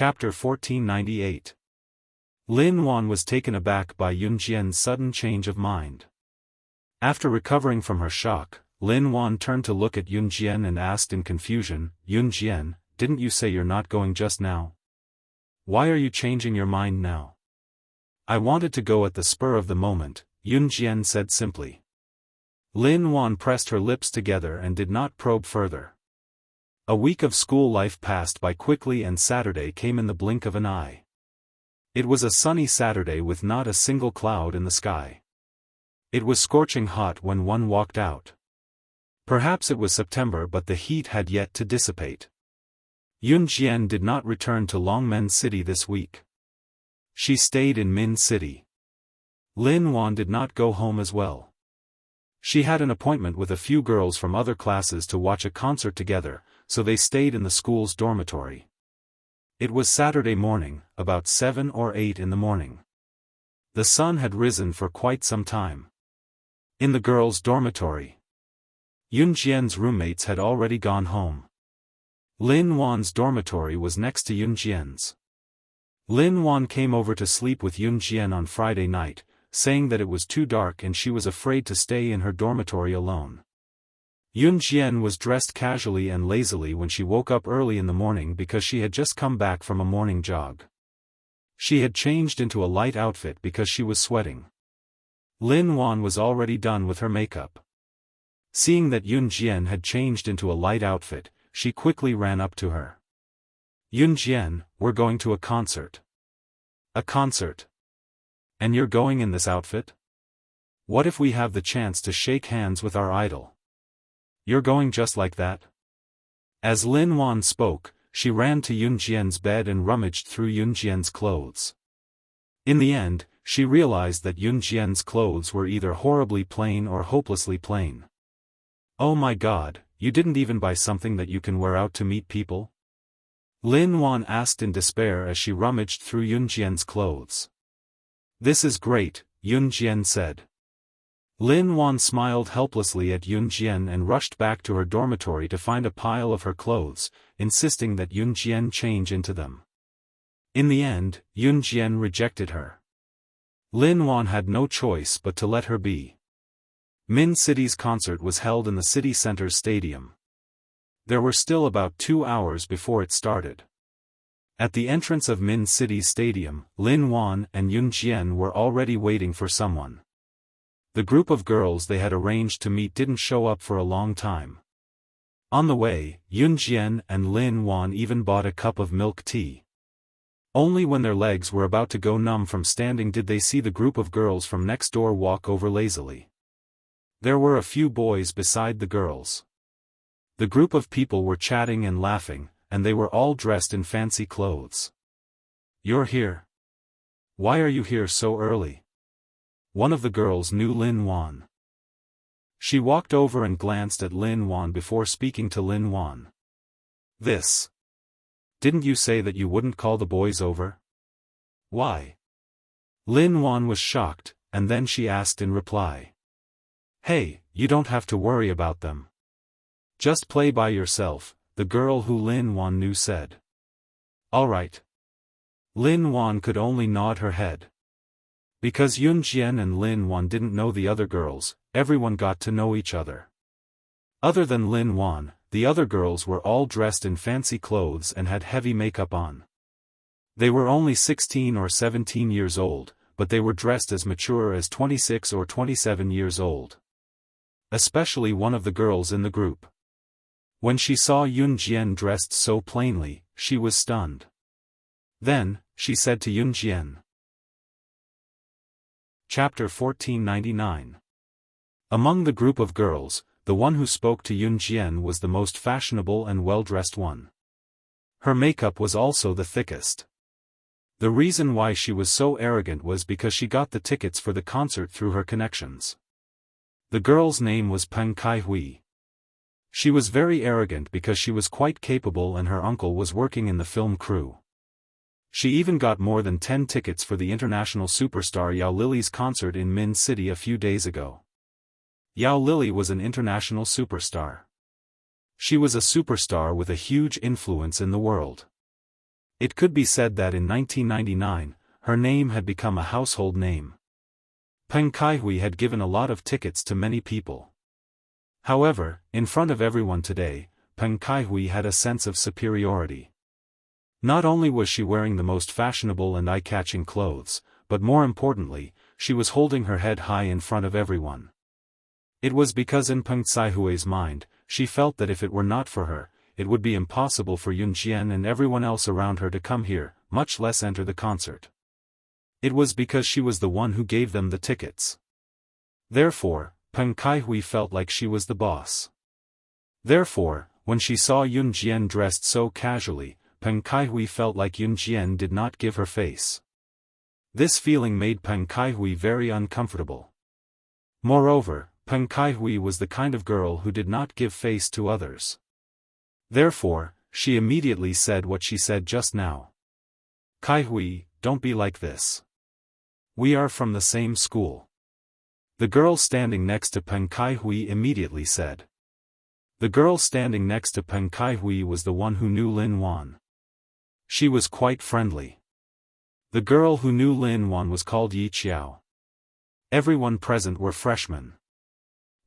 Chapter 1498. Lin Wan was taken aback by Yun Jian's sudden change of mind. After recovering from her shock, Lin Wan turned to look at Yun Jian and asked in confusion, "Yun Jian, didn't you say you're not going just now? Why are you changing your mind now?" "I wanted to go at the spur of the moment," Yun Jian said simply. Lin Wan pressed her lips together and did not probe further. A week of school life passed by quickly and Saturday came in the blink of an eye. It was a sunny Saturday with not a single cloud in the sky. It was scorching hot when one walked out. Perhaps it was September, but the heat had yet to dissipate. Yun Jian did not return to Longmen City this week. She stayed in Min City. Lin Wan did not go home as well. She had an appointment with a few girls from other classes to watch a concert together, so they stayed in the school's dormitory. It was Saturday morning, about 7 or 8 in the morning. The sun had risen for quite some time. In the girls' dormitory, Yun Jian's roommates had already gone home. Lin Wan's dormitory was next to Yun Jian's. Lin Wan came over to sleep with Yun Jian on Friday night, saying that it was too dark and she was afraid to stay in her dormitory alone. Yun Jian was dressed casually and lazily when she woke up early in the morning because she had just come back from a morning jog. She had changed into a light outfit because she was sweating. Lin Wan was already done with her makeup. Seeing that Yun Jian had changed into a light outfit, she quickly ran up to her. "Yun Jian, we're going to a concert." "A concert? And you're going in this outfit? What if we have the chance to shake hands with our idol? You're going just like that?" As Lin Wan spoke, she ran to Yun Jian's bed and rummaged through Yun Jian's clothes. In the end, she realized that Yun Jian's clothes were either horribly plain or hopelessly plain. "Oh my God, you didn't even buy something that you can wear out to meet people?" Lin Wan asked in despair as she rummaged through Yun Jian's clothes. "This is great," Yun Jian said. Lin Wan smiled helplessly at Yun Jian and rushed back to her dormitory to find a pile of her clothes, insisting that Yun Jian change into them. In the end, Yun Jian rejected her. Lin Wan had no choice but to let her be. Min City's concert was held in the city center's stadium. There were still about 2 hours before it started. At the entrance of Min City's stadium, Lin Wan and Yun Jian were already waiting for someone. The group of girls they had arranged to meet didn't show up for a long time. On the way, Yun Jian and Lin Wan even bought a cup of milk tea. Only when their legs were about to go numb from standing did they see the group of girls from next door walk over lazily. There were a few boys beside the girls. The group of people were chatting and laughing, and they were all dressed in fancy clothes. "You're here? Why are you here so early?" One of the girls knew Lin Wan. She walked over and glanced at Lin Wan before speaking to Lin Wan. "This. Didn't you say that you wouldn't call the boys over? Why?" Lin Wan was shocked, and then she asked in reply. "Hey, you don't have to worry about them. Just play by yourself," the girl who Lin Wan knew said. "All right." Lin Wan could only nod her head. Because Yun Jian and Lin Wan didn't know the other girls, everyone got to know each other. Other than Lin Wan, the other girls were all dressed in fancy clothes and had heavy makeup on. They were only 16 or 17 years old, but they were dressed as mature as 26 or 27 years old. Especially one of the girls in the group. When she saw Yun Jian dressed so plainly, she was stunned. Then, she said to Yun Jian. Chapter 1499. Among the group of girls, the one who spoke to Yun Jian was the most fashionable and well-dressed one. Her makeup was also the thickest. The reason why she was so arrogant was because she got the tickets for the concert through her connections. The girl's name was Peng Kai-hui. She was very arrogant because she was quite capable and her uncle was working in the film crew. She even got more than 10 tickets for the international superstar Yao Lily's concert in Min City a few days ago. Yao Lily was an international superstar. She was a superstar with a huge influence in the world. It could be said that in 1999, her name had become a household name. Peng Kaihui had given a lot of tickets to many people. However, in front of everyone today, Peng Kaihui had a sense of superiority. Not only was she wearing the most fashionable and eye-catching clothes, but more importantly, she was holding her head high in front of everyone. It was because in Peng Kaihui's mind, she felt that if it were not for her, it would be impossible for Yun Jian and everyone else around her to come here, much less enter the concert. It was because she was the one who gave them the tickets. Therefore, Peng Kaihui felt like she was the boss. Therefore, when she saw Yun Jian dressed so casually, Peng Kaihui felt like Yun Jian did not give her face. This feeling made Peng Kaihui very uncomfortable. Moreover, Peng Kaihui was the kind of girl who did not give face to others. Therefore, she immediately said what she said just now. Kaihui, don't be like this. We are from the same school. The girl standing next to Peng Kaihui immediately said. The girl standing next to Peng Kaihui was the one who knew Lin Wan. She was quite friendly. The girl who knew Lin Wan was called Yi Qiao. Everyone present were freshmen.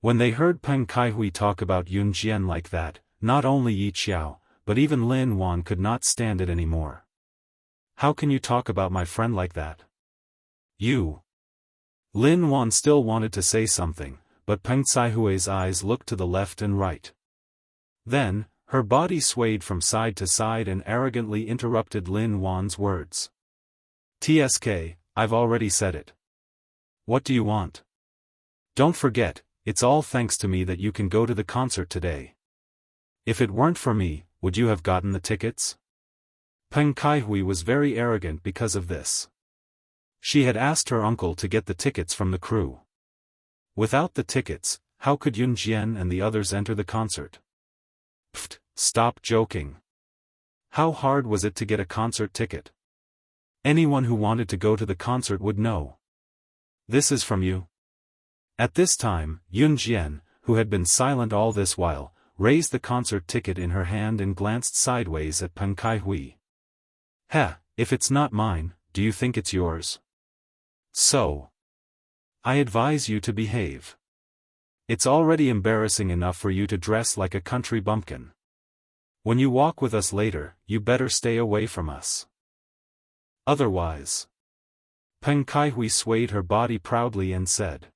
When they heard Peng Kaihui talk about Yun Jian like that, not only Yi Qiao, but even Lin Wan could not stand it anymore. How can you talk about my friend like that? You. Lin Wan still wanted to say something, but Peng Kaihui's eyes looked to the left and right. Then, her body swayed from side to side and arrogantly interrupted Lin Wan's words. TSK, I've already said it. What do you want? Don't forget, it's all thanks to me that you can go to the concert today. If it weren't for me, would you have gotten the tickets? Peng Kaihui was very arrogant because of this. She had asked her uncle to get the tickets from the crew. Without the tickets, how could Yun Jian and the others enter the concert? Pfft, stop joking. How hard was it to get a concert ticket? Anyone who wanted to go to the concert would know. This is from you. At this time, Yun Jian, who had been silent all this while, raised the concert ticket in her hand and glanced sideways at Peng Kaihui. Heh, if it's not mine, do you think it's yours? So. I advise you to behave. It's already embarrassing enough for you to dress like a country bumpkin. When you walk with us later, you better stay away from us. Otherwise. Peng Kaihui swayed her body proudly and said.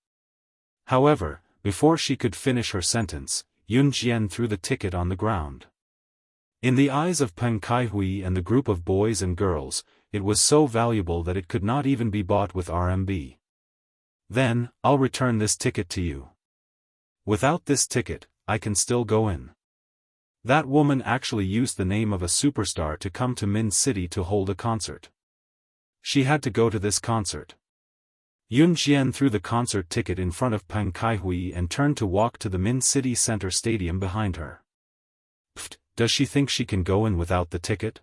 However, before she could finish her sentence, Yun Jian threw the ticket on the ground. In the eyes of Peng Kaihui and the group of boys and girls, it was so valuable that it could not even be bought with RMB. Then, I'll return this ticket to you. Without this ticket, I can still go in. That woman actually used the name of a superstar to come to Min City to hold a concert. She had to go to this concert. Yun Jian threw the concert ticket in front of Peng Kaihui and turned to walk to the Min City Center Stadium behind her. Pfft, does she think she can go in without the ticket?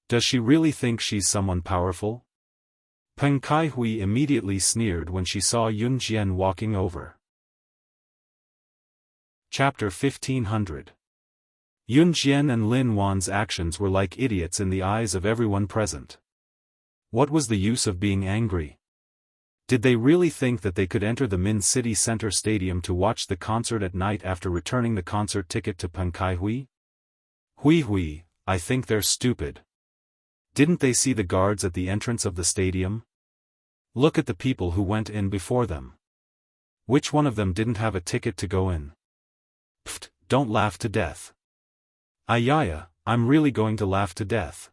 Does she really think she's someone powerful? Peng Kaihui immediately sneered when she saw Yun Jian walking over. Chapter 1500. Yun Jian and Lin Wan's actions were like idiots in the eyes of everyone present. What was the use of being angry? Did they really think that they could enter the Min City Center Stadium to watch the concert at night after returning the concert ticket to Peng Kaihui? Hui, I think they're stupid. Didn't they see the guards at the entrance of the stadium? Look at the people who went in before them. Which one of them didn't have a ticket to go in? Pfft, don't laugh to death. Ayaya, I'm really going to laugh to death.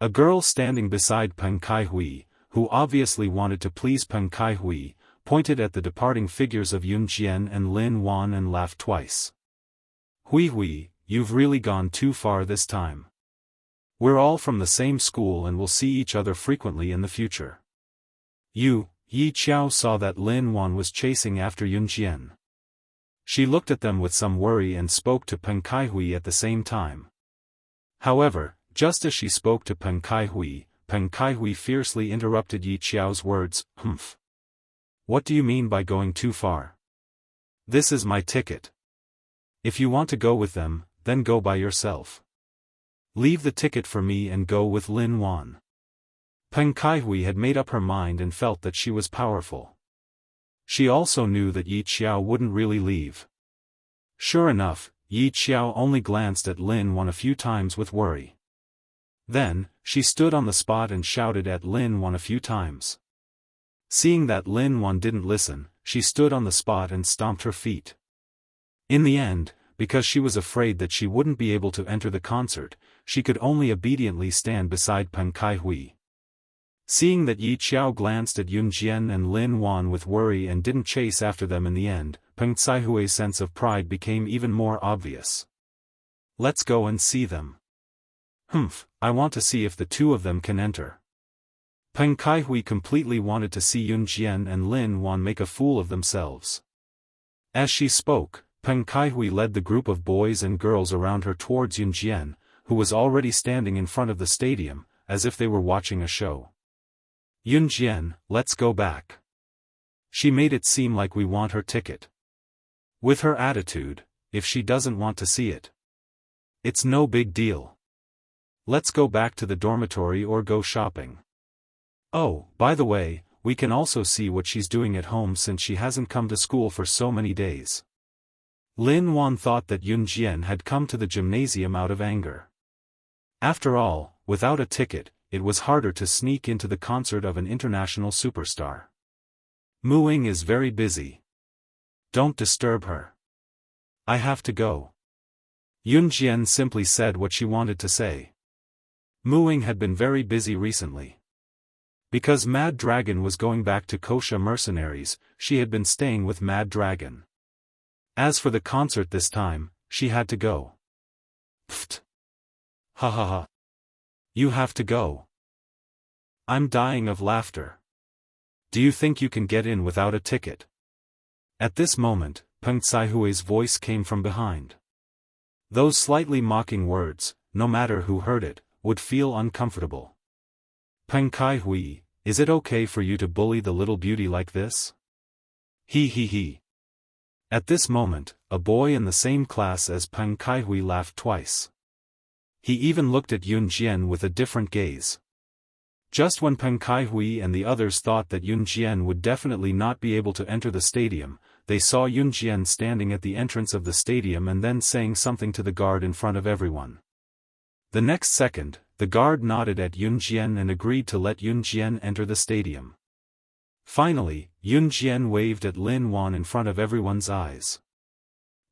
A girl standing beside Peng Kaihui, who obviously wanted to please Peng Kaihui, pointed at the departing figures of Yun Jian and Lin Wan and laughed twice. Hui, you've really gone too far this time. We're all from the same school and will see each other frequently in the future. Yi Qiao saw that Lin Wan was chasing after Yun Jian. She looked at them with some worry and spoke to Peng Kaihui at the same time. However, just as she spoke to Peng Kaihui fiercely interrupted Yi Qiao's words, "Humph. What do you mean by going too far? This is my ticket. If you want to go with them, then go by yourself." Leave the ticket for me and go with Lin Wan. Peng Kaihui had made up her mind and felt that she was powerful. She also knew that Yi Qiao wouldn't really leave. Sure enough, Yi Qiao only glanced at Lin Wan a few times with worry. Then, she stood on the spot and shouted at Lin Wan a few times. Seeing that Lin Wan didn't listen, she stood on the spot and stomped her feet. In the end, because she was afraid that she wouldn't be able to enter the concert, she could only obediently stand beside Peng Kaihui. Seeing that Yi Qiao glanced at Yun Jian and Lin Wan with worry and didn't chase after them in the end, Peng Kaihui's sense of pride became even more obvious. Let's go and see them. I want to see if the two of them can enter. Peng Kaihui completely wanted to see Yun Jian and Lin Wan make a fool of themselves. As she spoke, Peng Kaihui led the group of boys and girls around her towards Yun Jian, who was already standing in front of the stadium, as if they were watching a show. Yun Jian, let's go back. She made it seem like we want her ticket. With her attitude, if she doesn't want to see it, it's no big deal. Let's go back to the dormitory or go shopping. Oh, by the way, we can also see what she's doing at home since she hasn't come to school for so many days. Lin Wan thought that Yun Jian had come to the gymnasium out of anger. After all, without a ticket, it was harder to sneak into the concert of an international superstar. Mu Ying is very busy. Don't disturb her. I have to go. Yun Jian simply said what she wanted to say. Mu Ying had been very busy recently. Because Mad Dragon was going back to Kosha Mercenaries, she had been staying with Mad Dragon. As for the concert this time, she had to go. Pfft. Ha ha ha. You have to go. I'm dying of laughter. Do you think you can get in without a ticket? At this moment, Peng Kaihui's voice came from behind. Those slightly mocking words, no matter who heard it, would feel uncomfortable. Peng Kaihui, is it okay for you to bully the little beauty like this? He. At this moment, a boy in the same class as Peng Kaihui laughed twice. He even looked at Yun Jian with a different gaze. Just when Peng Kaihui and the others thought that Yun Jian would definitely not be able to enter the stadium, they saw Yun Jian standing at the entrance of the stadium and then saying something to the guard in front of everyone. The next second, the guard nodded at Yun Jian and agreed to let Yun Jian enter the stadium. Finally, Yun Jian waved at Lin Wan in front of everyone's eyes.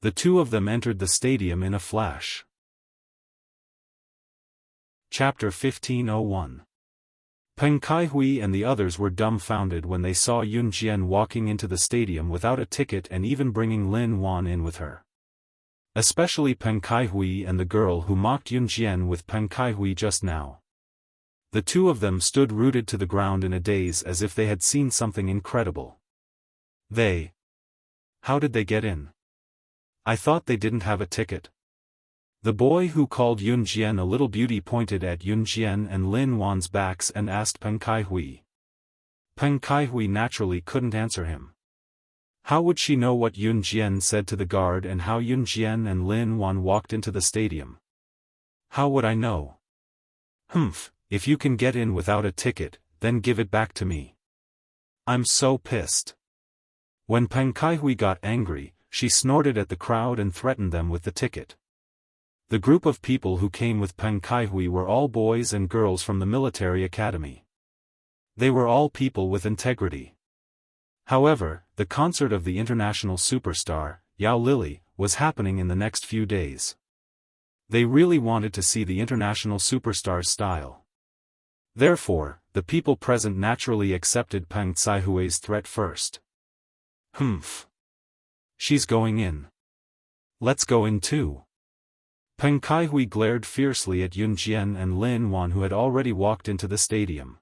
The two of them entered the stadium in a flash. Chapter 1501. Peng Kaihui and the others were dumbfounded when they saw Yun Jian walking into the stadium without a ticket and even bringing Lin Wan in with her. Especially Peng Kaihui and the girl who mocked Yun Jian with Peng Kaihui just now. The two of them stood rooted to the ground in a daze as if they had seen something incredible. How did they get in? I thought they didn't have a ticket. The boy who called Yun Jian a little beauty pointed at Yun Jian and Lin Wan's backs and asked Peng Kaihui. Peng Kaihui naturally couldn't answer him. How would she know what Yun Jian said to the guard and how Yun Jian and Lin Wan walked into the stadium? How would I know? If you can get in without a ticket, then give it back to me. I'm so pissed. When Peng Kaihui got angry, she snorted at the crowd and threatened them with the ticket. The group of people who came with Peng Kaihui were all boys and girls from the military academy. They were all people with integrity. However, the concert of the international superstar, Yao Lily, was happening in the next few days. They really wanted to see the international superstar's style. Therefore, the people present naturally accepted Peng Kaihui's threat first. She's going in. Let's go in too. Peng Kaihui glared fiercely at Yun Jian and Lin Wan who had already walked into the stadium.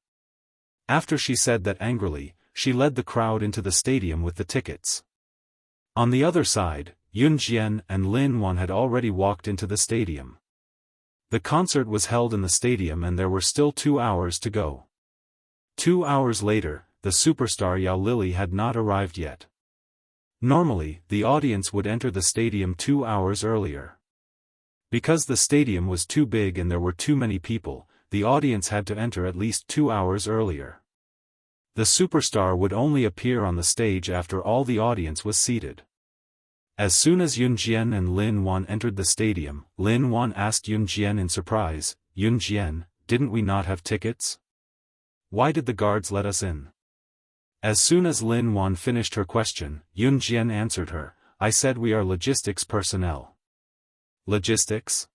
After she said that angrily, she led the crowd into the stadium with the tickets. On the other side, Yun Jian and Lin Wan had already walked into the stadium. The concert was held in the stadium and there were still 2 hours to go. 2 hours later, the superstar Yao Lily had not arrived yet. Normally, the audience would enter the stadium 2 hours earlier. Because the stadium was too big and there were too many people, the audience had to enter at least 2 hours earlier. The superstar would only appear on the stage after all the audience was seated. As soon as Yun Jian and Lin Wan entered the stadium, Lin Wan asked Yun Jian in surprise, "Yun Jian, didn't we not have tickets? Why did the guards let us in?" As soon as Lin Wan finished her question, Yun Jian answered her, "I said we are logistics personnel." Logistics?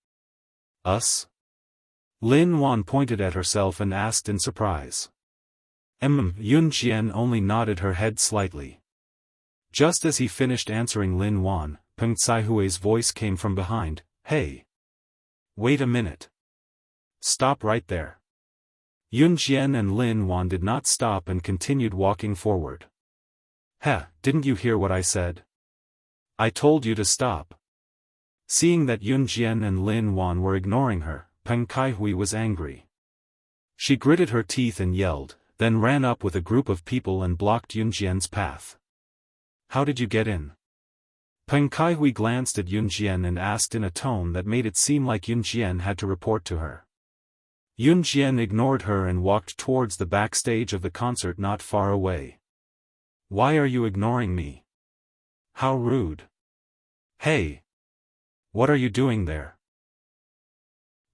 Us? Lin Wan pointed at herself and asked in surprise. Yun Jian only nodded her head slightly. Just as he finished answering Lin Wan, Peng Caihui's voice came from behind, "Hey! Wait a minute. Stop right there." Yun Jian and Lin Wan did not stop and continued walking forward. Didn't you hear what I said? I told you to stop." Seeing that Yun Jian and Lin Wan were ignoring her, Peng Caihui was angry. She gritted her teeth and yelled, then ran up with a group of people and blocked Yun Jian's path. "How did you get in?" Peng Caihui glanced at Yun Jian and asked in a tone that made it seem like Yun Jian had to report to her. Yun Jian ignored her and walked towards the backstage of the concert not far away. "Why are you ignoring me? How rude. Hey! What are you doing there?"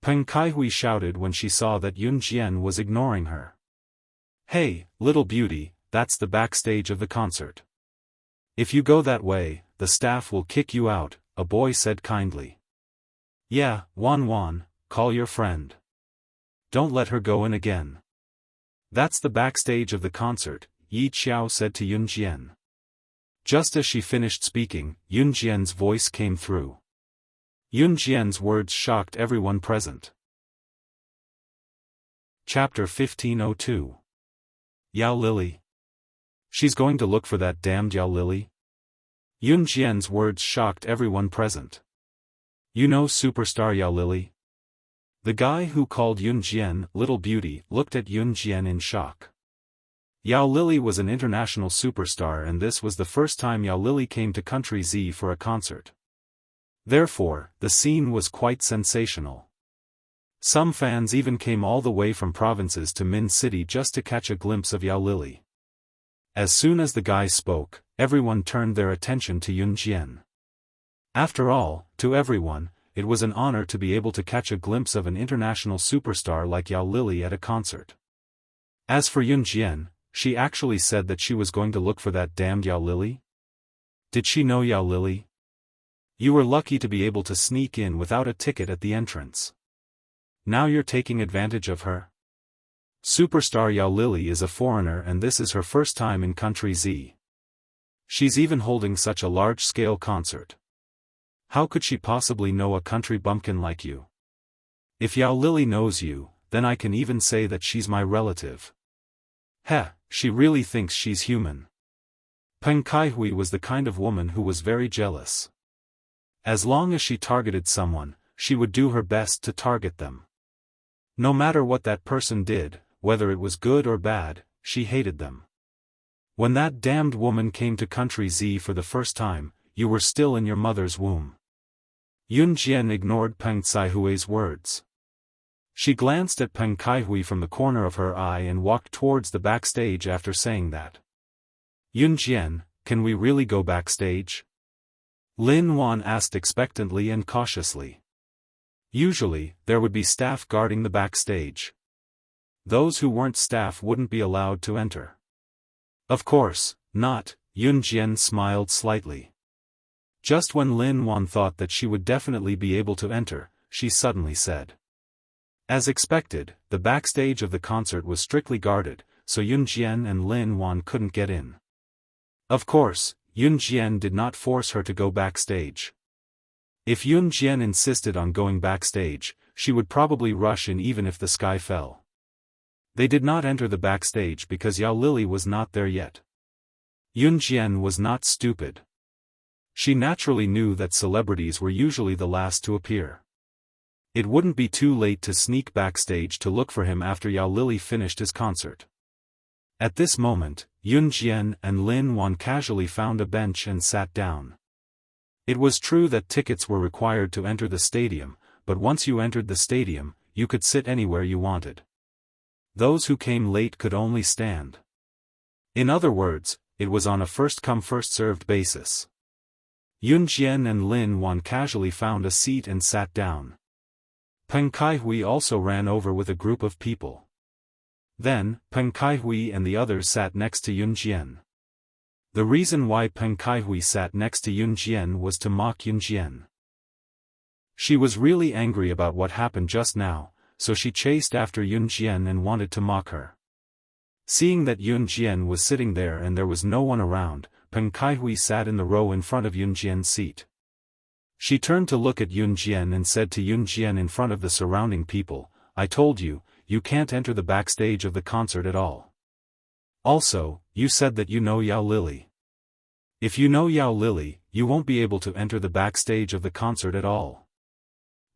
Peng Caihui shouted when she saw that Yun Jian was ignoring her. "Hey, little beauty, that's the backstage of the concert. If you go that way, the staff will kick you out," a boy said kindly. "Yeah, Wan, call your friend. Don't let her go in again." "That's the backstage of the concert," Yi Qiao said to Yun Jian. Just as she finished speaking, Yun Jian's voice came through. Yun Jian's words shocked everyone present. Chapter 1502. Yao Lily. She's going to look for that damned Yao Lily? Yun Jian's words shocked everyone present. You know superstar Yao Lily? The guy who called Yun Jian little beauty looked at Yun Jian in shock. Yao Lily was an international superstar and this was the first time Yao Lily came to Country Z for a concert. Therefore, the scene was quite sensational. Some fans even came all the way from provinces to Min City just to catch a glimpse of Yao Lily. As soon as the guy spoke, everyone turned their attention to Yun Jian. After all, to everyone, it was an honor to be able to catch a glimpse of an international superstar like Yao Lily at a concert. As for Yun Jian, she actually said that she was going to look for that damned Yao Lily? Did she know Yao Lily? You were lucky to be able to sneak in without a ticket at the entrance. Now you're taking advantage of her? Superstar Yao Lily is a foreigner and this is her first time in Country Z. She's even holding such a large-scale concert. How could she possibly know a country bumpkin like you? If Yao Lily knows you, then I can even say that she's my relative. She really thinks she's human. Peng Caihui was the kind of woman who was very jealous. As long as she targeted someone, she would do her best to target them. No matter what that person did, whether it was good or bad, she hated them. When that damned woman came to Country Z for the first time, you were still in your mother's womb. Yun Jian ignored Peng Caihui's words. She glanced at Peng Caihui from the corner of her eye and walked towards the backstage after saying that. Yun Jian, can we really go backstage? Lin Wan asked expectantly and cautiously. Usually, there would be staff guarding the backstage. Those who weren't staff wouldn't be allowed to enter. Of course, not, Yun Jian smiled slightly. Just when Lin Wan thought that she would definitely be able to enter, she suddenly said. As expected, the backstage of the concert was strictly guarded, so Yun Jian and Lin Wan couldn't get in. Of course, Yun Jian did not force her to go backstage. If Yun Jian insisted on going backstage, she would probably rush in even if the sky fell. They did not enter the backstage because Yao Lily was not there yet. Yun Jian was not stupid. She naturally knew that celebrities were usually the last to appear. It wouldn't be too late to sneak backstage to look for him after Yao Lily finished his concert. At this moment, Yun Jian and Lin Wan casually found a bench and sat down. It was true that tickets were required to enter the stadium, but once you entered the stadium, you could sit anywhere you wanted. Those who came late could only stand. In other words, it was on a first-come first-served basis. Yun Jian and Lin Wan casually found a seat and sat down. Peng Kaihui also ran over with a group of people. Then, Peng Kaihui and the others sat next to Yun Jian. The reason why Peng Kaihui sat next to Yun Jian was to mock Yun Jian. She was really angry about what happened just now, so she chased after Yun Jian and wanted to mock her. Seeing that Yun Jian was sitting there and there was no one around, Peng Kaihui sat in the row in front of Yun Jian's seat. She turned to look at Yun Jian and said to Yun Jian in front of the surrounding people, "I told you, you can't enter the backstage of the concert at all. Also, you said that you know Yao Lily. If you know Yao Lily, you won't be able to enter the backstage of the concert at all."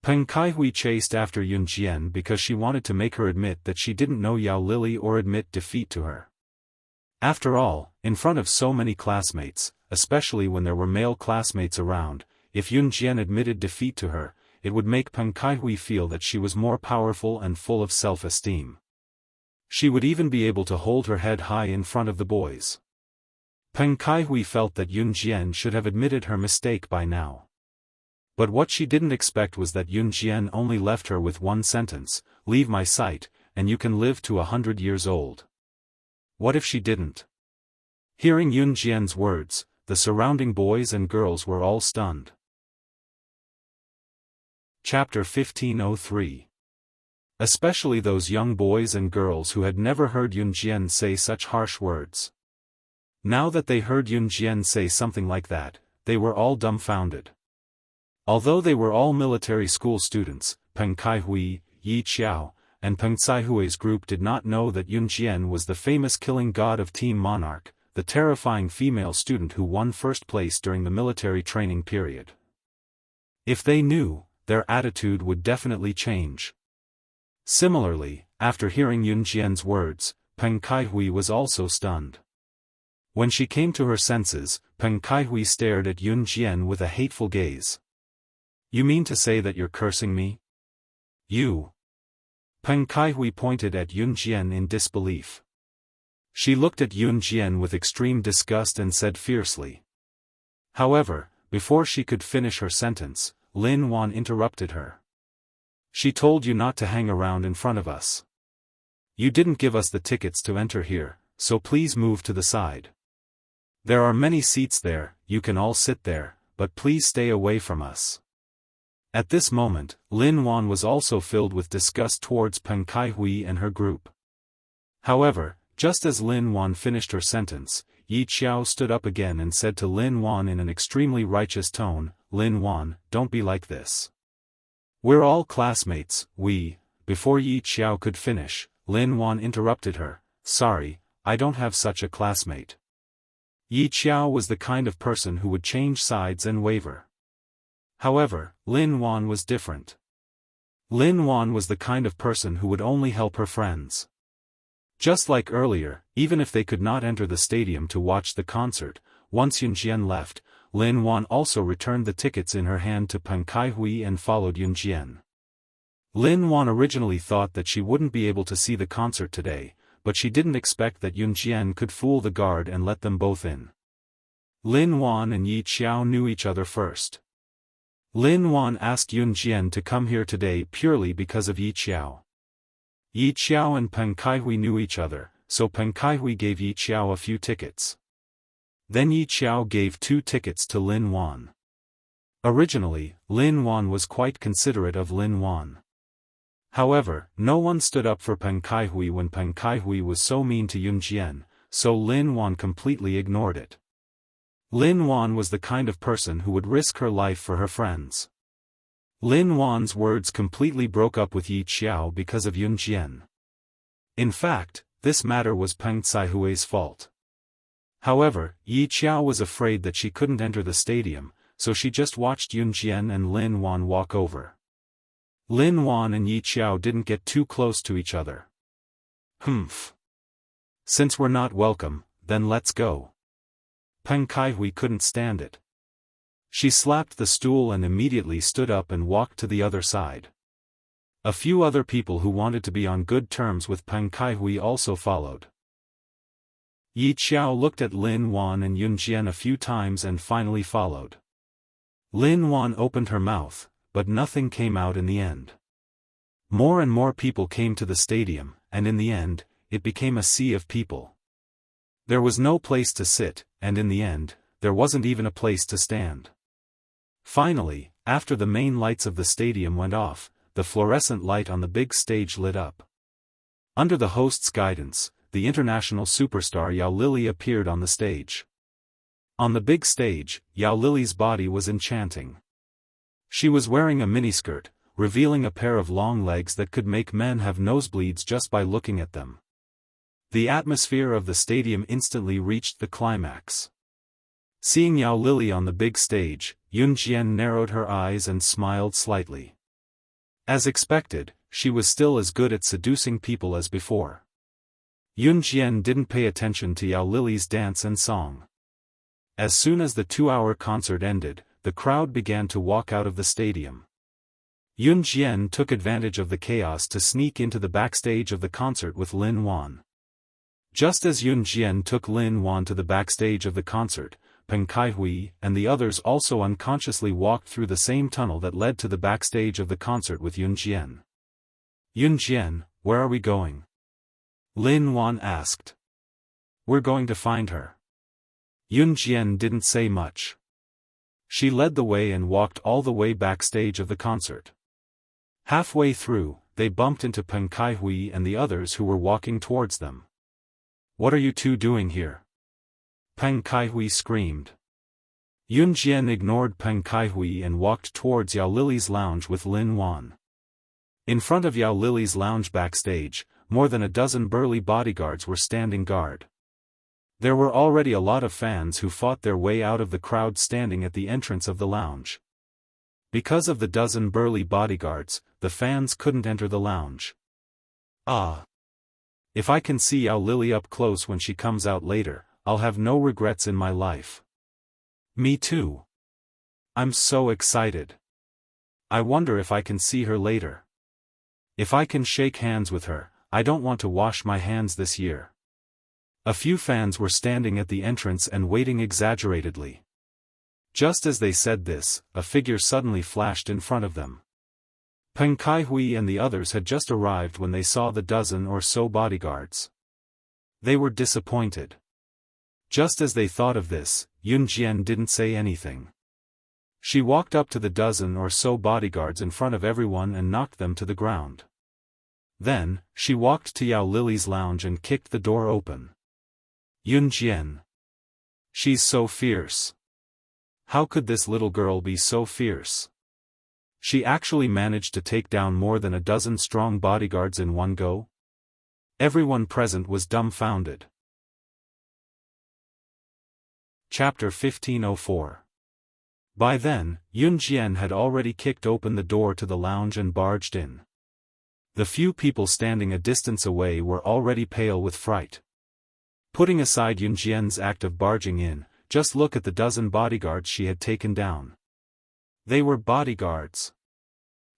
Peng Kaihui chased after Yun Jian because she wanted to make her admit that she didn't know Yao Lily or admit defeat to her. After all, in front of so many classmates, especially when there were male classmates around, if Yun Jian admitted defeat to her, it would make Peng Kaihui feel that she was more powerful and full of self-esteem. She would even be able to hold her head high in front of the boys. Peng Kaihui felt that Yun Jian should have admitted her mistake by now. But what she didn't expect was that Yun Jian only left her with one sentence, "Leave my sight, and you can live to 100 years old." What if she didn't? Hearing Yun Jian's words, the surrounding boys and girls were all stunned. Chapter 1503. Especially those young boys and girls who had never heard Yun Jian say such harsh words. Now that they heard Yun Jian say something like that, they were all dumbfounded. Although they were all military school students, Peng Kaihui, Yi Qiao, and Peng Caihui's group did not know that Yun Jian was the famous killing god of Team Monarch, the terrifying female student who won first place during the military training period. If they knew, their attitude would definitely change. Similarly, after hearing Yun Jian's words, Peng Kaihui was also stunned. When she came to her senses, Peng Kaihui stared at Yun Jian with a hateful gaze. "You mean to say that you're cursing me? You?" Peng Kaihui pointed at Yun Jian in disbelief. She looked at Yun Jian with extreme disgust and said fiercely. However, before she could finish her sentence, Lin Wan interrupted her. "She told you not to hang around in front of us. You didn't give us the tickets to enter here, so please move to the side. There are many seats there, you can all sit there, but please stay away from us." At this moment, Lin Wan was also filled with disgust towards Peng Kaihui and her group. However, just as Lin Wan finished her sentence, Yi Qiao stood up again and said to Lin Wan in an extremely righteous tone, "Lin Wan, don't be like this. We're all classmates, we..." Before Yi Qiao could finish, Lin Wan interrupted her, "Sorry, I don't have such a classmate." Yi Qiao was the kind of person who would change sides and waver. However, Lin Wan was different. Lin Wan was the kind of person who would only help her friends. Just like earlier, even if they could not enter the stadium to watch the concert, once Yun Jian left, Lin Wan also returned the tickets in her hand to Peng Kaihui and followed Yun Jian. Lin Wan originally thought that she wouldn't be able to see the concert today, but she didn't expect that Yun Jian could fool the guard and let them both in. Lin Wan and Yi Qiao knew each other first. Lin Wan asked Yun Jian to come here today purely because of Yi Qiao. Yi Qiao and Peng Kaihui knew each other, so Peng Kaihui gave Yi Qiao a few tickets. Then Yi Qiao gave 2 tickets to Lin Wan. Originally, Lin Wan was quite considerate of Lin Wan. However, no one stood up for Peng Kaihui when Peng Kaihui was so mean to Yun Jian, so Lin Wan completely ignored it. Lin Wan was the kind of person who would risk her life for her friends. Lin Wan's words completely broke up with Yi Qiao because of Yun Jian. In fact, this matter was Peng Caihui's fault. However, Yi Qiao was afraid that she couldn't enter the stadium, so she just watched Yun Jian and Lin Wan walk over. Lin Wan and Yi Qiao didn't get too close to each other. "Humph. Since we're not welcome, then let's go." Peng Kaihui couldn't stand it. She slapped the stool and immediately stood up and walked to the other side. A few other people who wanted to be on good terms with Peng Kaihui also followed. Yi Qiao looked at Lin Wan and Yun Jian a few times and finally followed. Lin Wan opened her mouth, but nothing came out in the end. More and more people came to the stadium, and in the end, it became a sea of people. There was no place to sit, and in the end, there wasn't even a place to stand. Finally, after the main lights of the stadium went off, the fluorescent light on the big stage lit up. Under the host's guidance, the international superstar Yao Lili appeared on the stage. On the big stage, Yao Lili's body was enchanting. She was wearing a miniskirt, revealing a pair of long legs that could make men have nosebleeds just by looking at them. The atmosphere of the stadium instantly reached the climax. Seeing Yao Lili on the big stage, Yun Jian narrowed her eyes and smiled slightly. As expected, she was still as good at seducing people as before. Yun Jian didn't pay attention to Yao Lili's dance and song. As soon as the 2-hour concert ended, the crowd began to walk out of the stadium. Yun Jian took advantage of the chaos to sneak into the backstage of the concert with Lin Wan. Just as Yun Jian took Lin Wan to the backstage of the concert, Peng Kaihui and the others also unconsciously walked through the same tunnel that led to the backstage of the concert with Yun Jian. Yun Jian, where are we going? Lin Wan asked. We're going to find her. Yun Jian didn't say much. She led the way and walked all the way backstage of the concert. Halfway through, they bumped into Peng Kaihui and the others who were walking towards them. What are you two doing here? Peng Kaihui screamed. Yun Jian ignored Peng Kaihui and walked towards Yao Lili's lounge with Lin Wan. In front of Yao Lili's lounge backstage, more than a dozen burly bodyguards were standing guard. There were already a lot of fans who fought their way out of the crowd standing at the entrance of the lounge. Because of the dozen burly bodyguards, the fans couldn't enter the lounge. Ah! If I can see Yao Lili up close when she comes out later, I'll have no regrets in my life. Me too. I'm so excited. I wonder if I can see her later. If I can shake hands with her, I don't want to wash my hands this year. A few fans were standing at the entrance and waiting exaggeratedly. Just as they said this, a figure suddenly flashed in front of them. Peng Kaihui and the others had just arrived when they saw the dozen or so bodyguards. They were disappointed. Just as they thought of this, Yun Jian didn't say anything. She walked up to the dozen or so bodyguards in front of everyone and knocked them to the ground. Then, she walked to Yao Lili's lounge and kicked the door open. Yun Jian. She's so fierce. How could this little girl be so fierce? She actually managed to take down more than a dozen strong bodyguards in one go? Everyone present was dumbfounded. Chapter 1504. By then, Yun Jian had already kicked open the door to the lounge and barged in. The few people standing a distance away were already pale with fright. Putting aside Yun Jian's act of barging in, just look at the dozen bodyguards she had taken down. They were bodyguards.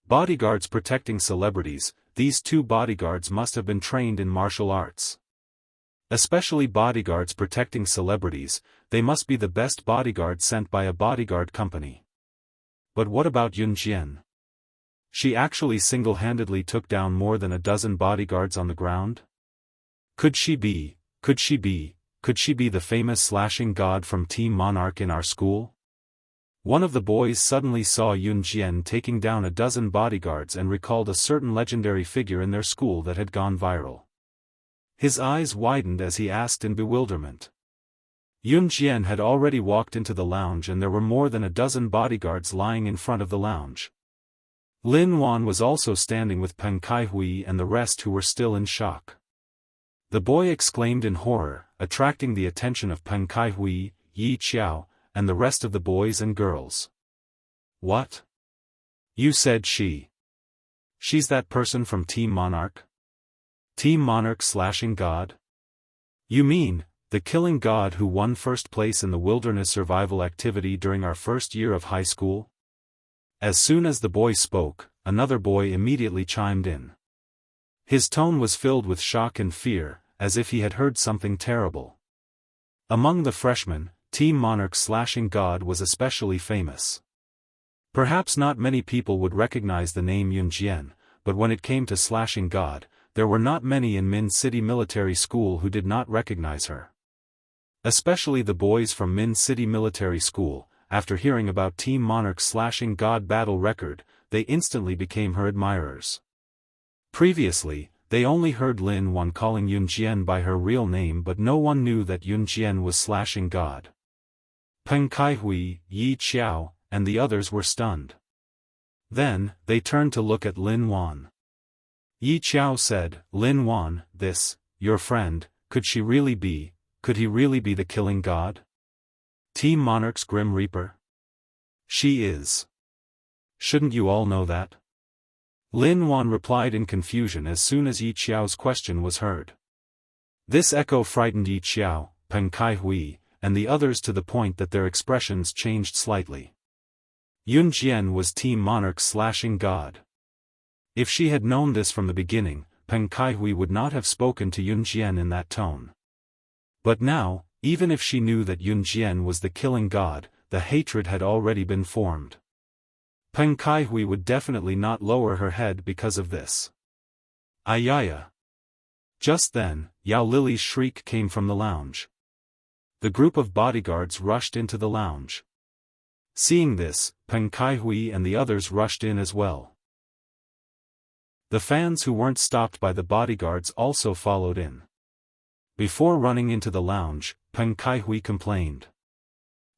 Bodyguards protecting celebrities, these two bodyguards must have been trained in martial arts. Especially bodyguards protecting celebrities, they must be the best bodyguards sent by a bodyguard company. But what about Yun Jian? She actually single-handedly took down more than a dozen bodyguards on the ground? Could she be the famous slashing god from Team Monarch in our school? One of the boys suddenly saw Yun Jian taking down a dozen bodyguards and recalled a certain legendary figure in their school that had gone viral. His eyes widened as he asked in bewilderment. Yun Jian had already walked into the lounge and there were more than a dozen bodyguards lying in front of the lounge. Lin Wan was also standing with Peng Kaihui and the rest who were still in shock. The boy exclaimed in horror, attracting the attention of Peng Kaihui, Yi Qiao, and the rest of the boys and girls. What? You said she? She's that person from Team Monarch? Team Monarch slashing god? You mean, the killing god who won first place in the wilderness survival activity during our first year of high school?" As soon as the boy spoke, another boy immediately chimed in. His tone was filled with shock and fear, as if he had heard something terrible. Among the freshmen, Team Monarch's slashing god was especially famous. Perhaps not many people would recognize the name Yunjian, but when it came to slashing god, there were not many in Min City Military School who did not recognize her. Especially the boys from Min City Military School, after hearing about Team Monarch's slashing god battle record, they instantly became her admirers. Previously, they only heard Lin Wan calling Yunjian by her real name, but no one knew that Yunjian was slashing god. Peng Kaihui, Yi Qiao, and the others were stunned. Then, they turned to look at Lin Wan. Yi Qiao said, "Lin Wan, your friend, could he really be the killing god? Team Monarch's Grim Reaper? She is. Shouldn't you all know that?" Lin Wan replied in confusion as soon as Yi Qiao's question was heard. This echo frightened Yi Qiao, Peng Kaihui, and the others to the point that their expressions changed slightly. Yunjian was Team Monarch's slashing god. If she had known this from the beginning, Peng Kaihui would not have spoken to Yunjian in that tone. But now, even if she knew that Yunjian was the killing god, the hatred had already been formed. Peng Kaihui would definitely not lower her head because of this. Ayaya! Just then, Yao Lily's shriek came from the lounge. The group of bodyguards rushed into the lounge. Seeing this, Peng Kaihui and the others rushed in as well. The fans who weren't stopped by the bodyguards also followed in. Before running into the lounge, Peng Kaihui complained.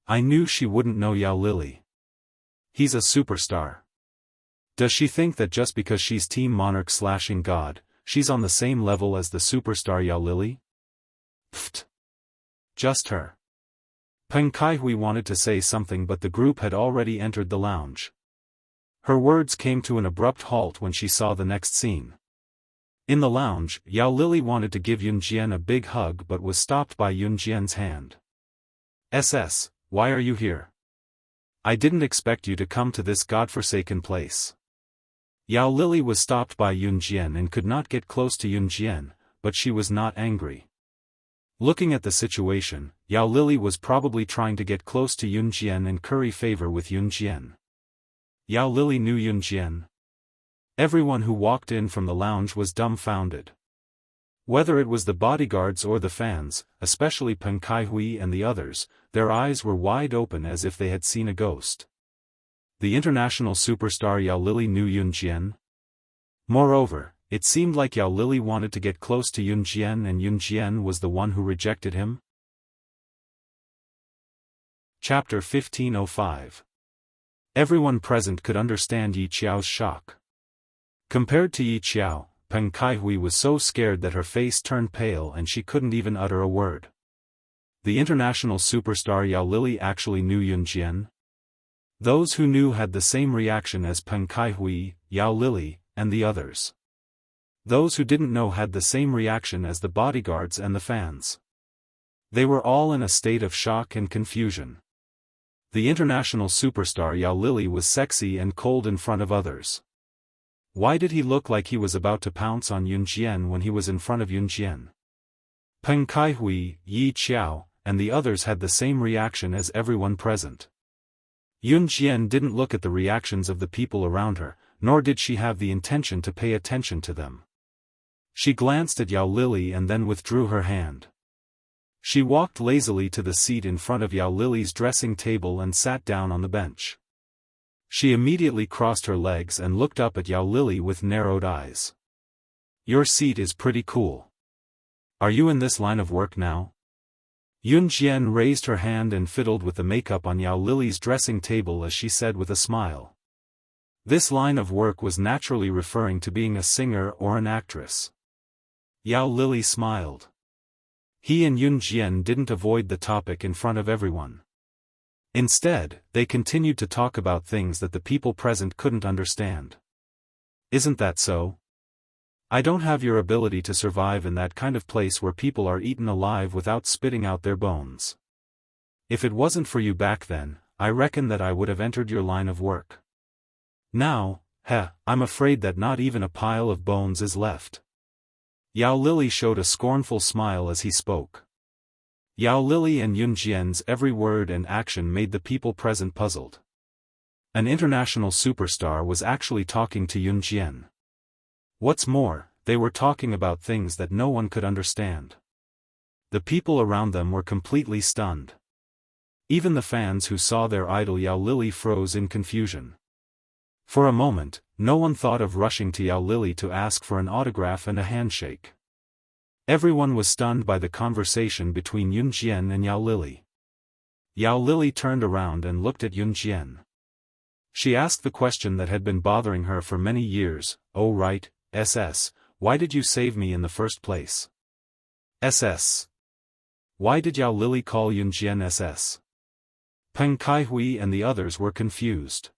"I knew she wouldn't know Yao Lily. He's a superstar. Does she think that just because she's Team Monarch slashing god, she's on the same level as the superstar Yao Lily? Pfft. Just her." Peng Kaihui wanted to say something, but the group had already entered the lounge. Her words came to an abrupt halt when she saw the next scene. In the lounge, Yao Lily wanted to give Yunjian a big hug but was stopped by Yunjian's hand. "SS, why are you here? I didn't expect you to come to this godforsaken place." Yao Lily was stopped by Yunjian and could not get close to Yunjian, but she was not angry. Looking at the situation, Yao Lily was probably trying to get close to Yunjian and curry favor with Yunjian. Yao Lily knew Yunjian. Everyone who walked in from the lounge was dumbfounded. Whether it was the bodyguards or the fans, especially Peng Kaihui and the others, their eyes were wide open as if they had seen a ghost. The international superstar Yao Lily knew Yunjian. Moreover, it seemed like Yao Lily wanted to get close to Yunjian and Yunjian was the one who rejected him. Chapter 1505. Everyone present could understand Yi Qiao's shock. Compared to Yi Qiao, Peng Kaihui was so scared that her face turned pale and she couldn't even utter a word. The international superstar Yao Lily actually knew Yunjian. Those who knew had the same reaction as Peng Kaihui, Yao Lily, and the others. Those who didn't know had the same reaction as the bodyguards and the fans. They were all in a state of shock and confusion. The international superstar Yao Lily was sexy and cold in front of others. Why did he look like he was about to pounce on Yunjian when he was in front of Yunjian? Peng Kaihui, Yi Qiao, and the others had the same reaction as everyone present. Yunjian didn't look at the reactions of the people around her, nor did she have the intention to pay attention to them. She glanced at Yao Lily and then withdrew her hand. She walked lazily to the seat in front of Yao Lily's dressing table and sat down on the bench. She immediately crossed her legs and looked up at Yao Lily with narrowed eyes. "Your seat is pretty cool. Are you in this line of work now?" Yunjian raised her hand and fiddled with the makeup on Yao Lily's dressing table as she said with a smile. This line of work was naturally referring to being a singer or an actress. Yao Lily smiled. He and Yunjian didn't avoid the topic in front of everyone. Instead, they continued to talk about things that the people present couldn't understand. "Isn't that so? I don't have your ability to survive in that kind of place where people are eaten alive without spitting out their bones. If it wasn't for you back then, I reckon that I would have entered your line of work. Now, I'm afraid that not even a pile of bones is left. Yao Lili showed a scornful smile as he spoke. Yao Lili and Yun Jian's every word and action made the people present puzzled. An international superstar was actually talking to Yun Jian. What's more, they were talking about things that no one could understand. The people around them were completely stunned. Even the fans who saw their idol Yao Lili froze in confusion. For a moment, no one thought of rushing to Yao Lili to ask for an autograph and a handshake. Everyone was stunned by the conversation between Yun Jian and Yao Lili. Yao Lili turned around and looked at Yun Jian. She asked the question that had been bothering her for many years, "Oh right, SS, why did you save me in the first place?" SS. Why did Yao Lili call Yun Jian SS? Peng Kaihui and the others were confused.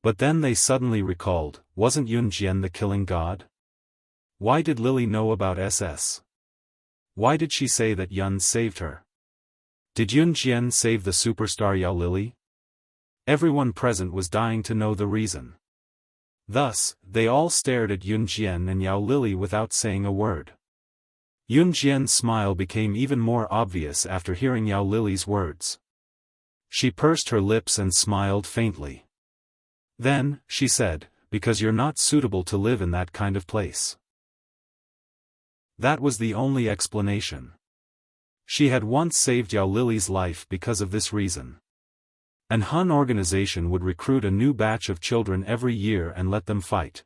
But then they suddenly recalled, wasn't Yun Jian the killing god? Why did Lili know about SS? Why did she say that Yun saved her? Did Yun Jian save the superstar Yao Lili? Everyone present was dying to know the reason. Thus, they all stared at Yun Jian and Yao Lili without saying a word. Yun Jian's smile became even more obvious after hearing Yao Lili's words. She pursed her lips and smiled faintly. Then, she said, because you're not suitable to live in that kind of place. That was the only explanation. She had once saved Yao Lili's life because of this reason. An Han organization would recruit a new batch of children every year and let them fight.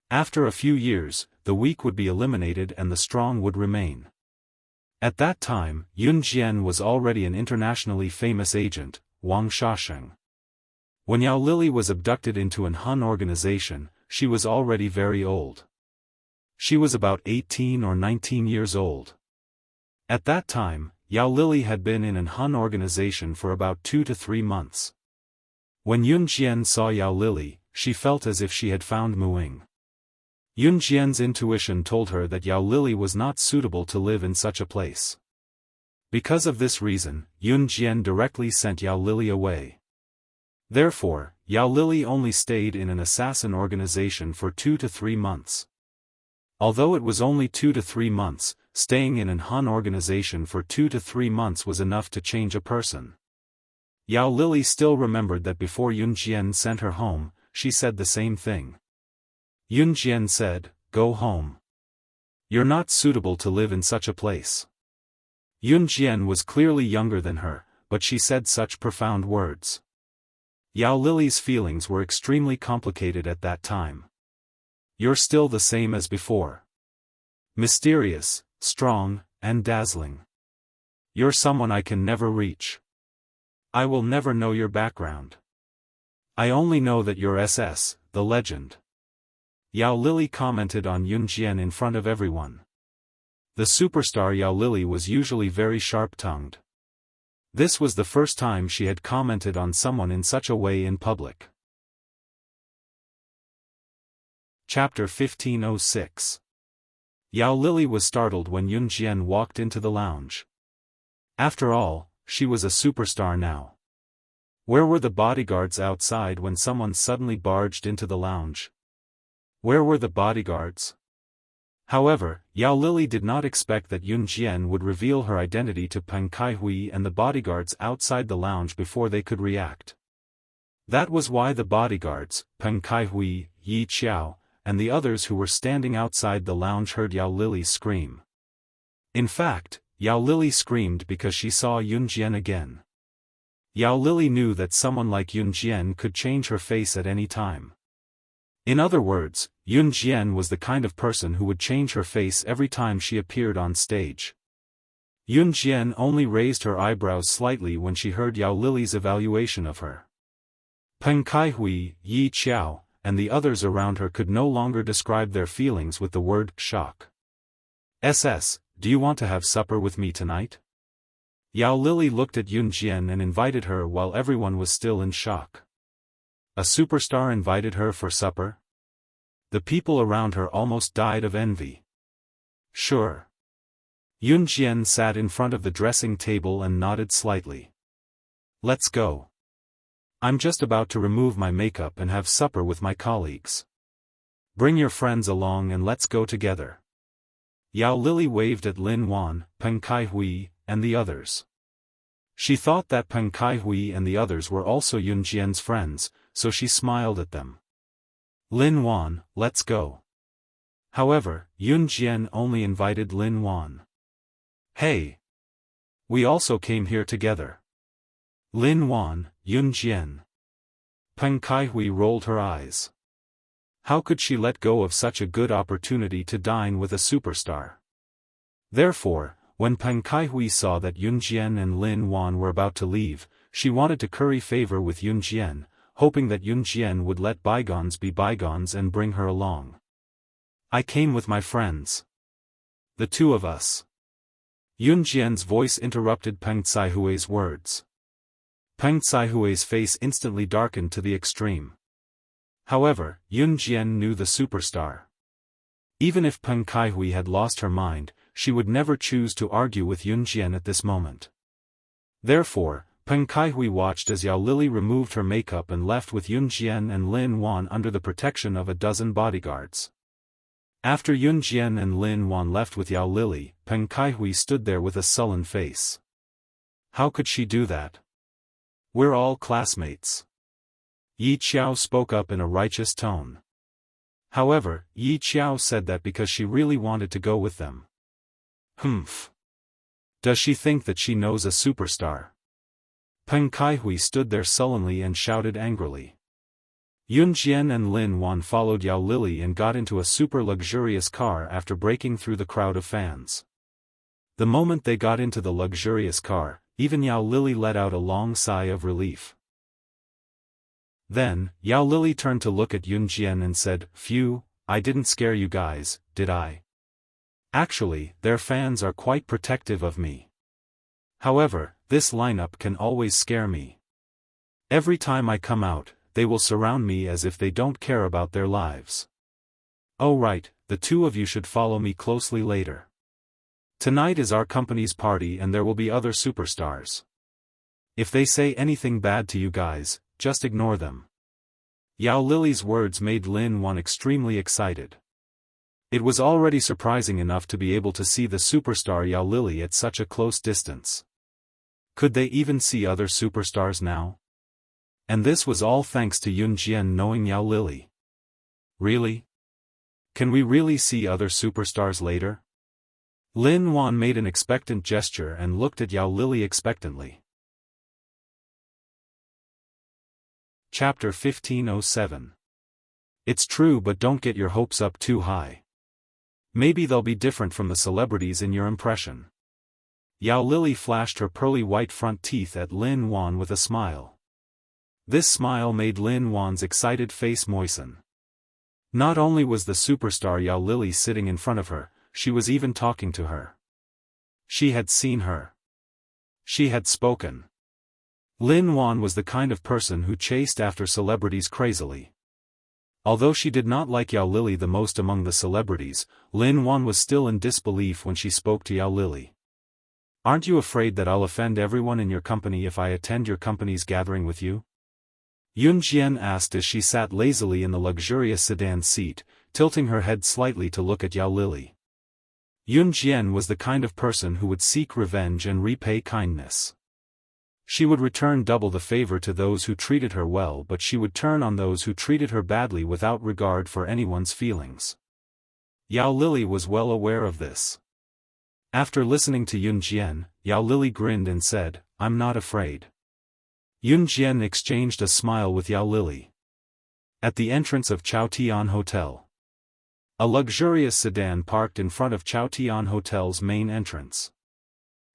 After a few years, the weak would be eliminated and the strong would remain. At that time, Yun Jian was already an internationally famous agent, Wang Shasheng. When Yao Lili was abducted into an Han organization, she was already very old. She was about 18 or 19 years old. At that time, Yao Lili had been in an Han organization for about 2 to 3 months. When Yun Jian saw Yao Lili, she felt as if she had found Muing. Yun Jian's intuition told her that Yao Lili was not suitable to live in such a place. Because of this reason, Yun Jian directly sent Yao Lili away. Therefore, Yao Lili only stayed in an assassin organization for 2 to 3 months. Although it was only 2 to 3 months, staying in an Han organization for 2 to 3 months was enough to change a person. Yao Lili still remembered that before Yun Jian sent her home, she said the same thing. Yun Jian said, "Go home. You're not suitable to live in such a place." Yun Jian was clearly younger than her, but she said such profound words. Yao Lili's feelings were extremely complicated at that time. You're still the same as before. Mysterious, strong, and dazzling. You're someone I can never reach. I will never know your background. I only know that you're SS, the legend. Yao Lili commented on Yun Jian in front of everyone. The superstar Yao Lili was usually very sharp-tongued. This was the first time she had commented on someone in such a way in public. Chapter 1506. Yao Lili was startled when Yun Jian walked into the lounge. After all, she was a superstar now. Where were the bodyguards outside when someone suddenly barged into the lounge? Where were the bodyguards? However, Yao Lili did not expect that Yun Jian would reveal her identity to Peng Kaihui and the bodyguards outside the lounge before they could react. That was why the bodyguards, Peng Kaihui, Yi Qiao, and the others who were standing outside the lounge heard Yao Lili scream. In fact, Yao Lili screamed because she saw Yun Jian again. Yao Lili knew that someone like Yun Jian could change her face at any time. In other words, Yun Jian was the kind of person who would change her face every time she appeared on stage. Yun Jian only raised her eyebrows slightly when she heard Yao Lili's evaluation of her. Peng Kaihui, Yi Qiao, and the others around her could no longer describe their feelings with the word shock. "SS, do you want to have supper with me tonight?" Yao Lili looked at Yun Jian and invited her while everyone was still in shock. A superstar invited her for supper? The people around her almost died of envy. Sure. Yunjian sat in front of the dressing table and nodded slightly. Let's go. I'm just about to remove my makeup and have supper with my colleagues. Bring your friends along and let's go together. Yao Lili waved at Lin Wan, Peng Kaihui, and the others. She thought that Peng Kaihui and the others were also Yunjian's friends, so she smiled at them. Lin Wan, let's go. However, Yunjian only invited Lin Wan. Hey! We also came here together. Lin Wan, Yunjian. Peng Kaihui rolled her eyes. How could she let go of such a good opportunity to dine with a superstar? Therefore, when Peng Kaihui saw that Yunjian and Lin Wan were about to leave, she wanted to curry favor with Yunjian, hoping that Yunjian would let bygones be bygones and bring her along. I came with my friends. The two of us. Yunjian's voice interrupted Peng Caihui's words. Peng Caihui's face instantly darkened to the extreme. However, Yunjian knew the superstar. Even if Peng Kaihui had lost her mind, she would never choose to argue with Yunjian at this moment. Therefore, Peng Kaihui watched as Yao Lili removed her makeup and left with Yunjian and Lin Wan under the protection of a dozen bodyguards. After Yunjian and Lin Wan left with Yao Lili, Peng Kaihui stood there with a sullen face. How could she do that? We're all classmates. Yi Qiao spoke up in a righteous tone. However, Yi Qiao said that because she really wanted to go with them. Humph. Does she think that she knows a superstar? Peng Kaihui stood there sullenly and shouted angrily. Yunjian and Lin Wan followed Yao Lili and got into a super luxurious car after breaking through the crowd of fans. The moment they got into the luxurious car, even Yao Lili let out a long sigh of relief. Then, Yao Lili turned to look at Yunjian and said, "Phew, I didn't scare you guys, did I? Actually, their fans are quite protective of me. However, this lineup can always scare me. Every time I come out, they will surround me as if they don't care about their lives. Oh right, the two of you should follow me closely later. Tonight is our company's party and there will be other superstars. If they say anything bad to you guys, just ignore them." Yao Lili's words made Lin Wan extremely excited. It was already surprising enough to be able to see the superstar Yao Lili at such a close distance. Could they even see other superstars now? And this was all thanks to Yunjian knowing Yao Lili. Really? Can we really see other superstars later? Lin Wan made an expectant gesture and looked at Yao Lili expectantly. Chapter 1507. It's true, but don't get your hopes up too high. Maybe they'll be different from the celebrities in your impression. Yao Lili flashed her pearly white front teeth at Lin Wan with a smile. This smile made Lin Wan's excited face moisten. Not only was the superstar Yao Lili sitting in front of her, she was even talking to her. She had seen her. She had spoken. Lin Wan was the kind of person who chased after celebrities crazily. Although she did not like Yao Lili the most among the celebrities, Lin Wan was still in disbelief when she spoke to Yao Lili. "Aren't you afraid that I'll offend everyone in your company if I attend your company's gathering with you?" Yunjian asked as she sat lazily in the luxurious sedan seat, tilting her head slightly to look at Yao Lili. Yunjian was the kind of person who would seek revenge and repay kindness. She would return double the favor to those who treated her well, but she would turn on those who treated her badly without regard for anyone's feelings. Yao Lili was well aware of this. After listening to Yunjian, Yao Lili grinned and said, "I'm not afraid." Yunjian exchanged a smile with Yao Lili. At the entrance of Chaotian Hotel. A luxurious sedan parked in front of Chaotian Hotel's main entrance.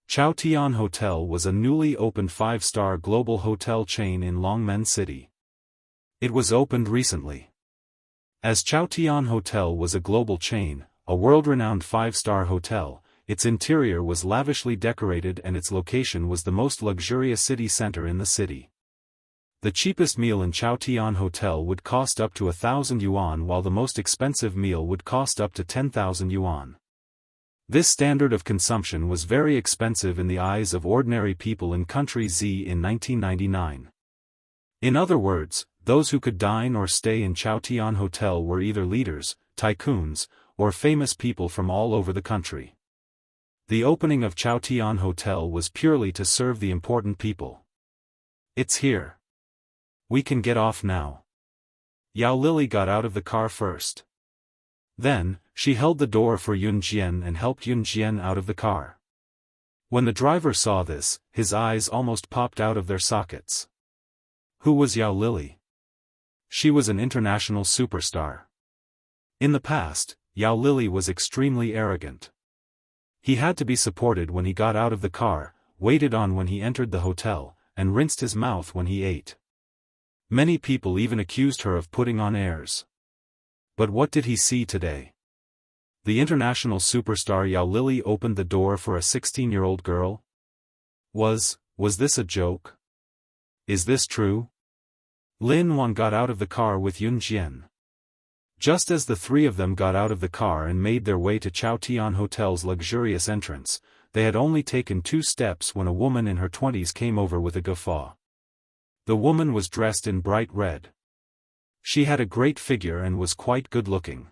Chaotian Hotel was a newly opened 5-star global hotel chain in Longmen City. It was opened recently. As Chaotian Hotel was a global chain, a world-renowned 5-star hotel, its interior was lavishly decorated and its location was the most luxurious city center in the city. The cheapest meal in Chaotian Hotel would cost up to 1,000 yuan while the most expensive meal would cost up to 10,000 yuan. This standard of consumption was very expensive in the eyes of ordinary people in country Z in 1999. In other words, those who could dine or stay in Chaotian Hotel were either leaders, tycoons, or famous people from all over the country. The opening of Chaotian Hotel was purely to serve the important people. It's here. We can get off now. Yao Lili got out of the car first. Then, she held the door for Yun Jian and helped Yun Jian out of the car. When the driver saw this, his eyes almost popped out of their sockets. Who was Yao Lili? She was an international superstar. In the past, Yao Lili was extremely arrogant. He had to be supported when he got out of the car, waited on when he entered the hotel, and rinsed his mouth when he ate. Many people even accused her of putting on airs. But what did he see today? The international superstar Yao Lili opened the door for a 16-year-old girl? Was this a joke? Is this true? Lin Wan got out of the car with Yun Jian. Just as the three of them got out of the car and made their way to Chaotian Hotel's luxurious entrance, they had only taken 2 steps when a woman in her 20s came over with a guffaw. The woman was dressed in bright red. She had a great figure and was quite good-looking.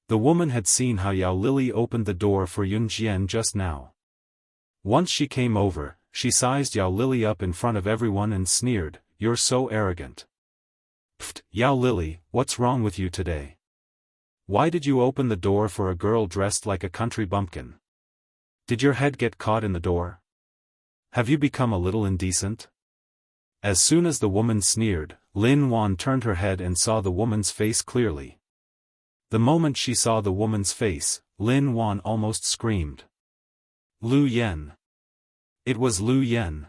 The woman had seen how Yao Lili opened the door for Yun Jian just now. Once she came over, she sized Yao Lili up in front of everyone and sneered, "You're so arrogant." "Pfft, Yao Lili, what's wrong with you today? Why did you open the door for a girl dressed like a country bumpkin? Did your head get caught in the door? Have you become a little indecent?" As soon as the woman sneered, Lin Wan turned her head and saw the woman's face clearly. The moment she saw the woman's face, Lin Wan almost screamed. Lu Yen. It was Lu Yen.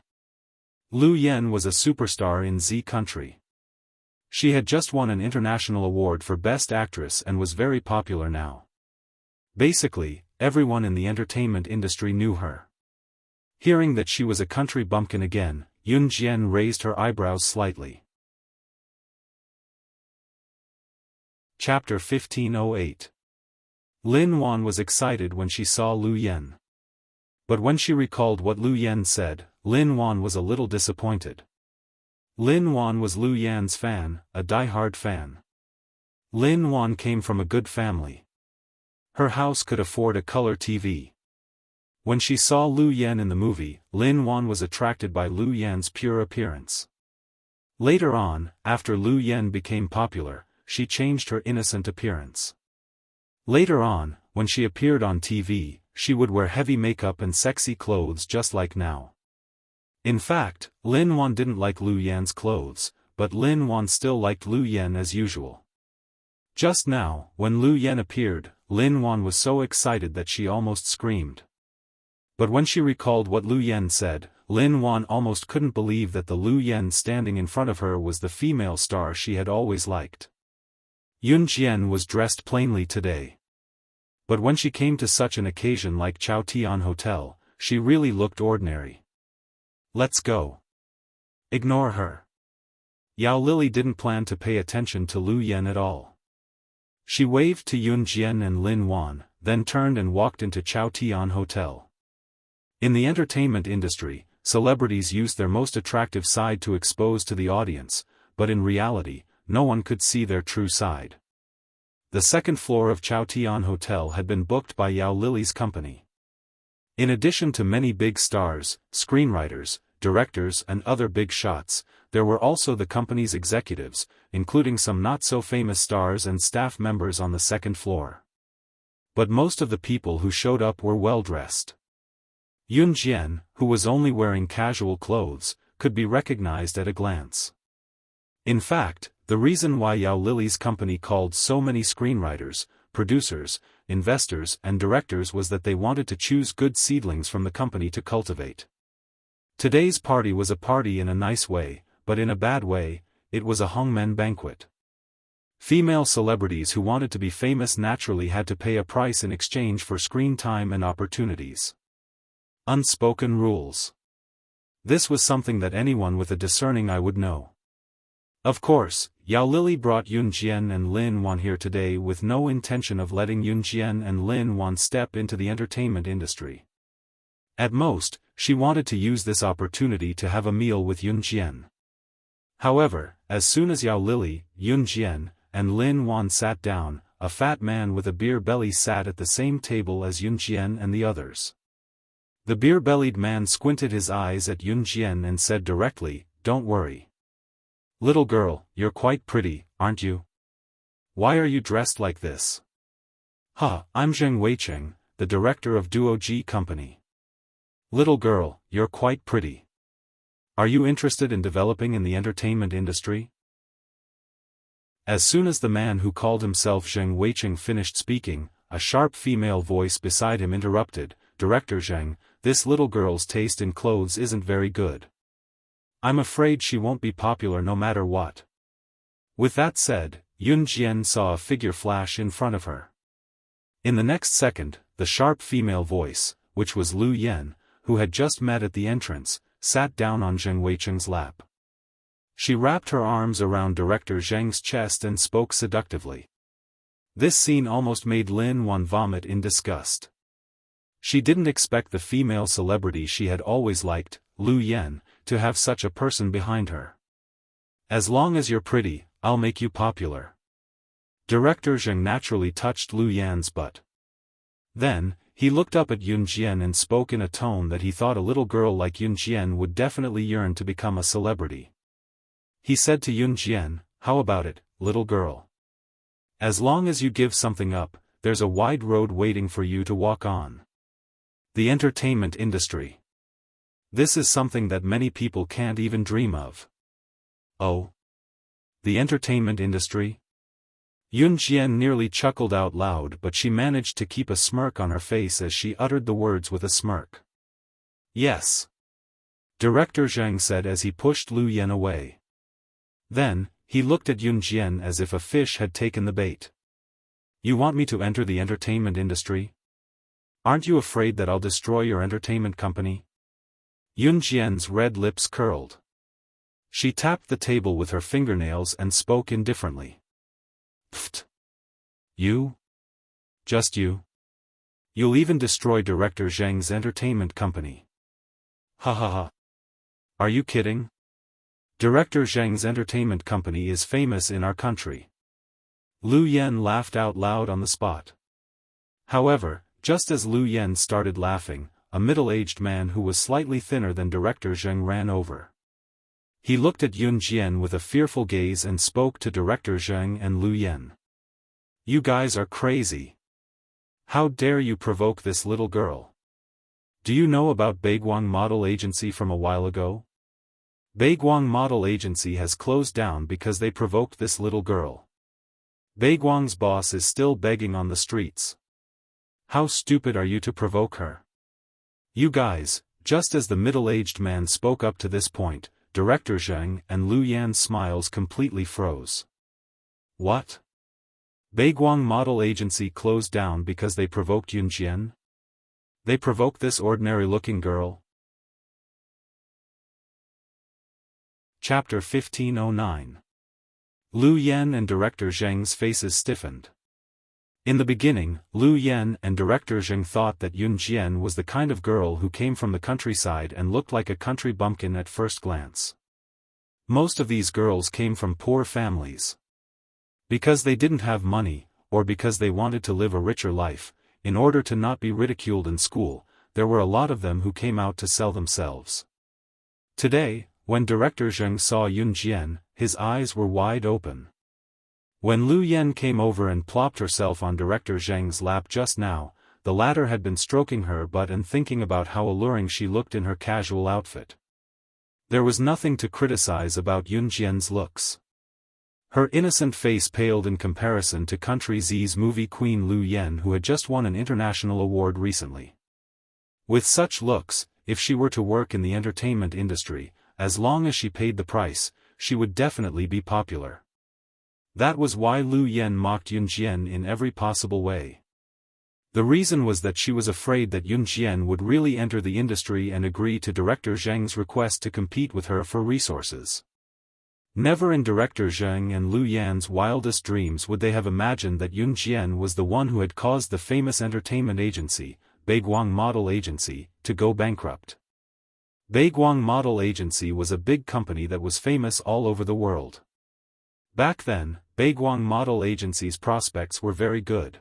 Lu Yen was a superstar in Z country. She had just won an international award for Best Actress and was very popular now. Basically, everyone in the entertainment industry knew her. Hearing that she was a country bumpkin again, Yun Jian raised her eyebrows slightly. Chapter 1508. Lin Wan was excited when she saw Lu Yen. But when she recalled what Lu Yen said, Lin Wan was a little disappointed. Lin Wan was Lu Yan's fan, a die-hard fan. Lin Wan came from a good family. Her house could afford a color TV. When she saw Lu Yen in the movie, Lin Wan was attracted by Lu Yan's pure appearance. Later on, after Lu Yen became popular, she changed her innocent appearance. Later on, when she appeared on TV, she would wear heavy makeup and sexy clothes just like now. In fact, Lin Wan didn't like Lu Yan's clothes, but Lin Wan still liked Lu Yen as usual. Just now, when Lu Yen appeared, Lin Wan was so excited that she almost screamed. But when she recalled what Lu Yen said, Lin Wan almost couldn't believe that the Lu Yen standing in front of her was the female star she had always liked. Yun Jian was dressed plainly today. But when she came to such an occasion like Chaotian Hotel, she really looked ordinary. "Let's go. Ignore her." Yao Lili didn't plan to pay attention to Lu Yen at all. She waved to Yun Jian and Lin Wan, then turned and walked into Chaotian Hotel. In the entertainment industry, celebrities use their most attractive side to expose to the audience, but in reality, no one could see their true side. The second floor of Chaotian Hotel had been booked by Yao Lili's company. In addition to many big stars, screenwriters, directors and other big shots, there were also the company's executives, including some not-so-famous stars and staff members on the second floor. But most of the people who showed up were well-dressed. Yun Jian, who was only wearing casual clothes, could be recognized at a glance. In fact, the reason why Yao Lili's company called so many screenwriters, producers, investors and directors was that they wanted to choose good seedlings from the company to cultivate. Today's party was a party in a nice way, but in a bad way, it was a hongmen banquet. Female celebrities who wanted to be famous naturally had to pay a price in exchange for screen time and opportunities. Unspoken rules. This was something that anyone with a discerning eye would know. Of course, Yao Lily brought Yun Jian and Lin Wan here today with no intention of letting Yun Jian and Lin Wan step into the entertainment industry. At most, she wanted to use this opportunity to have a meal with Yun Jian. However, as soon as Yao Lily, Yun Jian, and Lin Wan sat down, a fat man with a beer belly sat at the same table as Yun Jian and the others. The beer-bellied man squinted his eyes at Yun Jian and said directly, "Don't worry. Little girl, you're quite pretty, aren't you? Why are you dressed like this?" I'm Zheng Weicheng, the director of Duo G Company. Little girl, you're quite pretty. Are you interested in developing in the entertainment industry? As soon as the man who called himself Zheng Weicheng finished speaking, a sharp female voice beside him interrupted, "Director Zheng, this little girl's taste in clothes isn't very good. I'm afraid she won't be popular no matter what." With that said, Yun Jian saw a figure flash in front of her. In the next second, the sharp female voice, which was Lu Yan, who had just met at the entrance, sat down on Zheng Weicheng's lap. She wrapped her arms around Director Zheng's chest and spoke seductively. This scene almost made Lin Wan vomit in disgust. She didn't expect the female celebrity she had always liked, Lu Yan, to have such a person behind her. "As long as you're pretty, I'll make you popular." Director Zheng naturally touched Lu Yan's butt. Then, he looked up at Yun Jian and spoke in a tone that he thought a little girl like Yun Jian would definitely yearn to become a celebrity. He said to Yun Jian, "How about it, little girl? As long as you give something up, there's a wide road waiting for you to walk on. The entertainment industry. This is something that many people can't even dream of." "Oh? The entertainment industry?" Yun Jian nearly chuckled out loud, but she managed to keep a smirk on her face as she uttered the words with a smirk. "Yes," Director Zheng said as he pushed Lu Yan away. Then, he looked at Yun Jian as if a fish had taken the bait. "You want me to enter the entertainment industry? Aren't you afraid that I'll destroy your entertainment company?" Yun Jian's red lips curled. She tapped the table with her fingernails and spoke indifferently. "Pfft. You? Just you? You'll even destroy Director Zheng's entertainment company. Ha ha ha. Are you kidding? Director Zheng's entertainment company is famous in our country." Lu Yan laughed out loud on the spot. However, just as Lu Yan started laughing, a middle-aged man who was slightly thinner than Director Zheng ran over. He looked at Yun Jian with a fearful gaze and spoke to Director Zheng and Lu Yan. "You guys are crazy. How dare you provoke this little girl? Do you know about Baiguang Model Agency from a while ago? Baiguang Model Agency has closed down because they provoked this little girl. Baiguang's boss is still begging on the streets. How stupid are you to provoke her? You guys." Just as the middle-aged man spoke up to this point, Director Zheng and Lu Yan's smiles completely froze. "What? Baiguang Model Agency closed down because they provoked Yun Jian? They provoked this ordinary-looking girl?" Chapter 1509. Lu Yan and Director Zheng's faces stiffened. In the beginning, Lu Yan and Director Zheng thought that Yun Jian was the kind of girl who came from the countryside and looked like a country bumpkin at first glance. Most of these girls came from poor families. Because they didn't have money, or because they wanted to live a richer life, in order to not be ridiculed in school, there were a lot of them who came out to sell themselves. Today, when Director Zheng saw Yun Jian, his eyes were wide open. When Lu Yan came over and plopped herself on Director Zheng's lap just now, the latter had been stroking her butt and thinking about how alluring she looked in her casual outfit. There was nothing to criticize about Yun Jian's looks. Her innocent face paled in comparison to Country Z's movie queen Lu Yan, who had just won an international award recently. With such looks, if she were to work in the entertainment industry, as long as she paid the price, she would definitely be popular. That was why Lu Yan mocked Yun Jian in every possible way. The reason was that she was afraid that Yun Jian would really enter the industry and agree to Director Zheng's request to compete with her for resources. Never in Director Zheng and Lu Yan's wildest dreams would they have imagined that Yun Jian was the one who had caused the famous entertainment agency, Baiguang Model Agency, to go bankrupt. Baiguang Model Agency was a big company that was famous all over the world. Back then, Baiguang Model Agency's prospects were very good.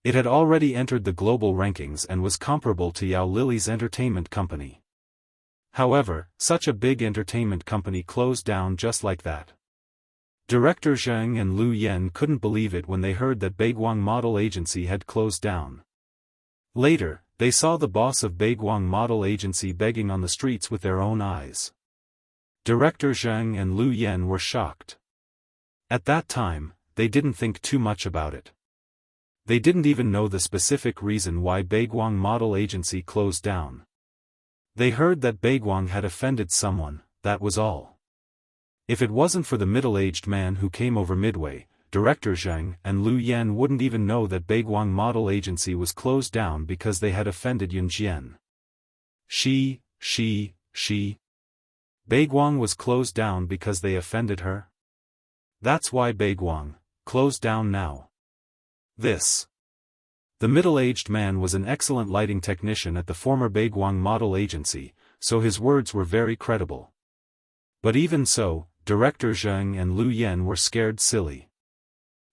It had already entered the global rankings and was comparable to Yao Lily's entertainment company. However, such a big entertainment company closed down just like that. Director Zheng and Lu Yan couldn't believe it when they heard that Baiguang Model Agency had closed down. Later, they saw the boss of Baiguang Model Agency begging on the streets with their own eyes. Director Zheng and Lu Yan were shocked. At that time, they didn't think too much about it. They didn't even know the specific reason why Baiguang Model Agency closed down. They heard that Baiguang had offended someone, that was all. If it wasn't for the middle-aged man who came over midway, Director Zheng and Lu Yan wouldn't even know that Baiguang Model Agency was closed down because they had offended Yun Jian. She. Baiguang was closed down because they offended her? That's why Baiguang closed down now. The middle-aged man was an excellent lighting technician at the former Baiguang Model Agency, so his words were very credible. But even so, Director Zheng and Lu Yan were scared silly.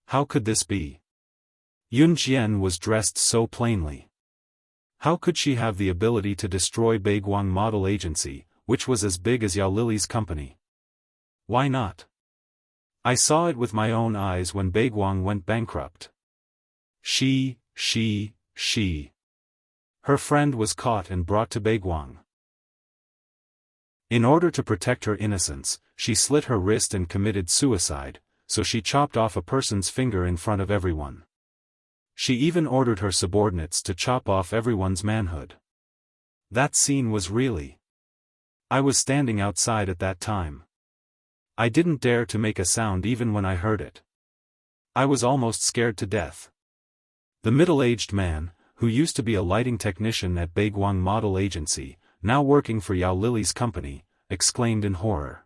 How could this be? Yun Jian was dressed so plainly. How could she have the ability to destroy Baiguang Model Agency, which was as big as Yao Lily's company? Why not? I saw it with my own eyes when Baiguang went bankrupt. She. Her friend was caught and brought to Baiguang. In order to protect her innocence, she slit her wrist and committed suicide, so she chopped off a person's finger in front of everyone. She even ordered her subordinates to chop off everyone's manhood. That scene was really. I was standing outside at that time. I didn't dare to make a sound even when I heard it. I was almost scared to death. The middle-aged man, who used to be a lighting technician at Baiguang Model Agency, now working for Yao Lily's company, exclaimed in horror.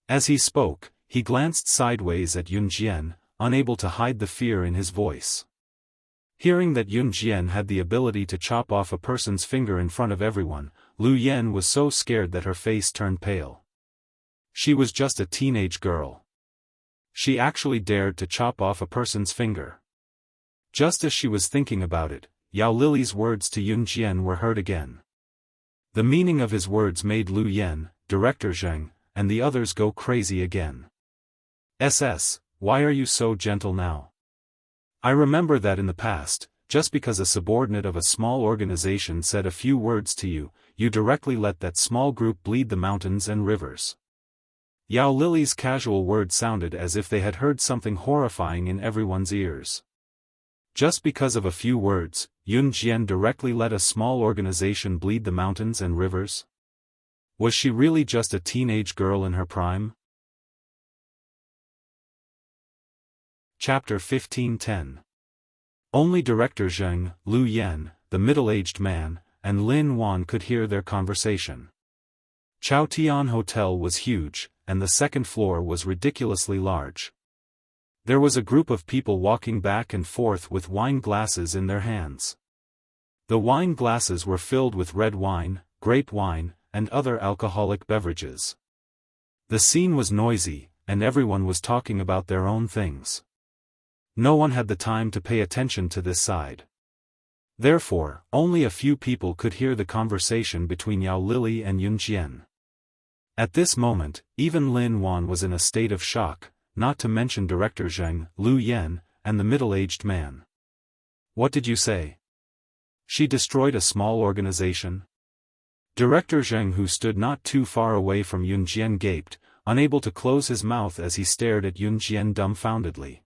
As he spoke, he glanced sideways at Yun Jian, unable to hide the fear in his voice. Hearing that Yun Jian had the ability to chop off a person's finger in front of everyone, Lu Yan was so scared that her face turned pale. She was just a teenage girl. She actually dared to chop off a person's finger. Just as she was thinking about it, Yao Lily's words to Yun Jian were heard again. The meaning of his words made Lu Yan, Director Zheng, and the others go crazy again. Why are you so gentle now? I remember that in the past, just because a subordinate of a small organization said a few words to you, you directly let that small group bleed the mountains and rivers. Yao Lily's casual words sounded as if they had heard something horrifying in everyone's ears. Just because of a few words, Yun Jian directly let a small organization bleed the mountains and rivers? Was she really just a teenage girl in her prime? Chapter 15:10. Only Director Zheng, Lu Yan, the middle-aged man, and Lin Wan could hear their conversation. Chaotian Hotel was huge, and the second floor was ridiculously large. There was a group of people walking back and forth with wine glasses in their hands. The wine glasses were filled with red wine, grape wine, and other alcoholic beverages. The scene was noisy, and everyone was talking about their own things. No one had the time to pay attention to this side. Therefore, only a few people could hear the conversation between Yao Lily and Yun Jian. At this moment, even Lin Wan was in a state of shock, not to mention Director Zheng, Lu Yan, and the middle-aged man. What did you say? She destroyed a small organization? Director Zheng, who stood not too far away from Yun Jian, gaped, unable to close his mouth as he stared at Yun Jian dumbfoundedly.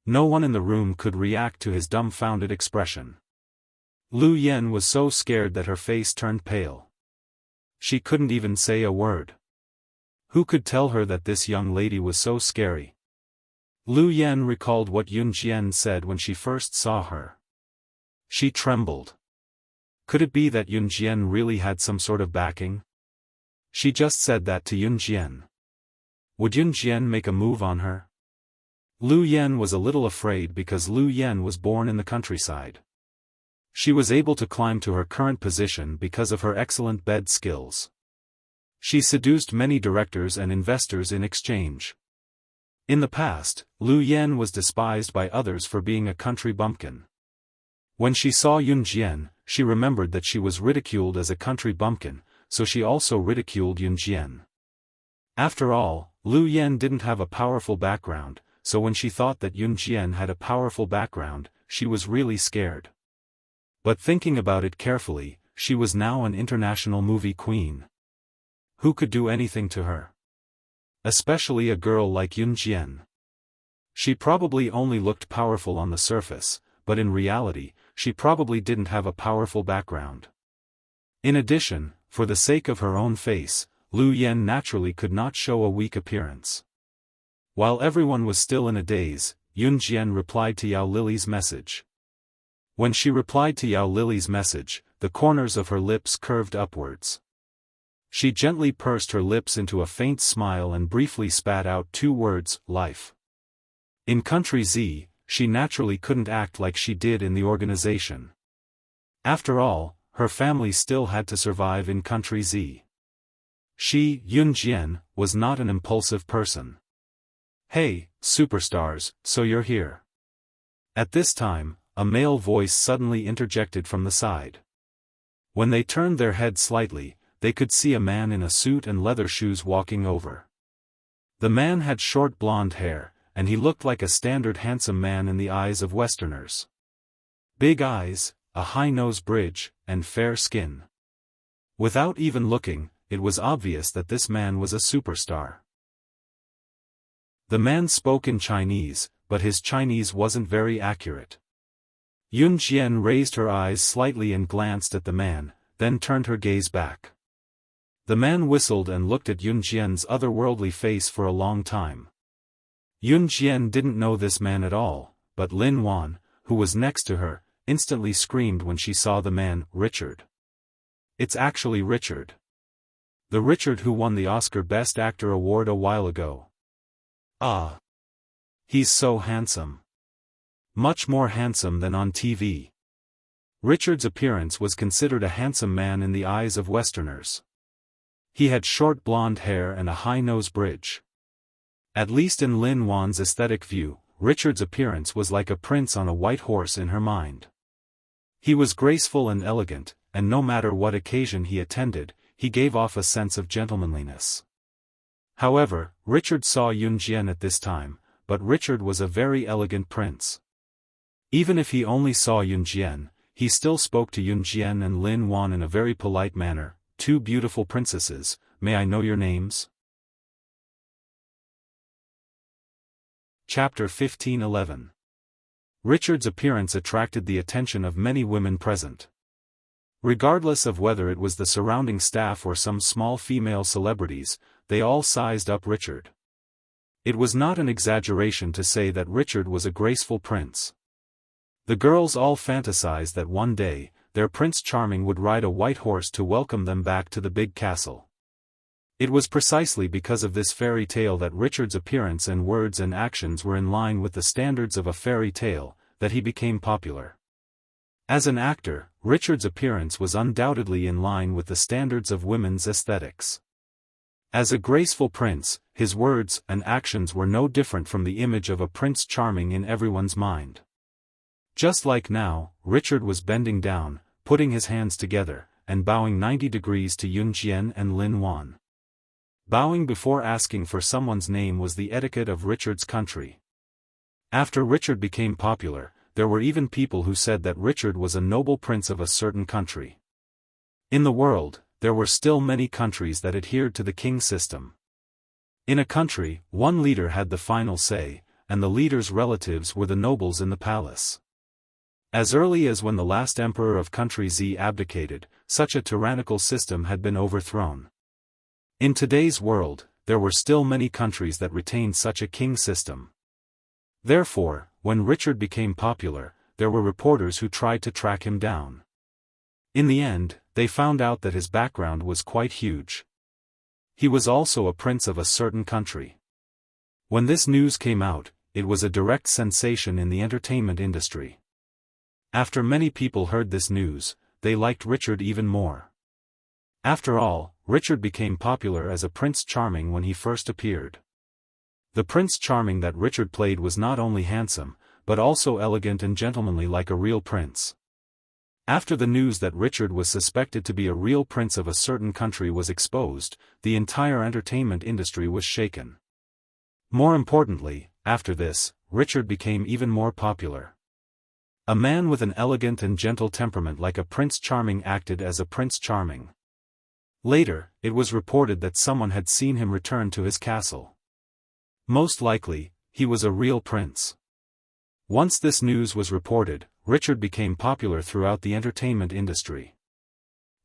No one in the room could react to his dumbfounded expression. Lu Yan was so scared that her face turned pale. She couldn't even say a word. Who could tell her that this young lady was so scary? Lu Yan recalled what Yun Jian said when she first saw her. She trembled. Could it be that Yun Jian really had some sort of backing? She just said that to Yun Jian. Would Yun Jian make a move on her? Lu Yen was a little afraid because Lu Yen was born in the countryside. She was able to climb to her current position because of her excellent bed skills. She seduced many directors and investors in exchange. In the past, Lu Yen was despised by others for being a country bumpkin. When she saw Yun Jian, she remembered that she was ridiculed as a country bumpkin, so she also ridiculed Yun Jian. After all, Lu Yen didn't have a powerful background, so when she thought that Yun Jian had a powerful background, she was really scared. But thinking about it carefully, she was now an international movie queen. Who could do anything to her? Especially a girl like Yun Jian. She probably only looked powerful on the surface, but in reality, she probably didn't have a powerful background. In addition, for the sake of her own face, Lu Yen naturally could not show a weak appearance. While everyone was still in a daze, Yun Jian replied to Yao Lily's message. When she replied to Yao Lily's message, the corners of her lips curved upwards. She gently pursed her lips into a faint smile and briefly spat out 2 words, life. In Country Z, she naturally couldn't act like she did in the organization. After all, her family still had to survive in Country Z. She, Yun Jian, was not an impulsive person. Hey, superstars, so you're here. At this time, a male voice suddenly interjected from the side. When they turned their head slightly, they could see a man in a suit and leather shoes walking over. The man had short blonde hair, and he looked like a standard handsome man in the eyes of Westerners. Big eyes, a high nose bridge, and fair skin. Without even looking, it was obvious that this man was a superstar. The man spoke in Chinese, but his Chinese wasn't very accurate. Yun Jian raised her eyes slightly and glanced at the man, then turned her gaze back. The man whistled and looked at Yun Jian's otherworldly face for a long time. Yun Jian didn't know this man at all, but Lin Wan, who was next to her, instantly screamed when she saw the man, Richard. It's actually Richard. The Richard who won the Oscar Best Actor award a while ago. Ah! He's so handsome. Much more handsome than on TV. Richard's appearance was considered a handsome man in the eyes of Westerners. He had short blonde hair and a high nose bridge. At least in Lin Wan's aesthetic view, Richard's appearance was like a prince on a white horse in her mind. He was graceful and elegant, and no matter what occasion he attended, he gave off a sense of gentlemanliness. However, Richard saw Yun Jian at this time, but Richard was a very elegant prince. Even if he only saw Yun Jian, he still spoke to Yun Jian and Lin Wan in a very polite manner. 2 beautiful princesses, may I know your names? Chapter 15:11. Richard's appearance attracted the attention of many women present. Regardless of whether it was the surrounding staff or some small female celebrities, they all sized up Richard. It was not an exaggeration to say that Richard was a graceful prince. The girls all fantasized that one day, their Prince Charming would ride a white horse to welcome them back to the big castle. It was precisely because of this fairy tale that Richard's appearance and words and actions were in line with the standards of a fairy tale, that he became popular. As an actor, Richard's appearance was undoubtedly in line with the standards of women's aesthetics. As a graceful prince, his words and actions were no different from the image of a Prince Charming in everyone's mind. Just like now, Richard was bending down, putting his hands together, and bowing 90 degrees to Yun Jian and Lin Wan. Bowing before asking for someone's name was the etiquette of Richard's country. After Richard became popular, there were even people who said that Richard was a noble prince of a certain country. In the world, there were still many countries that adhered to the king system. In a country, one leader had the final say, and the leader's relatives were the nobles in the palace. As early as when the last emperor of Country Z abdicated, such a tyrannical system had been overthrown. In today's world, there were still many countries that retained such a king system. Therefore, when Richard became popular, there were reporters who tried to track him down. In the end, they found out that his background was quite huge. He was also a prince of a certain country. When this news came out, it was a direct sensation in the entertainment industry. After many people heard this news, they liked Richard even more. After all, Richard became popular as a Prince Charming when he first appeared. The Prince Charming that Richard played was not only handsome, but also elegant and gentlemanly like a real prince. After the news that Richard was suspected to be a real prince of a certain country was exposed, the entire entertainment industry was shaken. More importantly, after this, Richard became even more popular. A man with an elegant and gentle temperament like a Prince Charming acted as a Prince Charming. Later, it was reported that someone had seen him return to his castle. Most likely, he was a real prince. Once this news was reported, Richard became popular throughout the entertainment industry.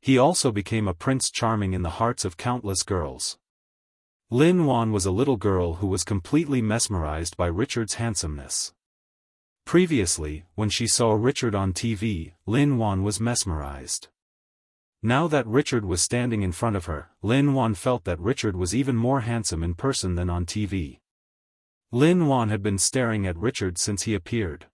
He also became a Prince Charming in the hearts of countless girls. Lin Wan was a little girl who was completely mesmerized by Richard's handsomeness. Previously, when she saw Richard on TV, Lin Wan was mesmerized. Now that Richard was standing in front of her, Lin Wan felt that Richard was even more handsome in person than on TV. Lin Wan had been staring at Richard since he appeared.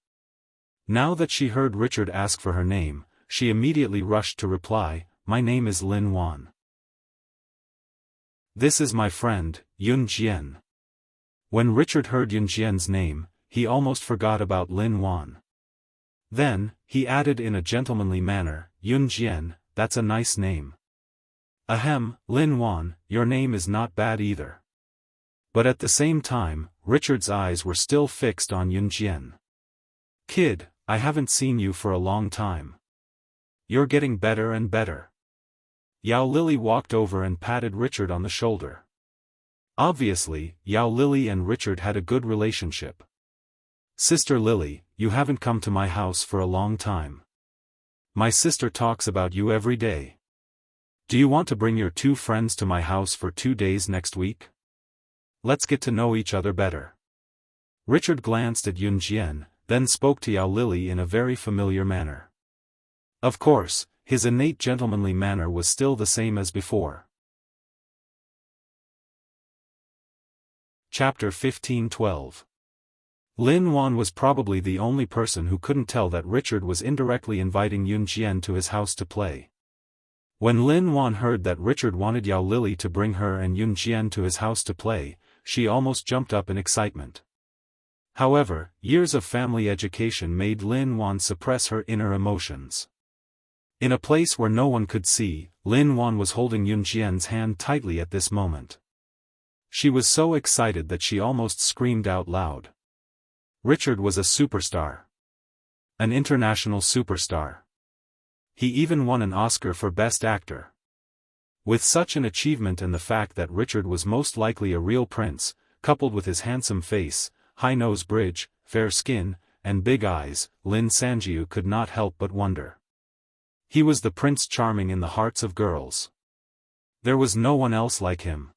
Now that she heard Richard ask for her name, she immediately rushed to reply, "My name is Lin Wan. This is my friend, Yun Jian." When Richard heard Yun Jian's name, he almost forgot about Lin Wan. Then, he added in a gentlemanly manner, "Yun Jian, that's a nice name." "Ahem, Lin Wan, your name is not bad either." But at the same time, Richard's eyes were still fixed on Yun Jian. "Kid, I haven't seen you for a long time. You're getting better and better." Yao Lily walked over and patted Richard on the shoulder. Obviously, Yao Lily and Richard had a good relationship. "Sister Lily, you haven't come to my house for a long time. My sister talks about you every day. Do you want to bring your 2 friends to my house for 2 days next week? Let's get to know each other better." Richard glanced at Yun Jian, then spoke to Yao Lily in a very familiar manner. Of course, his innate gentlemanly manner was still the same as before. Chapter 15-12. Lin Wan was probably the only person who couldn't tell that Richard was indirectly inviting Yun Jian to his house to play. When Lin Wan heard that Richard wanted Yao Lily to bring her and Yun Jian to his house to play, she almost jumped up in excitement. However, years of family education made Lin Wan suppress her inner emotions. In a place where no one could see, Lin Wan was holding Yun Jian's hand tightly at this moment. She was so excited that she almost screamed out loud. Richard was a superstar. An international superstar. He even won an Oscar for Best Actor. With such an achievement and the fact that Richard was most likely a real prince, coupled with his handsome face, high nose bridge, fair skin, and big eyes, Lin Sanjiu could not help but wonder. He was the Prince Charming in the hearts of girls. There was no one else like him.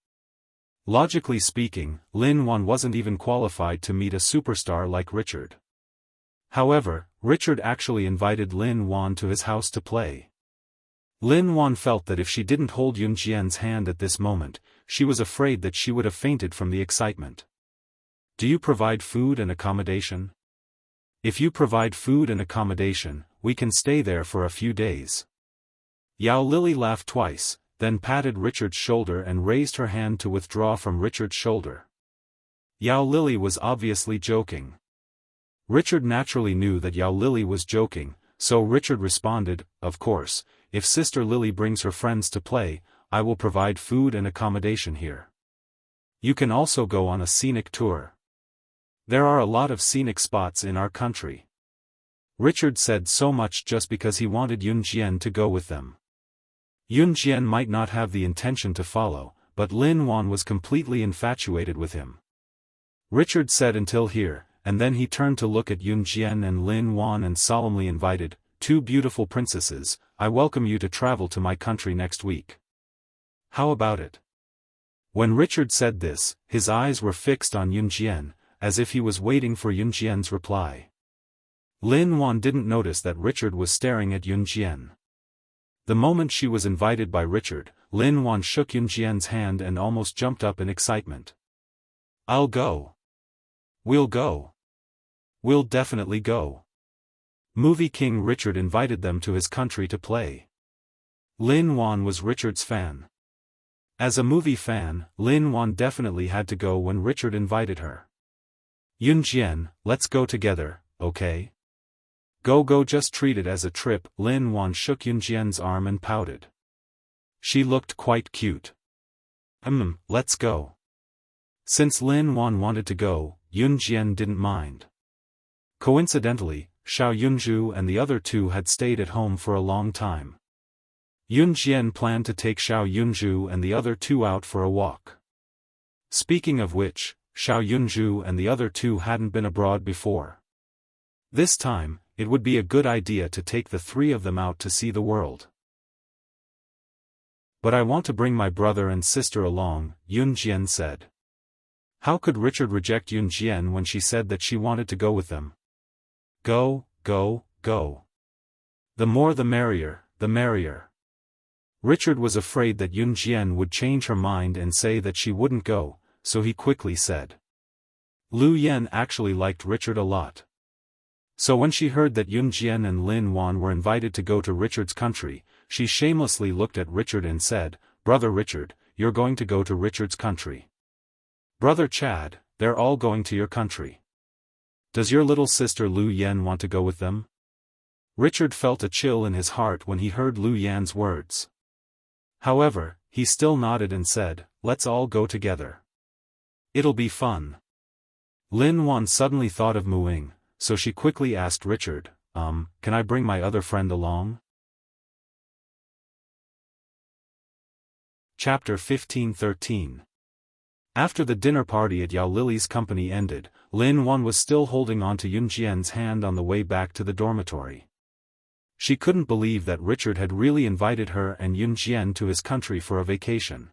Logically speaking, Lin Wan wasn't even qualified to meet a superstar like Richard. However, Richard actually invited Lin Wan to his house to play. Lin Wan felt that if she didn't hold Yun Jian's hand at this moment, she was afraid that she would have fainted from the excitement. "Do you provide food and accommodation? If you provide food and accommodation, we can stay there for a few days." Yao Lily laughed twice, then patted Richard's shoulder and raised her hand to withdraw from Richard's shoulder. Yao Lily was obviously joking. Richard naturally knew that Yao Lily was joking, so Richard responded, "Of course, if Sister Lily brings her friends to play, I will provide food and accommodation here. You can also go on a scenic tour. There are a lot of scenic spots in our country." Richard said so much just because he wanted Yun Jian to go with them. Yun Jian might not have the intention to follow, but Lin Wan was completely infatuated with him. Richard said until here, and then he turned to look at Yun Jian and Lin Wan and solemnly invited, "Two beautiful princesses, I welcome you to travel to my country next week. How about it?" When Richard said this, his eyes were fixed on Yun Jian, as if he was waiting for Yun Jian's reply. Lin Wan didn't notice that Richard was staring at Yun Jian. The moment she was invited by Richard, Lin Wan shook Yun Jian's hand and almost jumped up in excitement. "I'll go. We'll go. We'll definitely go." Movie King Richard invited them to his country to play. Lin Wan was Richard's fan. As a movie fan, Lin Wan definitely had to go when Richard invited her. "Yun Jian, let's go together, okay? Go, just treat it as a trip." Lin Wan shook Yun Jian's arm and pouted. She looked quite cute. Let's go." Since Lin Wan wanted to go, Yun Jian didn't mind. Coincidentally, Xiao Yunju and the other two had stayed at home for a long time. Yun Jian planned to take Xiao Yunju and the other two out for a walk. Speaking of which, Xiao Yunju and the other two hadn't been abroad before. This time, it would be a good idea to take the three of them out to see the world. "But I want to bring my brother and sister along," Yun Jian said. How could Richard reject Yun Jian when she said that she wanted to go with them? Go. The more the merrier, the merrier. Richard was afraid that Yun Jian would change her mind and say that she wouldn't go, so he quickly said. Lu Yan actually liked Richard a lot. So when she heard that Yun Jian and Lin Wan were invited to go to Richard's country, she shamelessly looked at Richard and said, "Brother Richard, you're going to go to Richard's country. Brother Chad, they're all going to your country. Does your little sister Lu Yan want to go with them?" Richard felt a chill in his heart when he heard Lu Yan's words. However, he still nodded and said, "Let's all go together. It'll be fun." Lin Wan suddenly thought of Muing, so she quickly asked Richard, "Can I bring my other friend along?" Chapter 15-13. After the dinner party at Yao Lily's company ended, Lin Wan was still holding on to Yun Jian's hand on the way back to the dormitory. She couldn't believe that Richard had really invited her and Yun Jian to his country for a vacation.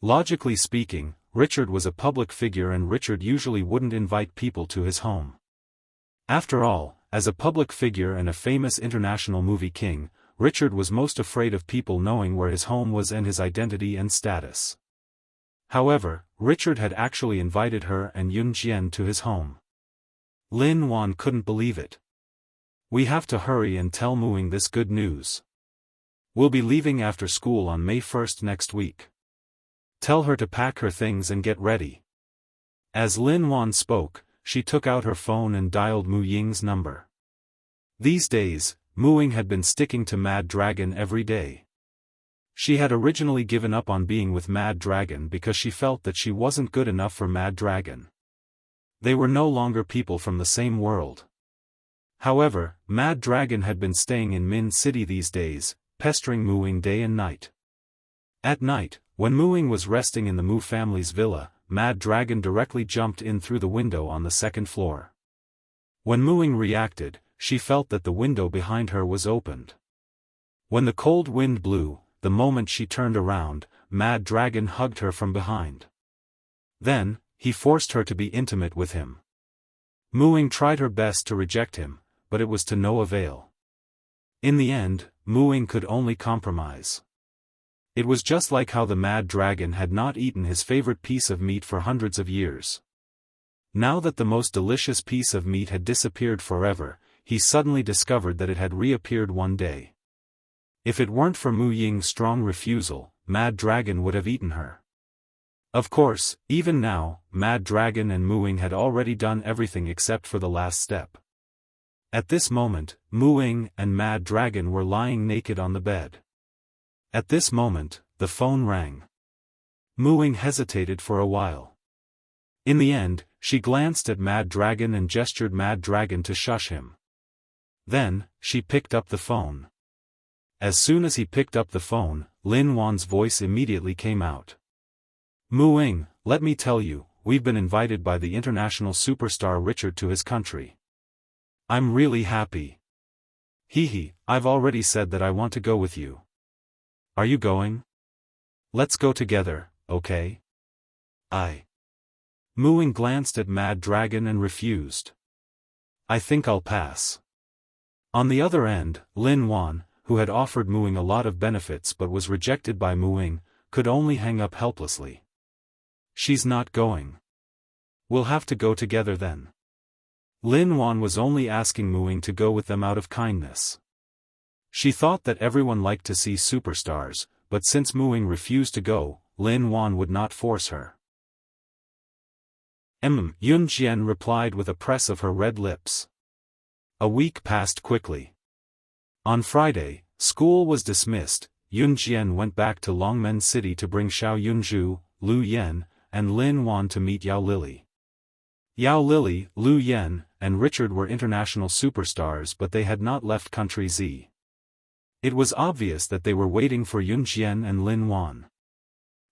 Logically speaking, Richard was a public figure and Richard usually wouldn't invite people to his home. After all, as a public figure and a famous international movie king, Richard was most afraid of people knowing where his home was and his identity and status. However, Richard had actually invited her and Yun Jian to his home. Lin Wan couldn't believe it. "We have to hurry and tell Muing this good news. We'll be leaving after school on May 1st next week. Tell her to pack her things and get ready." As Lin Wan spoke, she took out her phone and dialed Mu Ying's number. These days, Muing had been sticking to Mad Dragon every day. She had originally given up on being with Mad Dragon because she felt that she wasn't good enough for Mad Dragon. They were no longer people from the same world. However, Mad Dragon had been staying in Min City these days, pestering Muing day and night. At night, when Muing was resting in the Mu family's villa, Mad Dragon directly jumped in through the window on the second floor. When Muing reacted, she felt that the window behind her was opened. When the cold wind blew, the moment she turned around, Mad Dragon hugged her from behind. Then, he forced her to be intimate with him. Muing tried her best to reject him, but it was to no avail. In the end, Muing could only compromise. It was just like how the Mad Dragon had not eaten his favorite piece of meat for hundreds of years. Now that the most delicious piece of meat had disappeared forever, he suddenly discovered that it had reappeared one day. If it weren't for Mu Ying's strong refusal, Mad Dragon would have eaten her. Of course, even now, Mad Dragon and Muing had already done everything except for the last step. At this moment, Muing and Mad Dragon were lying naked on the bed. At this moment, the phone rang. Muing hesitated for a while. In the end, she glanced at Mad Dragon and gestured Mad Dragon to shush him. Then, she picked up the phone. As soon as he picked up the phone, Lin Wan's voice immediately came out. "Muing, let me tell you, we've been invited by the international superstar Richard to his country. I'm really happy. I've already said that I want to go with you. Are you going? Let's go together, okay?" Muing glanced at Mad Dragon and refused. I think I'll pass. On the other end, Lin Wan, who had offered Mu Ying a lot of benefits but was rejected by Mu Ying, could only hang up helplessly. She's not going. We'll have to go together then. Lin Wan was only asking Mu Ying to go with them out of kindness. She thought that everyone liked to see superstars, but since Mu Ying refused to go, Lin Wan would not force her. Yun Jian replied with a press of her red lips. A week passed quickly. On Friday, school was dismissed. Yun Jian went back to Longmen City to bring Xiao Yunzhu, Lu Yan, and Lin Wan to meet Yao Lily. Yao Lily, Lu Yan, and Richard were international superstars, but they had not left country Z. It was obvious that they were waiting for Yun Jian and Lin Wan.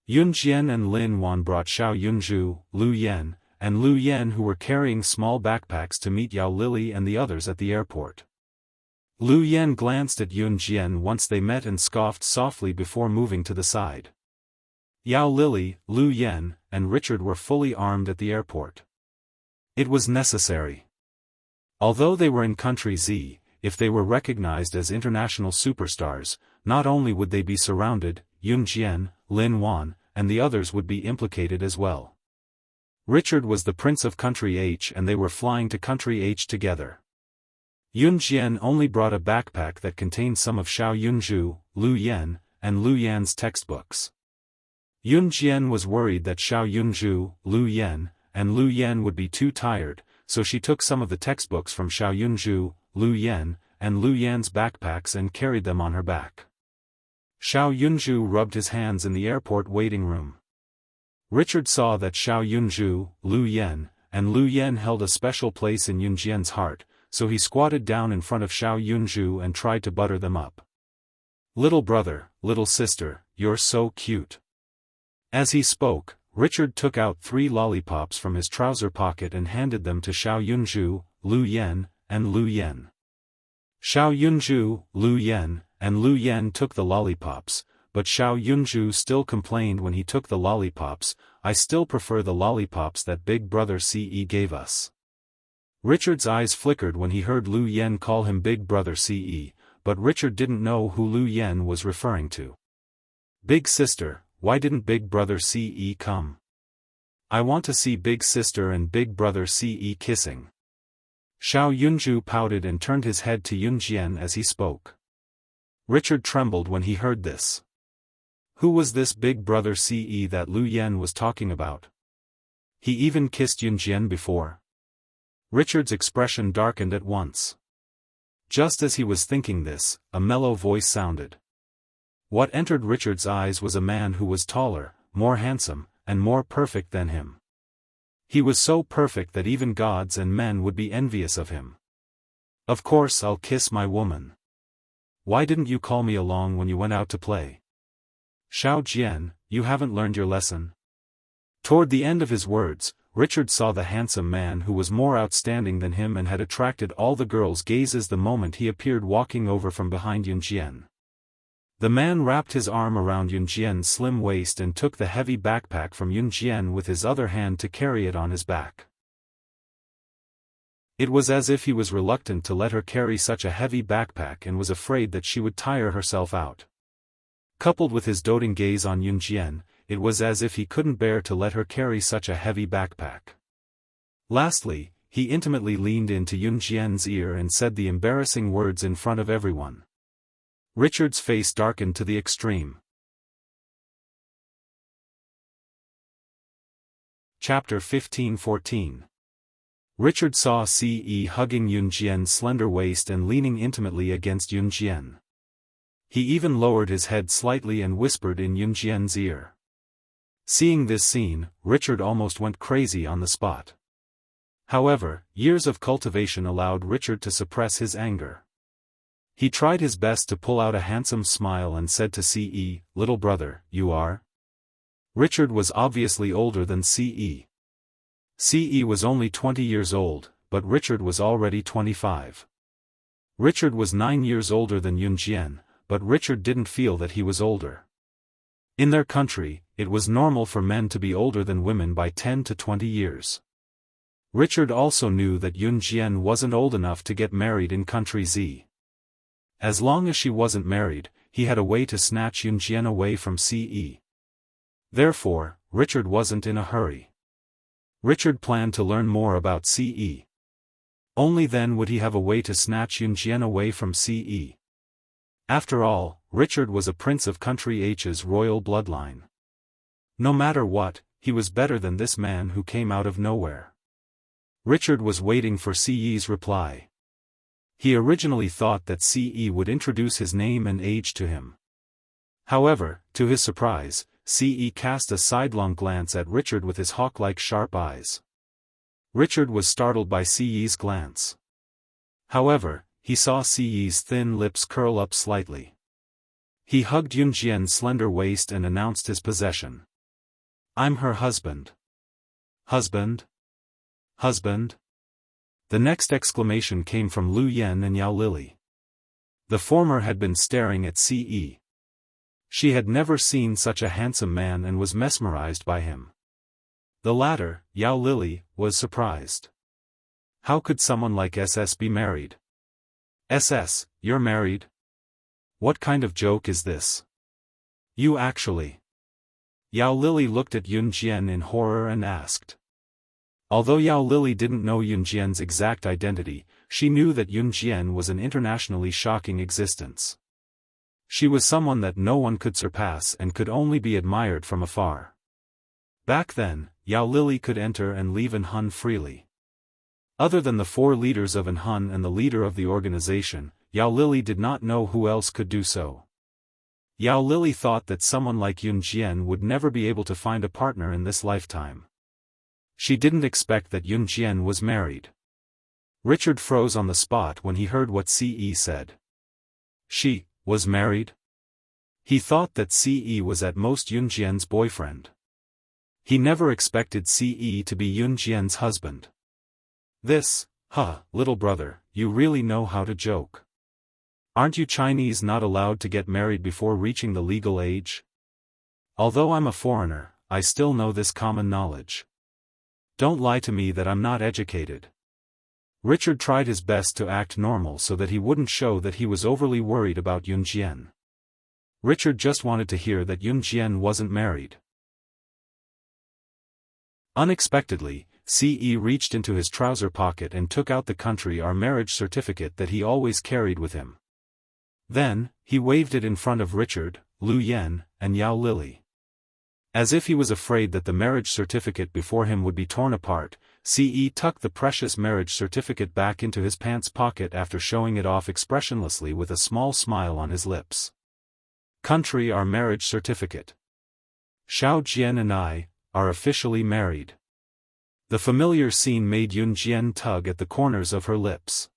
Yun Jian and Lin Wan brought Xiao Yunzhu, Lu Yan, and Lu Yan, who were carrying small backpacks, to meet Yao Lily and the others at the airport. Lu Yan glanced at Yun Jian once they met and scoffed softly before moving to the side. Yao Lily, Lu Yan, and Richard were fully armed at the airport. It was necessary. Although they were in country Z, if they were recognized as international superstars, not only would they be surrounded, Yun Jian, Lin Wan, and the others would be implicated as well. Richard was the prince of country H and they were flying to country H together. Yun Jian only brought a backpack that contained some of Xiao Yunzhu, Lu Yan, and Lu Yan's textbooks. Yun Jian was worried that Xiao Yunzhu, Lu Yan, and Lu Yan would be too tired, so she took some of the textbooks from Xiao Yunzhu, Lu Yan, and Lu Yan's backpacks and carried them on her back. Xiao Yunzhu rubbed his hands in the airport waiting room. Richard saw that Xiao Yunzhu, Lu Yan, and Lu Yan held a special place in Yun Jian's heart, so he squatted down in front of Xiao Yunzhu and tried to butter them up. "Little brother, little sister, you're so cute." As he spoke, Richard took out 3 lollipops from his trouser pocket and handed them to Xiao Yunzhu, Lu Yan, and Lu Yan. Xiao Yunzhu, Lu Yan, and Lu Yan took the lollipops, but Xiao Yunzhu still complained when he took the lollipops. "I still prefer the lollipops that Big Brother CE gave us." Richard's eyes flickered when he heard Lu Yan call him Big Brother CE, but Richard didn't know who Lu Yan was referring to. "Big sister, why didn't Big Brother CE come? I want to see Big Sister and Big Brother CE kissing." Xiao Yunzhu pouted and turned his head to Yun Jian as he spoke. Richard trembled when he heard this. Who was this Big Brother CE that Lu Yan was talking about? He even kissed Yun Jian before. Richard's expression darkened at once. Just as he was thinking this, a mellow voice sounded. What entered Richard's eyes was a man who was taller, more handsome, and more perfect than him. He was so perfect that even gods and men would be envious of him. "Of course I'll kiss my woman. Why didn't you call me along when you went out to play? Xiao Jian, you haven't learned your lesson." Toward the end of his words, Richard saw the handsome man who was more outstanding than him and had attracted all the girls' gazes the moment he appeared walking over from behind Yun Jian. The man wrapped his arm around Yun Jian's slim waist and took the heavy backpack from Yun Jian with his other hand to carry it on his back. It was as if he was reluctant to let her carry such a heavy backpack and was afraid that she would tire herself out. Coupled with his doting gaze on Yun Jian, it was as if he couldn't bear to let her carry such a heavy backpack. Lastly, he intimately leaned into Yun Jian's ear and said the embarrassing words in front of everyone. Richard's face darkened to the extreme. Chapter 15-14. Richard saw Ce hugging Yun Jian's slender waist and leaning intimately against Yun Jian. He even lowered his head slightly and whispered in Yun Jian's ear. Seeing this scene, Richard almost went crazy on the spot. However, years of cultivation allowed Richard to suppress his anger. He tried his best to pull out a handsome smile and said to Ce, "Little brother, you are?" Richard was obviously older than Ce. Ce was only 20 years old, but Richard was already 25. Richard was 9 years older than Yun Jian, but Richard didn't feel that he was older. In their country, it was normal for men to be older than women by 10 to 20 years. Richard also knew that Yunjian wasn't old enough to get married in country Z. As long as she wasn't married, he had a way to snatch Yunjian away from CE. Therefore, Richard wasn't in a hurry. Richard planned to learn more about CE. Only then would he have a way to snatch Yunjian away from CE. After all, Richard was a prince of country H's royal bloodline. No matter what, he was better than this man who came out of nowhere. Richard was waiting for CE's reply. He originally thought that CE would introduce his name and age to him. However, to his surprise, CE cast a sidelong glance at Richard with his hawk-like sharp eyes. Richard was startled by CE's glance. However, he saw CE's thin lips curl up slightly. He hugged Yunjian's slender waist and announced his possession. "I'm her husband." "Husband? Husband?" The next exclamation came from Lu Yen and Yao Lily. The former had been staring at CE. She had never seen such a handsome man and was mesmerized by him. The latter, Yao Lily, was surprised. How could someone like SS be married? SS, you're married? What kind of joke is this? You actually... Yao Lily looked at Yunjian in horror and asked. Although Yao Lily didn't know Yunjian's exact identity, she knew that Yunjian was an internationally shocking existence. She was someone that no one could surpass and could only be admired from afar. Back then, Yao Lily could enter and leave Anhun freely. Other than the 4 leaders of Anhun and the leader of the organization, Yao Lily did not know who else could do so. Yao Lily thought that someone like Yunjian would never be able to find a partner in this lifetime. She didn't expect that Yunjian was married. Richard froze on the spot when he heard what CE said. She was married? He thought that CE was at most Yunjian's boyfriend. He never expected CE to be Yunjian's husband. This, little brother, you really know how to joke. Aren't you Chinese not allowed to get married before reaching the legal age? Although I'm a foreigner, I still know this common knowledge. Don't lie to me that I'm not educated. Richard tried his best to act normal so that he wouldn't show that he was overly worried about Yunjian. Richard just wanted to hear that Yunjian wasn't married. Unexpectedly, CE reached into his trouser pocket and took out the country our marriage certificate that he always carried with him. Then, he waved it in front of Richard, Lu Yen, and Yao Lily. As if he was afraid that the marriage certificate before him would be torn apart, CE tucked the precious marriage certificate back into his pants pocket after showing it off expressionlessly with a small smile on his lips. Country our marriage certificate. Xiao Jian and I are officially married. The familiar scene made Yunjian tug at the corners of her lips.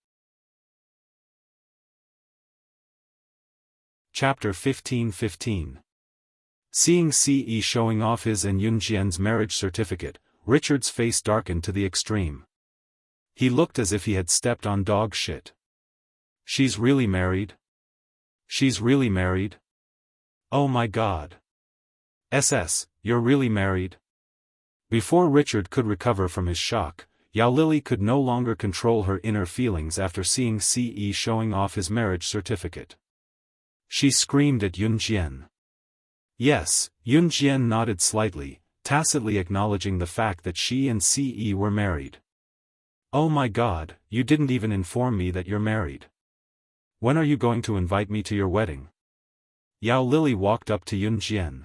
Chapter 15:15. Seeing CE showing off his and Yunjian's marriage certificate, Richard's face darkened to the extreme. He looked as if he had stepped on dog shit. She's really married? She's really married? Oh my god. SS, you're really married? Before Richard could recover from his shock, Yao Lily could no longer control her inner feelings after seeing CE showing off his marriage certificate. She screamed at Yunjian. Yes, Yunjian nodded slightly, tacitly acknowledging the fact that she and CE were married. Oh my god, you didn't even inform me that you're married. When are you going to invite me to your wedding? Yao Lily walked up to Yunjian.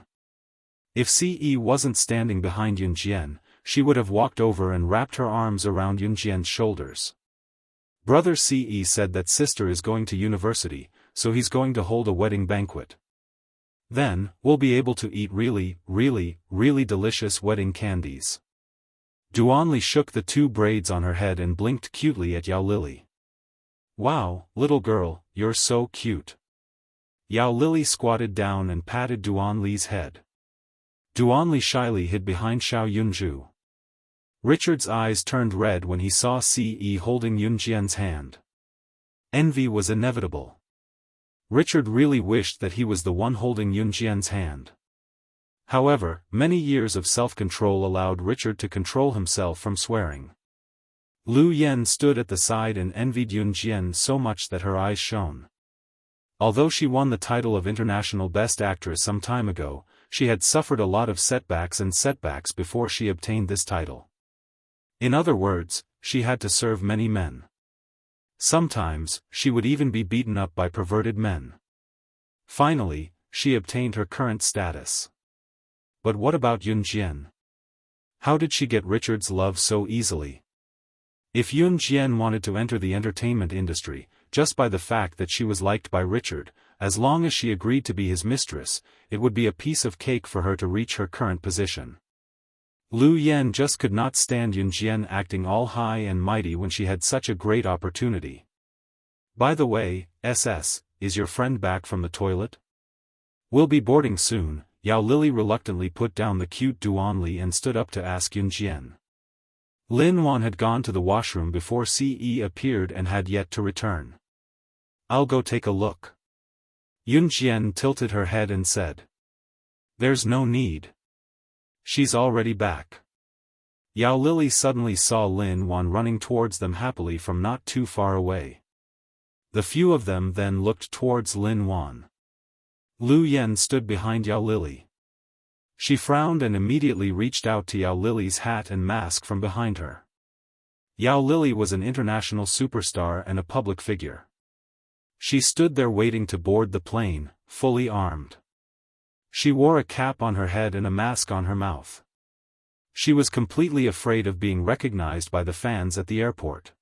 If CE wasn't standing behind Yunjian, she would have walked over and wrapped her arms around Yunjian's shoulders. Brother CE said that sister is going to university, so he's going to hold a wedding banquet. Then, we'll be able to eat really, really, really delicious wedding candies. Duanli shook the 2 braids on her head and blinked cutely at Yao Lily. Wow, little girl, you're so cute. Yao Lily squatted down and patted Duanli's head. Duanli shyly hid behind Xiao Yunju. Richard's eyes turned red when he saw CE holding Yunjian's hand. Envy was inevitable. Richard really wished that he was the one holding Yunjian's hand. However, many years of self-control allowed Richard to control himself from swearing. Lu Yan stood at the side and envied Yunjian so much that her eyes shone. Although she won the title of International Best Actress some time ago, she had suffered a lot of setbacks before she obtained this title. In other words, she had to serve many men. Sometimes, she would even be beaten up by perverted men. Finally, she obtained her current status. But what about Yunjian? How did she get Richard's love so easily? If Yunjian wanted to enter the entertainment industry, just by the fact that she was liked by Richard, as long as she agreed to be his mistress, it would be a piece of cake for her to reach her current position. Lu Yan just could not stand Yunjian acting all high and mighty when she had such a great opportunity. By the way, is your friend back from the toilet? We'll be boarding soon. Yao Lily reluctantly put down the cute Duanli and stood up to ask Yunjian. Lin Wan had gone to the washroom before Ce appeared and had yet to return. I'll go take a look. Yunjian tilted her head and said. There's no need. She's already back. Yao Lily suddenly saw Lin Wan running towards them happily from not too far away. The few of them then looked towards Lin Wan. Lu Yan stood behind Yao Lily. She frowned and immediately reached out to Yao Lily's hat and mask from behind her. Yao Lily was an international superstar and a public figure. She stood there waiting to board the plane, fully armed. She wore a cap on her head and a mask on her mouth. She was completely afraid of being recognized by the fans at the airport.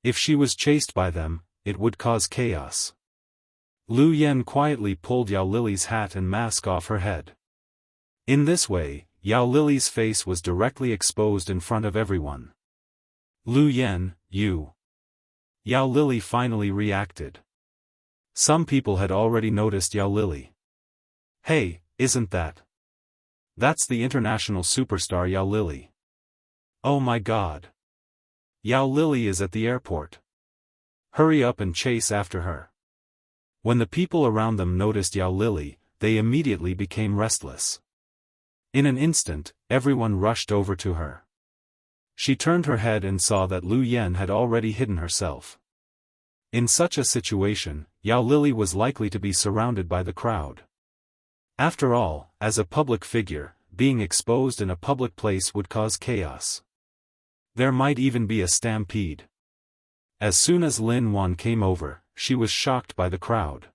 If she was chased by them, it would cause chaos. Lu Yan quietly pulled Yao Lily's hat and mask off her head. In this way, Yao Lily's face was directly exposed in front of everyone. Lu Yan, you. Yao Lily finally reacted. Some people had already noticed Yao Lily. Hey, isn't that? That's the international superstar Yao Lily. Oh my god. Yao Lily is at the airport. Hurry up and chase after her. When the people around them noticed Yao Lily, they immediately became restless. In an instant, everyone rushed over to her. She turned her head and saw that Lu Yan had already hidden herself. In such a situation, Yao Lily was likely to be surrounded by the crowd. After all, as a public figure, being exposed in a public place would cause chaos. There might even be a stampede. As soon as Lin Wan came over, she was shocked by the crowd.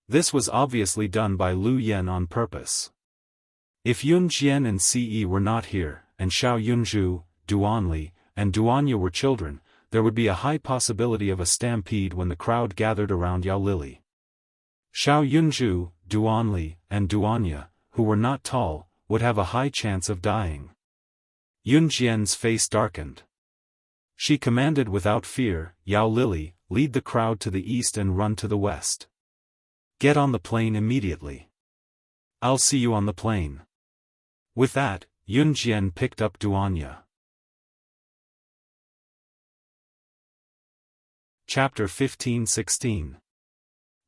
This was obviously done by Lu Yan on purpose. If Yunjian and Ce were not here, and Xiao Yunzhu, Duanli, and Duanya were children, there would be a high possibility of a stampede when the crowd gathered around Yao Lily. Xiao Yunzhu, Duanli, and Duanya, who were not tall, would have a high chance of dying. Yunjian's face darkened. She commanded without fear, Yao Lily, lead the crowd to the east and run to the west. Get on the plane immediately. I'll see you on the plane. With that, Yunjian picked up Duanya. Chapter 15-16.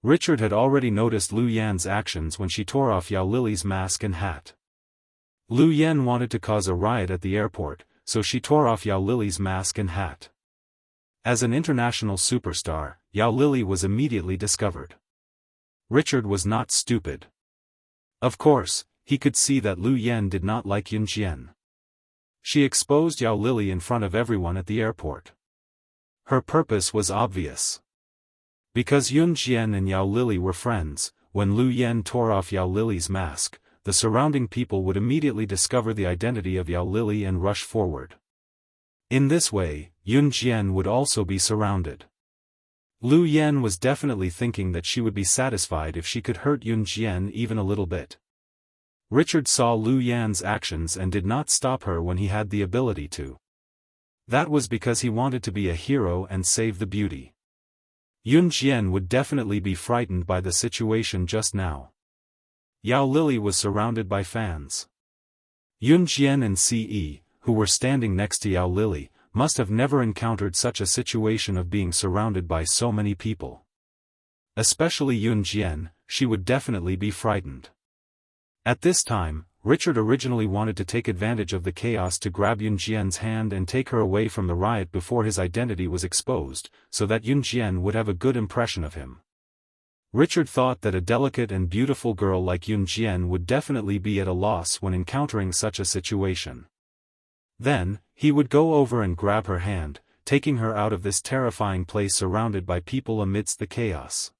Richard had already noticed Lu Yan's actions when she tore off Yao Lily's mask and hat. Lu Yan wanted to cause a riot at the airport, so she tore off Yao Lily's mask and hat. As an international superstar, Yao Lily was immediately discovered. Richard was not stupid. Of course, he could see that Lu Yan did not like Yunjian. She exposed Yao Lily in front of everyone at the airport. Her purpose was obvious. Because Yunjian and Yao Lily were friends, when Lu Yan tore off Yao Lily's mask, the surrounding people would immediately discover the identity of Yao Lily and rush forward. In this way, Yunjian would also be surrounded. Lu Yan was definitely thinking that she would be satisfied if she could hurt Yunjian even a little bit. Richard saw Lu Yan's actions and did not stop her when he had the ability to. That was because he wanted to be a hero and save the beauty. Yunjian would definitely be frightened by the situation just now. Yao Lily was surrounded by fans. Yunjian and Ce, who were standing next to Yao Lily, must have never encountered such a situation of being surrounded by so many people. Especially Yunjian, she would definitely be frightened. At this time, Richard originally wanted to take advantage of the chaos to grab Yunjian's hand and take her away from the riot before his identity was exposed, so that Yunjian would have a good impression of him. Richard thought that a delicate and beautiful girl like Yunjian would definitely be at a loss when encountering such a situation. Then, he would go over and grab her hand, taking her out of this terrifying place surrounded by people amidst the chaos.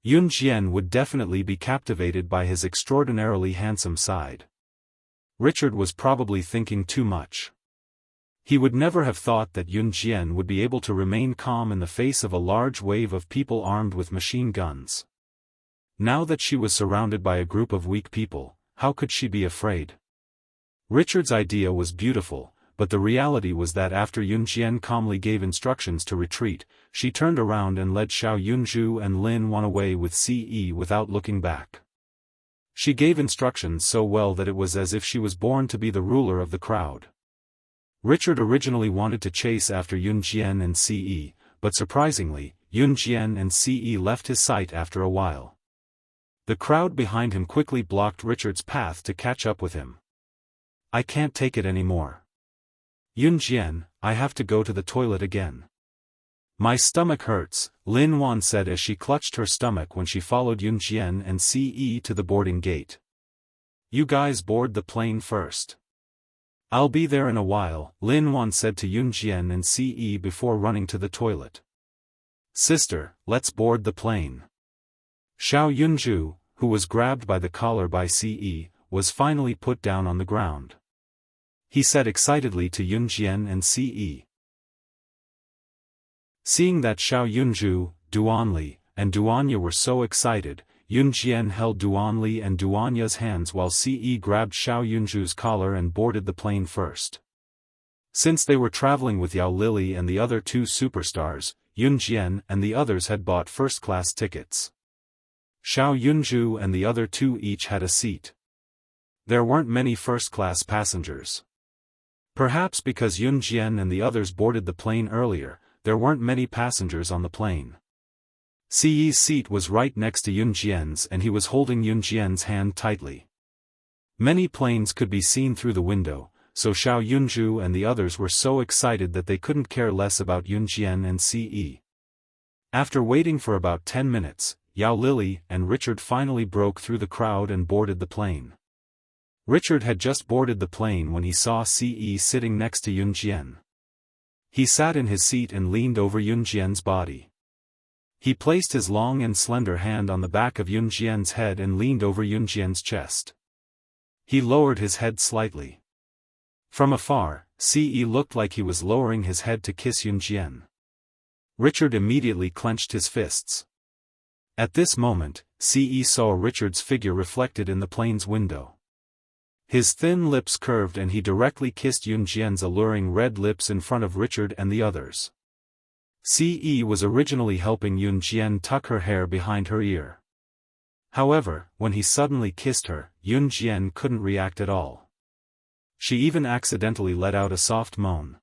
Yunjian would definitely be captivated by his extraordinarily handsome side. Richard was probably thinking too much. He would never have thought that Yunjian would be able to remain calm in the face of a large wave of people armed with machine guns. Now that she was surrounded by a group of weak people, how could she be afraid? Richard's idea was beautiful, but the reality was that after Yunjian calmly gave instructions to retreat, she turned around and led Xiao Yunzhu and Lin Wan away with Ce without looking back. She gave instructions so well that it was as if she was born to be the ruler of the crowd. Richard originally wanted to chase after Yunjian and Ce, but surprisingly, Yunjian and Ce left his sight after a while. The crowd behind him quickly blocked Richard's path to catch up with him. "I can't take it anymore. Yunjian, I have to go to the toilet again. My stomach hurts," Lin Wan said as she clutched her stomach when she followed Yunjian and Ce to the boarding gate. "You guys board the plane first. I'll be there in a while," Lin Wan said to Yunjian and Ce before running to the toilet. "Sister, let's board the plane." Xiao Yunzhu, who was grabbed by the collar by Ce, was finally put down on the ground. He said excitedly to Yunjian and Ce. Seeing that Xiao Yunzhu, Duanli, and Duanya were so excited, Yunjian held Duanli and Duanya's hands while Ce grabbed Xiao Yunzhu's collar and boarded the plane first. Since they were traveling with Yao Lili and the other two superstars, Yunjian and the others had bought first-class tickets. Xiao Yunzhu and the other two each had a seat. There weren't many first-class passengers. Perhaps because Yunjian and the others boarded the plane earlier, there weren't many passengers on the plane. Ce's seat was right next to Yunjian's and he was holding Yunjian's hand tightly. Many planes could be seen through the window, so Xiao Yunzhu and the others were so excited that they couldn't care less about Yunjian and Ce. After waiting for about 10 minutes, Yao Lili and Richard finally broke through the crowd and boarded the plane. Richard had just boarded the plane when he saw Ce sitting next to Yunjian. He sat in his seat and leaned over Yunjian's body. He placed his long and slender hand on the back of Yunjian's head and leaned over Yunjian's chest. He lowered his head slightly. From afar, Ce looked like he was lowering his head to kiss Yunjian. Richard immediately clenched his fists. At this moment, Ce saw Richard's figure reflected in the plane's window. His thin lips curved and he directly kissed Yunjian's alluring red lips in front of Richard and the others. Ce was originally helping Yunjian tuck her hair behind her ear. However, when he suddenly kissed her, Yunjian couldn't react at all. She even accidentally let out a soft moan.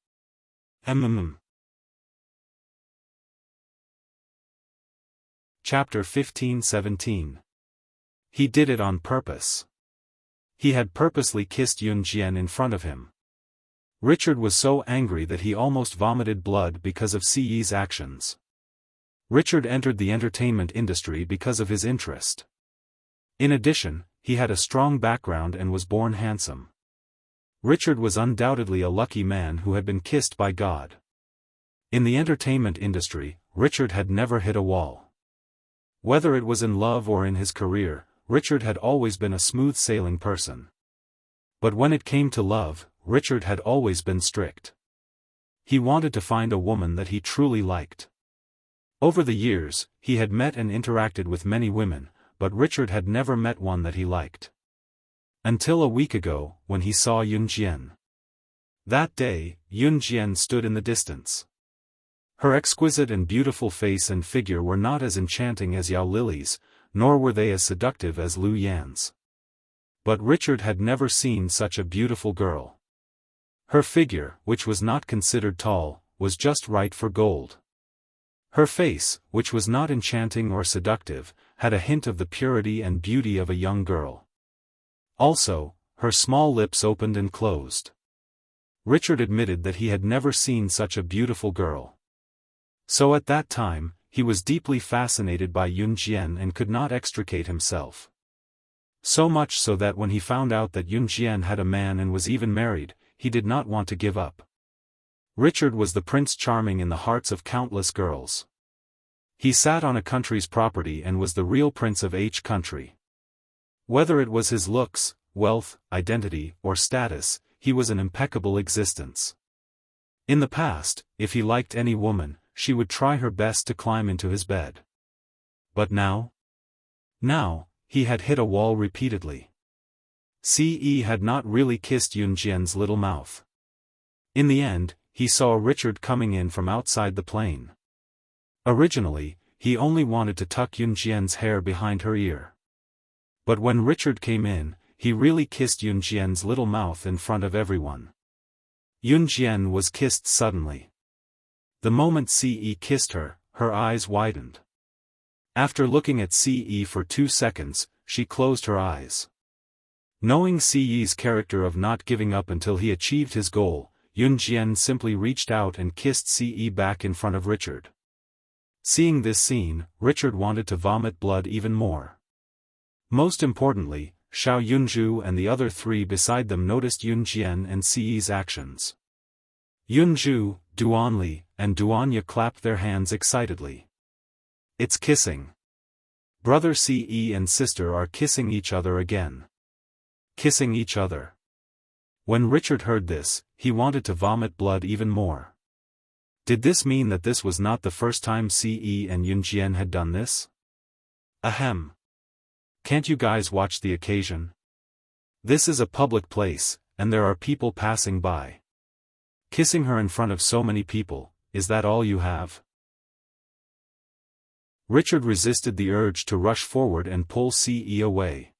Chapter 15-17. He did it on purpose. He had purposely kissed Yunjian in front of him. Richard was so angry that he almost vomited blood because of Ce's actions. Richard entered the entertainment industry because of his interest. In addition, he had a strong background and was born handsome. Richard was undoubtedly a lucky man who had been kissed by God. In the entertainment industry, Richard had never hit a wall. Whether it was in love or in his career, Richard had always been a smooth-sailing person. But when it came to love, Richard had always been strict. He wanted to find a woman that he truly liked. Over the years, he had met and interacted with many women, but Richard had never met one that he liked. Until a week ago, when he saw Yunjian. That day, Yunjian stood in the distance. Her exquisite and beautiful face and figure were not as enchanting as Yao Lili's, nor were they as seductive as Lu Yan's. But Richard had never seen such a beautiful girl. Her figure, which was not considered tall, was just right for gold. Her face, which was not enchanting or seductive, had a hint of the purity and beauty of a young girl. Also, her small lips opened and closed. Richard admitted that he had never seen such a beautiful girl. So at that time, he was deeply fascinated by Yunjian and could not extricate himself. So much so that when he found out that Yunjian had a man and was even married, he did not want to give up. Richard was the Prince Charming in the hearts of countless girls. He sat on a country's property and was the real prince of H country. Whether it was his looks, wealth, identity, or status, he was an impeccable existence. In the past, if he liked any woman, she would try her best to climb into his bed. But now? Now, he had hit a wall repeatedly. Ce had not really kissed Yunjian's little mouth. In the end, he saw Richard coming in from outside the plane. Originally, he only wanted to tuck Yunjian's hair behind her ear. But when Richard came in, he really kissed Yunjian's little mouth in front of everyone. Yunjian was kissed suddenly. The moment Ce kissed her, her eyes widened. After looking at Ce for 2 seconds, she closed her eyes. Knowing Ce's character of not giving up until he achieved his goal, Yunjian simply reached out and kissed Ce back in front of Richard. Seeing this scene, Richard wanted to vomit blood even more. Most importantly, Xiao Yunju and the other 3 beside them noticed Yunjian and Ce's actions. Yunju, Duanli, and Duanya clapped their hands excitedly. It's kissing. Brother Ce and sister are kissing each other again. Kissing each other. When Richard heard this, he wanted to vomit blood even more. Did this mean that this was not the first time Ce and Yunjian had done this? Ahem. Can't you guys watch the occasion? This is a public place, and there are people passing by. Kissing her in front of so many people, is that all you have? Richard resisted the urge to rush forward and pull Ce away.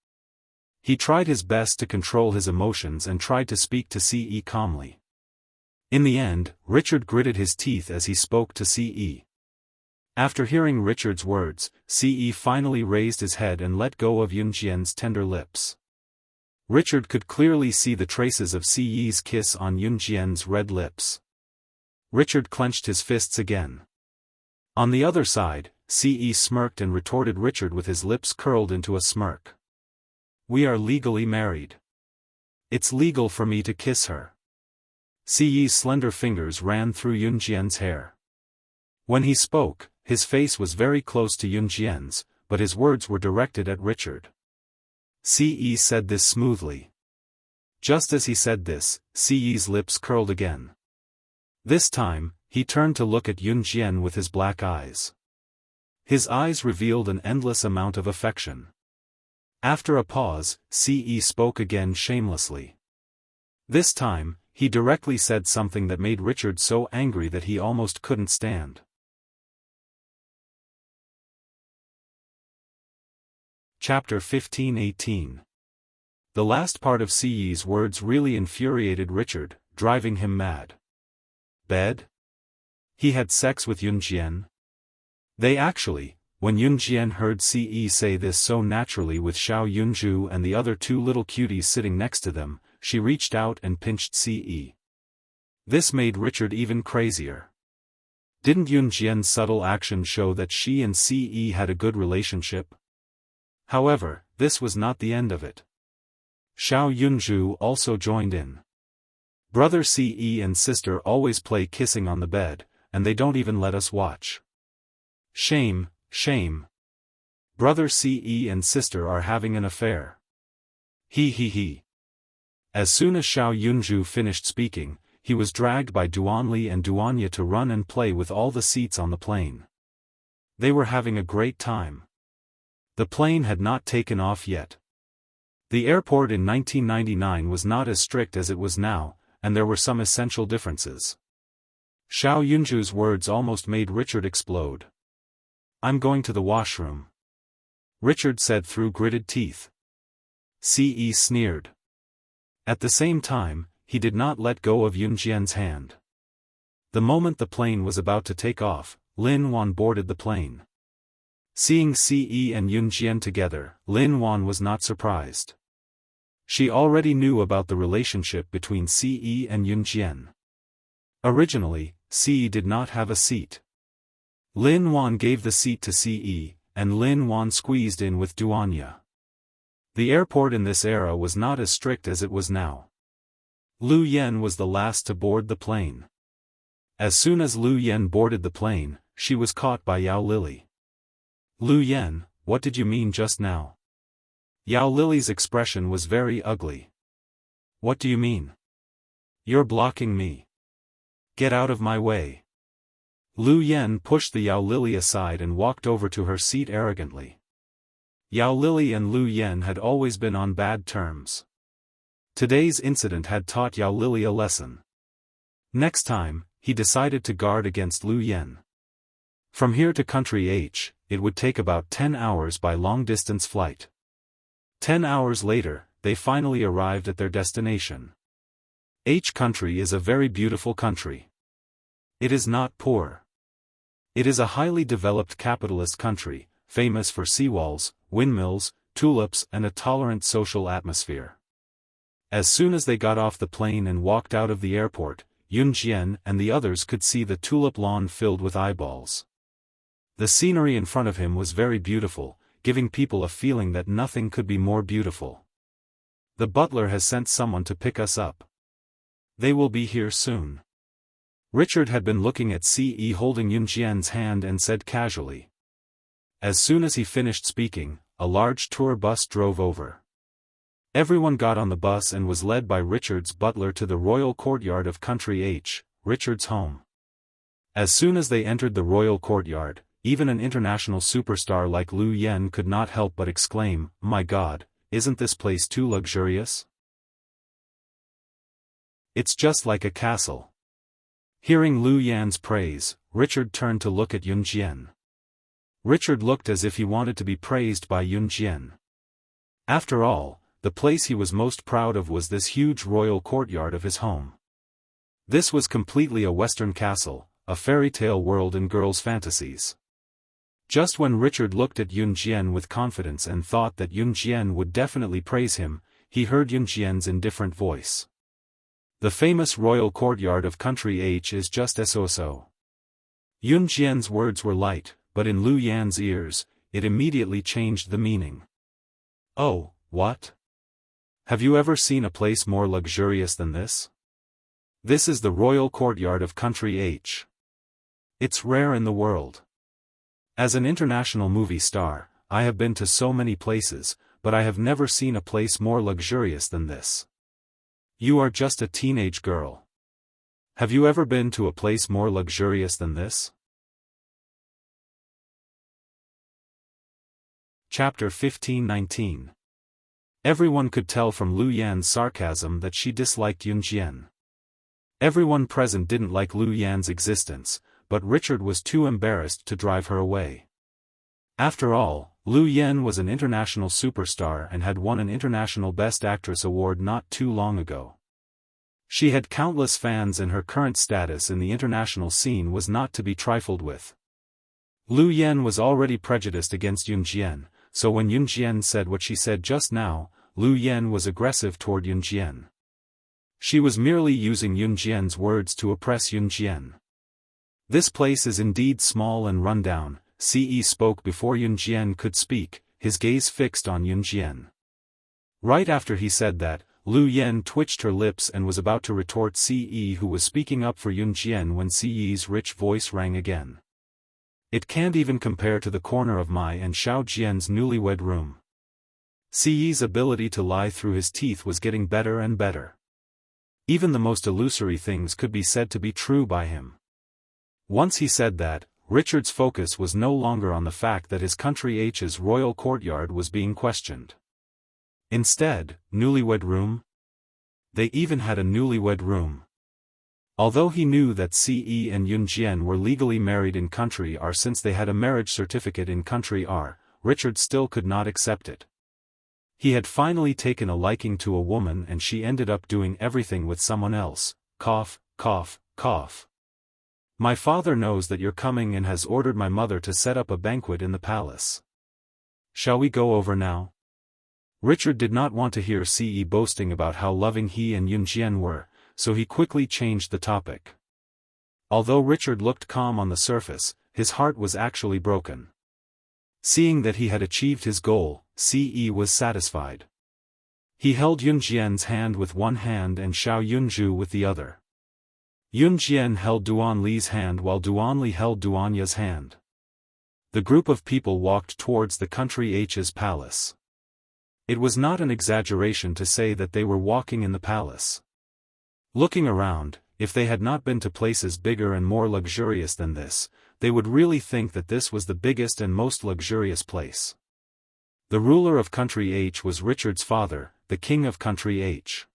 He tried his best to control his emotions and tried to speak to Ce calmly. In the end, Richard gritted his teeth as he spoke to Ce. After hearing Richard's words, Ce finally raised his head and let go of Yunjian's tender lips. Richard could clearly see the traces of Ce's kiss on Yunjian's red lips. Richard clenched his fists again. On the other side, Ce smirked and retorted Richard with his lips curled into a smirk. We are legally married. It's legal for me to kiss her. Ce's slender fingers ran through Yunjian's hair. When he spoke, his face was very close to Yunjian's, but his words were directed at Richard. Ce said this smoothly. Just as he said this, Ce's lips curled again. This time, he turned to look at Yunjian with his black eyes. His eyes revealed an endless amount of affection. After a pause, Ce spoke again shamelessly. This time, he directly said something that made Richard so angry that he almost couldn't stand. Chapter 15-18. The last part of Ce's words really infuriated Richard, driving him mad. Bed? He had sex with Yunjian? They actually, when Yunjian heard Ce say this so naturally with Xiao Yunju and the other 2 little cuties sitting next to them, she reached out and pinched Ce. This made Richard even crazier. Didn't Yunjian's subtle action show that she and Ce had a good relationship? However, this was not the end of it. Xiao Yunju also joined in. Brother Ce and sister always play kissing on the bed, and they don't even let us watch. Shame, shame. Brother Ce and sister are having an affair. He. As soon as Xiao Yunju finished speaking, he was dragged by Duanli and Duanya to run and play with all the seats on the plane. They were having a great time. The plane had not taken off yet. The airport in 1999 was not as strict as it was now, and there were some essential differences. Xiao Yunju's words almost made Richard explode. I'm going to the washroom. Richard said through gritted teeth. Ce sneered. At the same time, he did not let go of Yunjian's hand. The moment the plane was about to take off, Lin Wan boarded the plane. Seeing Ce and Yunjian together, Lin Wan was not surprised. She already knew about the relationship between Ce and Yunjian. Originally, Ce did not have a seat. Lin Wan gave the seat to Ce, and Lin Wan squeezed in with Duanya. The airport in this era was not as strict as it was now. Lu Yen was the last to board the plane. As soon as Lu Yen boarded the plane, she was caught by Yao Lily. Lu Yen, what did you mean just now? Yao Lily's expression was very ugly. What do you mean? You're blocking me. Get out of my way. Lu Yen pushed the Yao Lily aside and walked over to her seat arrogantly. Yao Lily and Lu Yen had always been on bad terms. Today's incident had taught Yao Lily a lesson. Next time, he decided to guard against Lu Yen. From here to country H, it would take about 10 hours by long-distance flight. 10 hours later, they finally arrived at their destination. H country is a very beautiful country. It is not poor. It is a highly developed capitalist country, famous for seawalls, windmills, tulips and a tolerant social atmosphere. As soon as they got off the plane and walked out of the airport, Yunjian and the others could see the tulip lawn filled with eyeballs. The scenery in front of him was very beautiful, giving people a feeling that nothing could be more beautiful. The butler has sent someone to pick us up. They will be here soon. Richard had been looking at Ce holding Yunjian's hand and said casually. As soon as he finished speaking, a large tour bus drove over. Everyone got on the bus and was led by Richard's butler to the royal courtyard of Country H, Richard's home. As soon as they entered the royal courtyard, even an international superstar like Lu Yen could not help but exclaim, "My God, isn't this place too luxurious? It's just like a castle." Hearing Lu Yan's praise, Richard turned to look at Yunjian. Richard looked as if he wanted to be praised by Yunjian. After all, the place he was most proud of was this huge royal courtyard of his home. This was completely a Western castle, a fairy tale world in girls' fantasies. Just when Richard looked at Yunjian with confidence and thought that Yunjian would definitely praise him, he heard Yunjian's indifferent voice. The famous royal courtyard of Country H is just so. Yunjian's words were light, but in Lu Yan's ears, it immediately changed the meaning. Oh, what? Have you ever seen a place more luxurious than this? This is the royal courtyard of Country H. It's rare in the world. As an international movie star, I have been to so many places, but I have never seen a place more luxurious than this. You are just a teenage girl. Have you ever been to a place more luxurious than this? Chapter 15-19. Everyone could tell from Lu Yan's sarcasm that she disliked Yunjian. Everyone present didn't like Lu Yan's existence, but Richard was too embarrassed to drive her away. After all, Lu Yan was an international superstar and had won an International Best Actress award not too long ago. She had countless fans and her current status in the international scene was not to be trifled with. Lu Yan was already prejudiced against Yunjian, so when Yunjian said what she said just now, Lu Yan was aggressive toward Yunjian. She was merely using Yunjian's words to oppress Yunjian. This place is indeed small and run down. Ce spoke before Yunjian could speak, his gaze fixed on Yunjian. Right after he said that, Lu Yan twitched her lips and was about to retort Ce, who was speaking up for Yunjian, when Ce's rich voice rang again. It can't even compare to the corner of my and Xiao Jian's newlywed room. Ce's ability to lie through his teeth was getting better and better. Even the most illusory things could be said to be true by him. Once he said that, Richard's focus was no longer on the fact that his Country H's royal courtyard was being questioned. Instead, newlywed room? They even had a newlywed room. Although he knew that Ce and Yunjian were legally married in Country R since they had a marriage certificate in Country R, Richard still could not accept it. He had finally taken a liking to a woman and she ended up doing everything with someone else. Cough, cough, cough. My father knows that you're coming and has ordered my mother to set up a banquet in the palace. Shall we go over now? Richard did not want to hear Ce boasting about how loving he and Yunjian were, so he quickly changed the topic. Although Richard looked calm on the surface, his heart was actually broken. Seeing that he had achieved his goal, Ce was satisfied. He held Yunjian's hand with one hand and Xiao Yunju with the other. Yunjian held Duan Li's hand while Duan Li held Duanya's hand. The group of people walked towards the country H's palace. It was not an exaggeration to say that they were walking in the palace. Looking around, if they had not been to places bigger and more luxurious than this, they would really think that this was the biggest and most luxurious place. The ruler of Country H was Richard's father, the king of Country H.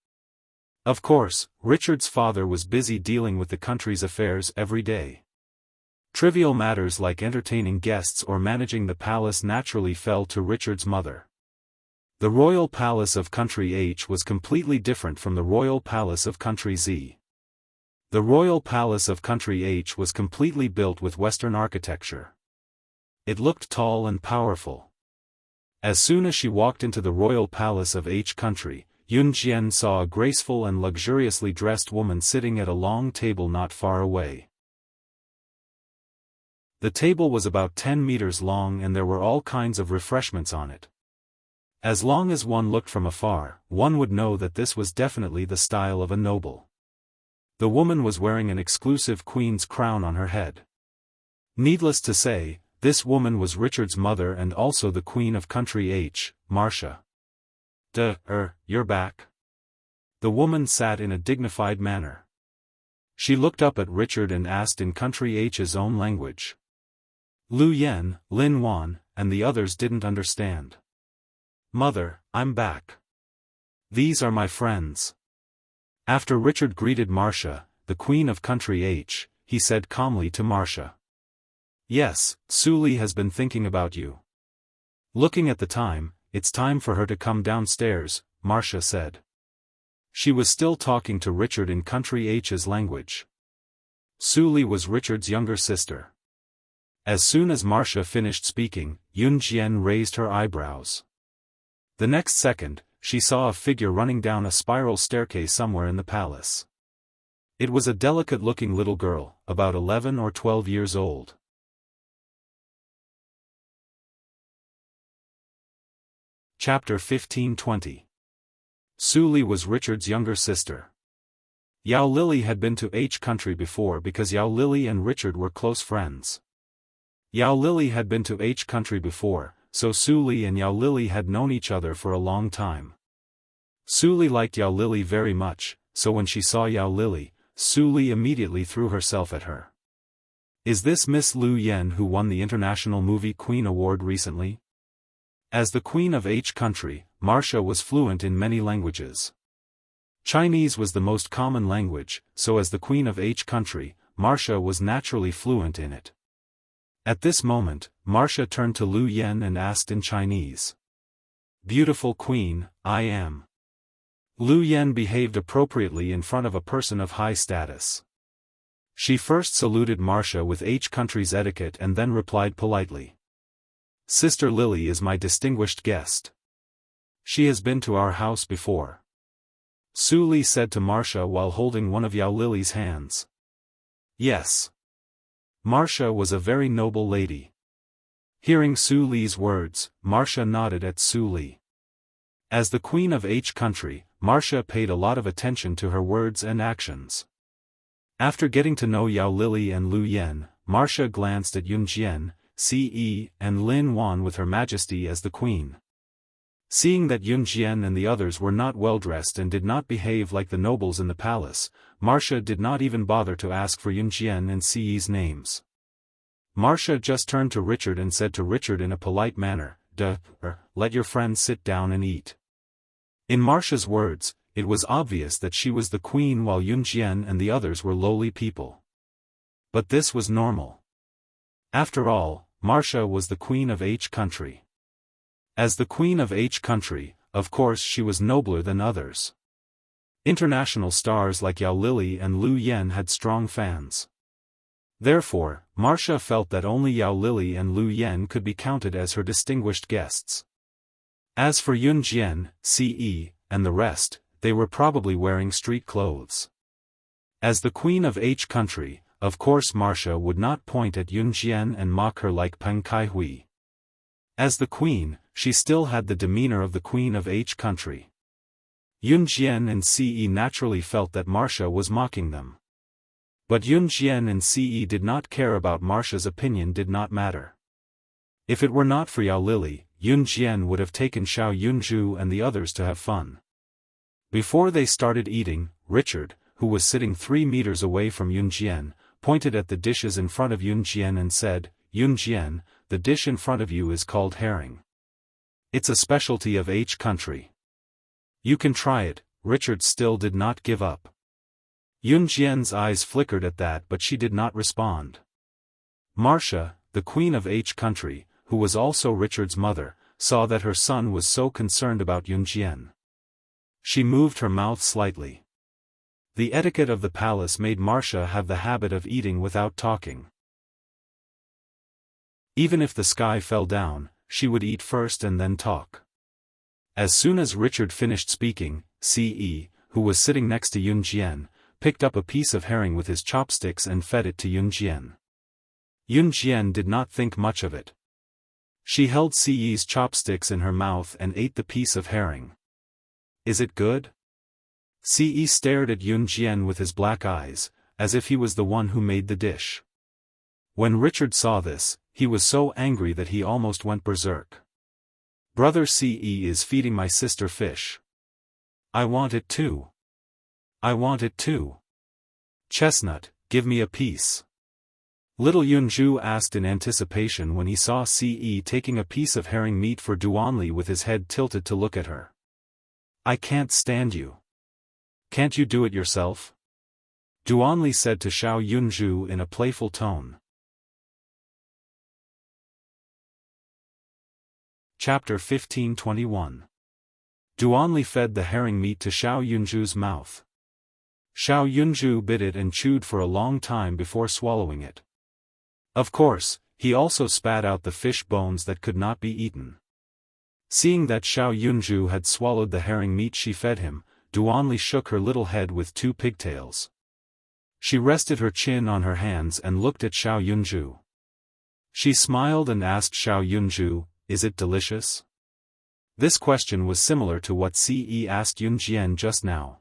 Of course, Richard's father was busy dealing with the country's affairs every day. Trivial matters like entertaining guests or managing the palace naturally fell to Richard's mother. The royal palace of Country H was completely different from the royal palace of Country Z. The royal palace of Country H was completely built with Western architecture. It looked tall and powerful. As soon as she walked into the royal palace of H country, Yunjian saw a graceful and luxuriously dressed woman sitting at a long table not far away. The table was about 10 meters long and there were all kinds of refreshments on it. As long as one looked from afar, one would know that this was definitely the style of a noble. The woman was wearing an exclusive queen's crown on her head. Needless to say, this woman was Richard's mother and also the queen of Country H, Marcia. You're back. The woman sat in a dignified manner. She looked up at Richard and asked in Country H's own language. Lu Yen, Lin Wan, and the others didn't understand. Mother, I'm back. These are my friends. After Richard greeted Marcia, the queen of Country H, he said calmly to Marcia. Yes, Suli has been thinking about you. Looking at the time, it's time for her to come downstairs, Marcia said. She was still talking to Richard in Country H's language. Suli was Richard's younger sister. As soon as Marcia finished speaking, Yunjian raised her eyebrows. The next second, she saw a figure running down a spiral staircase somewhere in the palace. It was a delicate-looking little girl, about 11 or 12 years old. Chapter 15-20. Suli was Richard's younger sister. Yao Lili had been to H country before because Yao Lili and Richard were close friends. Yao Lili had been to H country before, so Suli and Yao Lili had known each other for a long time. Suli liked Yao Lili very much, so when she saw Yao Lili, Suli immediately threw herself at her. Is this Miss Lu Yen who won the International Movie Queen Award recently? As the Queen of H country, Marcia was fluent in many languages. Chinese was the most common language, so as the Queen of H country, Marcia was naturally fluent in it. At this moment, Marcia turned to Lu Yen and asked in Chinese. Beautiful Queen, I am. Lu Yen behaved appropriately in front of a person of high status. She first saluted Marcia with H country's etiquette and then replied politely. Sister Lily is my distinguished guest. She has been to our house before. Suli said to Marcia while holding one of Yao Lili's hands. Yes. Marcia was a very noble lady. Hearing Suli's words, Marcia nodded at Suli. As the Queen of H country, Marcia paid a lot of attention to her words and actions. After getting to know Yao Lili and Lu Yen, Marcia glanced at Yunjian, Ce, and Lin Wan with Her Majesty as the Queen. Seeing that Yunjian and the others were not well dressed and did not behave like the nobles in the palace, Marcia did not even bother to ask for Yunjian and Ce's names. Marcia just turned to Richard and said to Richard in a polite manner, let your friend sit down and eat. In Marcia's words, it was obvious that she was the queen while Yunjian and the others were lowly people. But this was normal. After all, Marcia was the Queen of H country. As the Queen of H country, of course she was nobler than others. International stars like Yao Lili and Lu Yen had strong fans. Therefore, Marcia felt that only Yao Lili and Lu Yen could be counted as her distinguished guests. As for Yun Jian, Ce, and the rest, they were probably wearing street clothes. As the queen of H country, of course Marcia would not point at Yun Jian and mock her like Peng Kai Hui. As the queen, she still had the demeanor of the queen of H country. Yun Jian and Ce naturally felt that Marcia was mocking them. But Yun Jian and Ce did not care about Marcia's opinion did not matter. If it were not for Yao Lily, Yun Jian would have taken Xiao Yunju and the others to have fun. Before they started eating, Richard, who was sitting 3 meters away from Yun Jian, pointed at the dishes in front of Yun Jian and said, "Yun Jian, the dish in front of you is called herring. It's a specialty of H country. You can try it." Richard still did not give up. Yun Jian's eyes flickered at that, but she did not respond. Marcia, the queen of H country, who was also Richard's mother, saw that her son was so concerned about Yun Jian. She moved her mouth slightly. The etiquette of the palace made Marcia have the habit of eating without talking. Even if the sky fell down, she would eat first and then talk. As soon as Richard finished speaking, Ce, who was sitting next to Yun Jian, picked up a piece of herring with his chopsticks and fed it to Yun Jian. Yun Jian did not think much of it. She held Ce's chopsticks in her mouth and ate the piece of herring. "Is it good?" Ce stared at Yun Jian with his black eyes, as if he was the one who made the dish. When Richard saw this, he was so angry that he almost went berserk. "Brother Ce is feeding my sister fish. I want it too. I want it too. Chestnut, give me a piece." Little Yunju asked in anticipation when he saw Ce taking a piece of herring meat for Duanli with his head tilted to look at her. "I can't stand you. Can't you do it yourself?" Duanli said to Xiao Yunju in a playful tone. Chapter 15:21. Duanli fed the herring meat to Xiao Yunju's mouth. Xiao Yunju bit it and chewed for a long time before swallowing it. Of course, he also spat out the fish bones that could not be eaten. Seeing that Xiao Yunju had swallowed the herring meat she fed him, Duanli shook her little head with 2 pigtails. She rested her chin on her hands and looked at Xiao Yunju. She smiled and asked Xiao Yunju, "Is it delicious?" This question was similar to what Ce asked Yun Jian just now.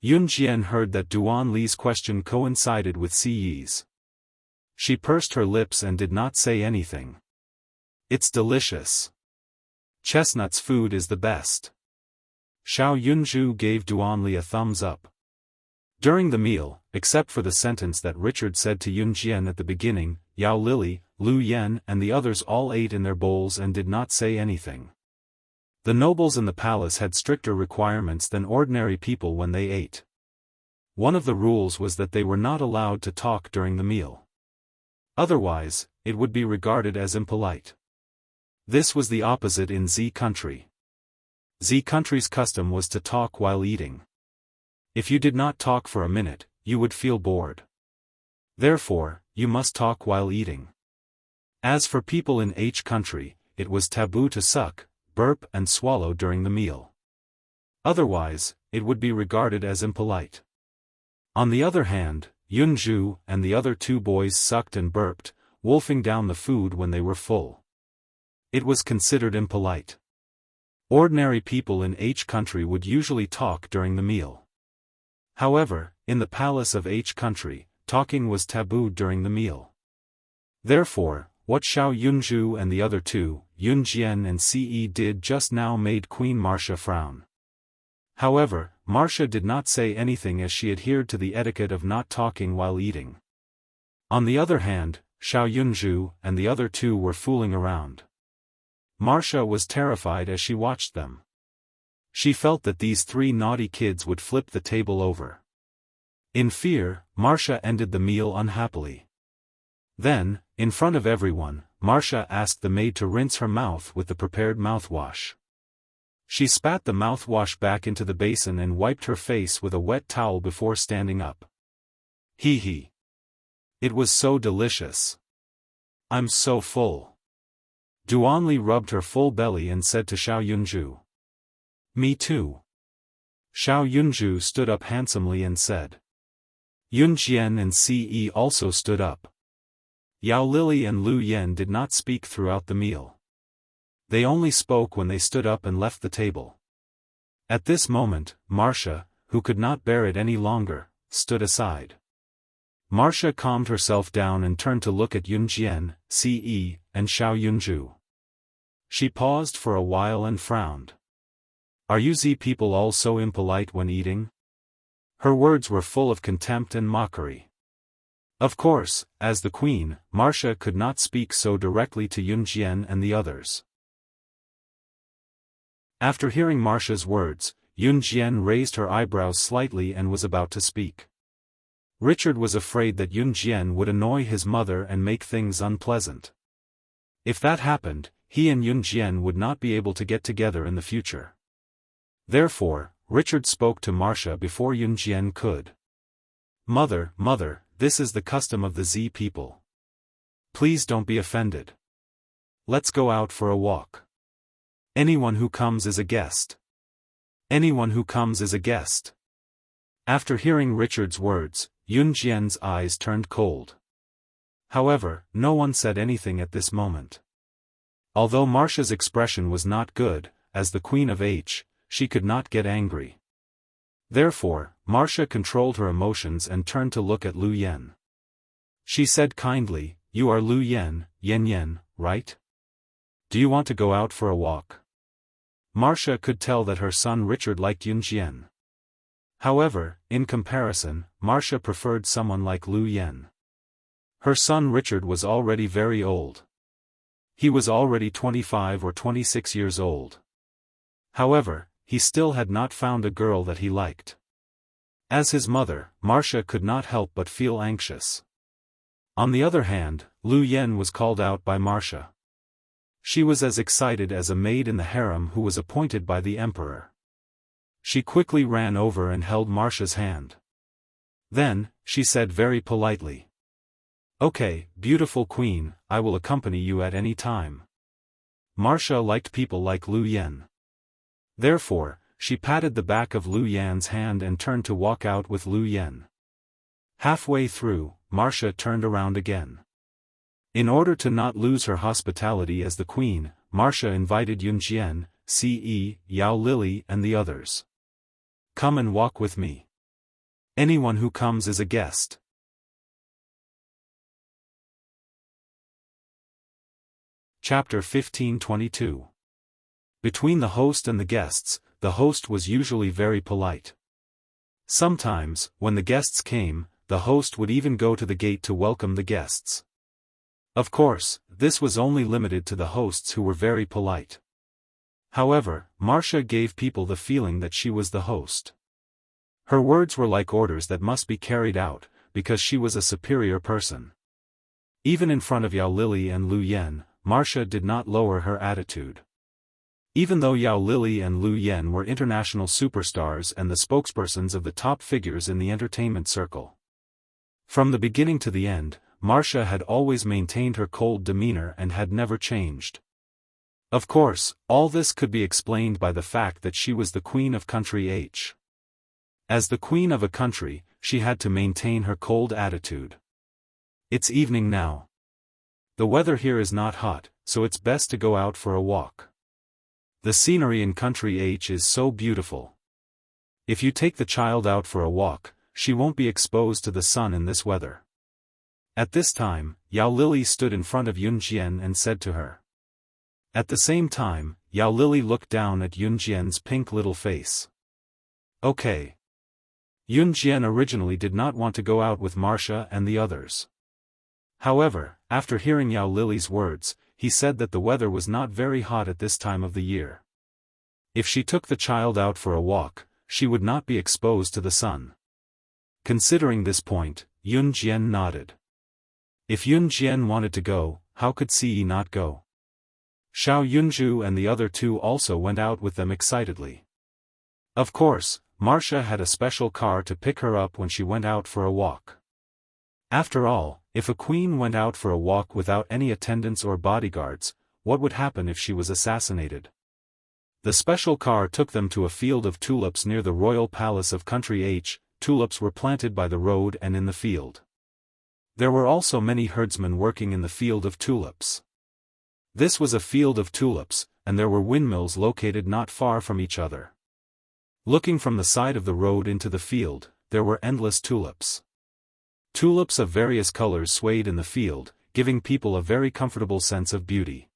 Yun Jian heard that Duanli's question coincided with Ce's. She pursed her lips and did not say anything. "It's delicious. Chestnut's food is the best." Xiao Yunju gave Duanli a thumbs up. During the meal, except for the sentence that Richard said to Yun Jian at the beginning, Yao Lily, Lu Yen and the others all ate in their bowls and did not say anything. The nobles in the palace had stricter requirements than ordinary people when they ate. One of the rules was that they were not allowed to talk during the meal. Otherwise, it would be regarded as impolite. This was the opposite in Z country. Z country's custom was to talk while eating. If you did not talk for a minute, you would feel bored. Therefore, you must talk while eating. As for people in H country, it was taboo to suck, burp and swallow during the meal. Otherwise, it would be regarded as impolite. On the other hand, Yunju and the other 2 boys sucked and burped, wolfing down the food when they were full. It was considered impolite. Ordinary people in H country would usually talk during the meal. However, in the palace of H country, talking was taboo during the meal. Therefore, what Xiao Yunju and the other 2, Yun Jian and Ce did just now made Queen Marcia frown. However, Marcia did not say anything as she adhered to the etiquette of not talking while eating. On the other hand, Xiao Yunju and the other 2 were fooling around. Marcia was terrified as she watched them. She felt that these 3 naughty kids would flip the table over. In fear, Marcia ended the meal unhappily. Then, in front of everyone, Marcia asked the maid to rinse her mouth with the prepared mouthwash. She spat the mouthwash back into the basin and wiped her face with a wet towel before standing up. Hee hee. It was so delicious. I'm so full. Duanli rubbed her full belly and said to Xiao Yunju. Me too. Xiao Yunju stood up handsomely and said. Yun Jian and Ce also stood up. Yao Lili and Lu Yen did not speak throughout the meal. They only spoke when they stood up and left the table. At this moment, Marcia, who could not bear it any longer, stood aside. Marcia calmed herself down and turned to look at Yun Jian, Ce, and Xiao Yunju. She paused for a while and frowned. Are you Z people all so impolite when eating? Her words were full of contempt and mockery. Of course, as the queen, Marcia could not speak so directly to Yun Jian and the others. After hearing Marcia's words, Yun Jian raised her eyebrows slightly and was about to speak. Richard was afraid that Yun Jian would annoy his mother and make things unpleasant. If that happened, he and Yun Jian would not be able to get together in the future. Therefore, Richard spoke to Marcia before Yun Jian could. Mother, this is the custom of the Z people. Please don't be offended. Let's go out for a walk. Anyone who comes is a guest. Anyone who comes is a guest. After hearing Richard's words, Yun Jian's eyes turned cold. However, no one said anything at this moment. Although Marcia's expression was not good, as the Queen of H, she could not get angry. Therefore, Marcia controlled her emotions and turned to look at Lu Yen. She said kindly, You are Lu Yen, Yen, right? Do you want to go out for a walk? Marcia could tell that her son Richard liked Yun Jian. However, in comparison, Marcia preferred someone like Lu Yen. Her son Richard was already very old. He was already 25 or 26 years old. However, he still had not found a girl that he liked. As his mother, Marcia could not help but feel anxious. On the other hand, Lu Yen was called out by Marcia. She was as excited as a maid in the harem who was appointed by the emperor. She quickly ran over and held Marcia's hand. Then, she said very politely. Okay, beautiful queen, I will accompany you at any time. Marcia liked people like Lu Yen. Therefore, she patted the back of Lu Yan's hand and turned to walk out with Lu Yen. Halfway through, Marcia turned around again. In order to not lose her hospitality as the queen, Marcia invited Yun Jian, Ce, Yao Lili and the others. Come and walk with me. Anyone who comes is a guest. Chapter 1522. Between the host and the guests, the host was usually very polite. Sometimes, when the guests came, the host would even go to the gate to welcome the guests. Of course, this was only limited to the hosts who were very polite. However, Marcia gave people the feeling that she was the host. Her words were like orders that must be carried out, because she was a superior person. Even in front of Yao Lili and Lu Yen, Marcia did not lower her attitude. Even though Yao Lili and Lu Yen were international superstars and the spokespersons of the top figures in the entertainment circle. From the beginning to the end, Marcia had always maintained her cold demeanor and had never changed. Of course, all this could be explained by the fact that she was the queen of country H. As the queen of a country, she had to maintain her cold attitude. It's evening now. The weather here is not hot, so it's best to go out for a walk. The scenery in country H is so beautiful. If you take the child out for a walk, she won't be exposed to the sun in this weather. At this time, Yao Lili stood in front of Yun Jian and said to her. At the same time, Yao Lili looked down at Yun Jian's pink little face. Okay. Yun Jian originally did not want to go out with Marcia and the others. However, after hearing Yao Lili's words, he said that the weather was not very hot at this time of the year. If she took the child out for a walk, she would not be exposed to the sun. Considering this point, Yun Jian nodded. If Yun Jian wanted to go, how could Ce not go? Xiao Yunju and the other two also went out with them excitedly. Of course, Marcia had a special car to pick her up when she went out for a walk. After all, if a queen went out for a walk without any attendants or bodyguards, what would happen if she was assassinated? The special car took them to a field of tulips near the royal palace of Country H. Tulips were planted by the road and in the field. There were also many herdsmen working in the field of tulips. This was a field of tulips, and there were windmills located not far from each other. Looking from the side of the road into the field, there were endless tulips. Tulips of various colors swayed in the field, giving people a very comfortable sense of beauty.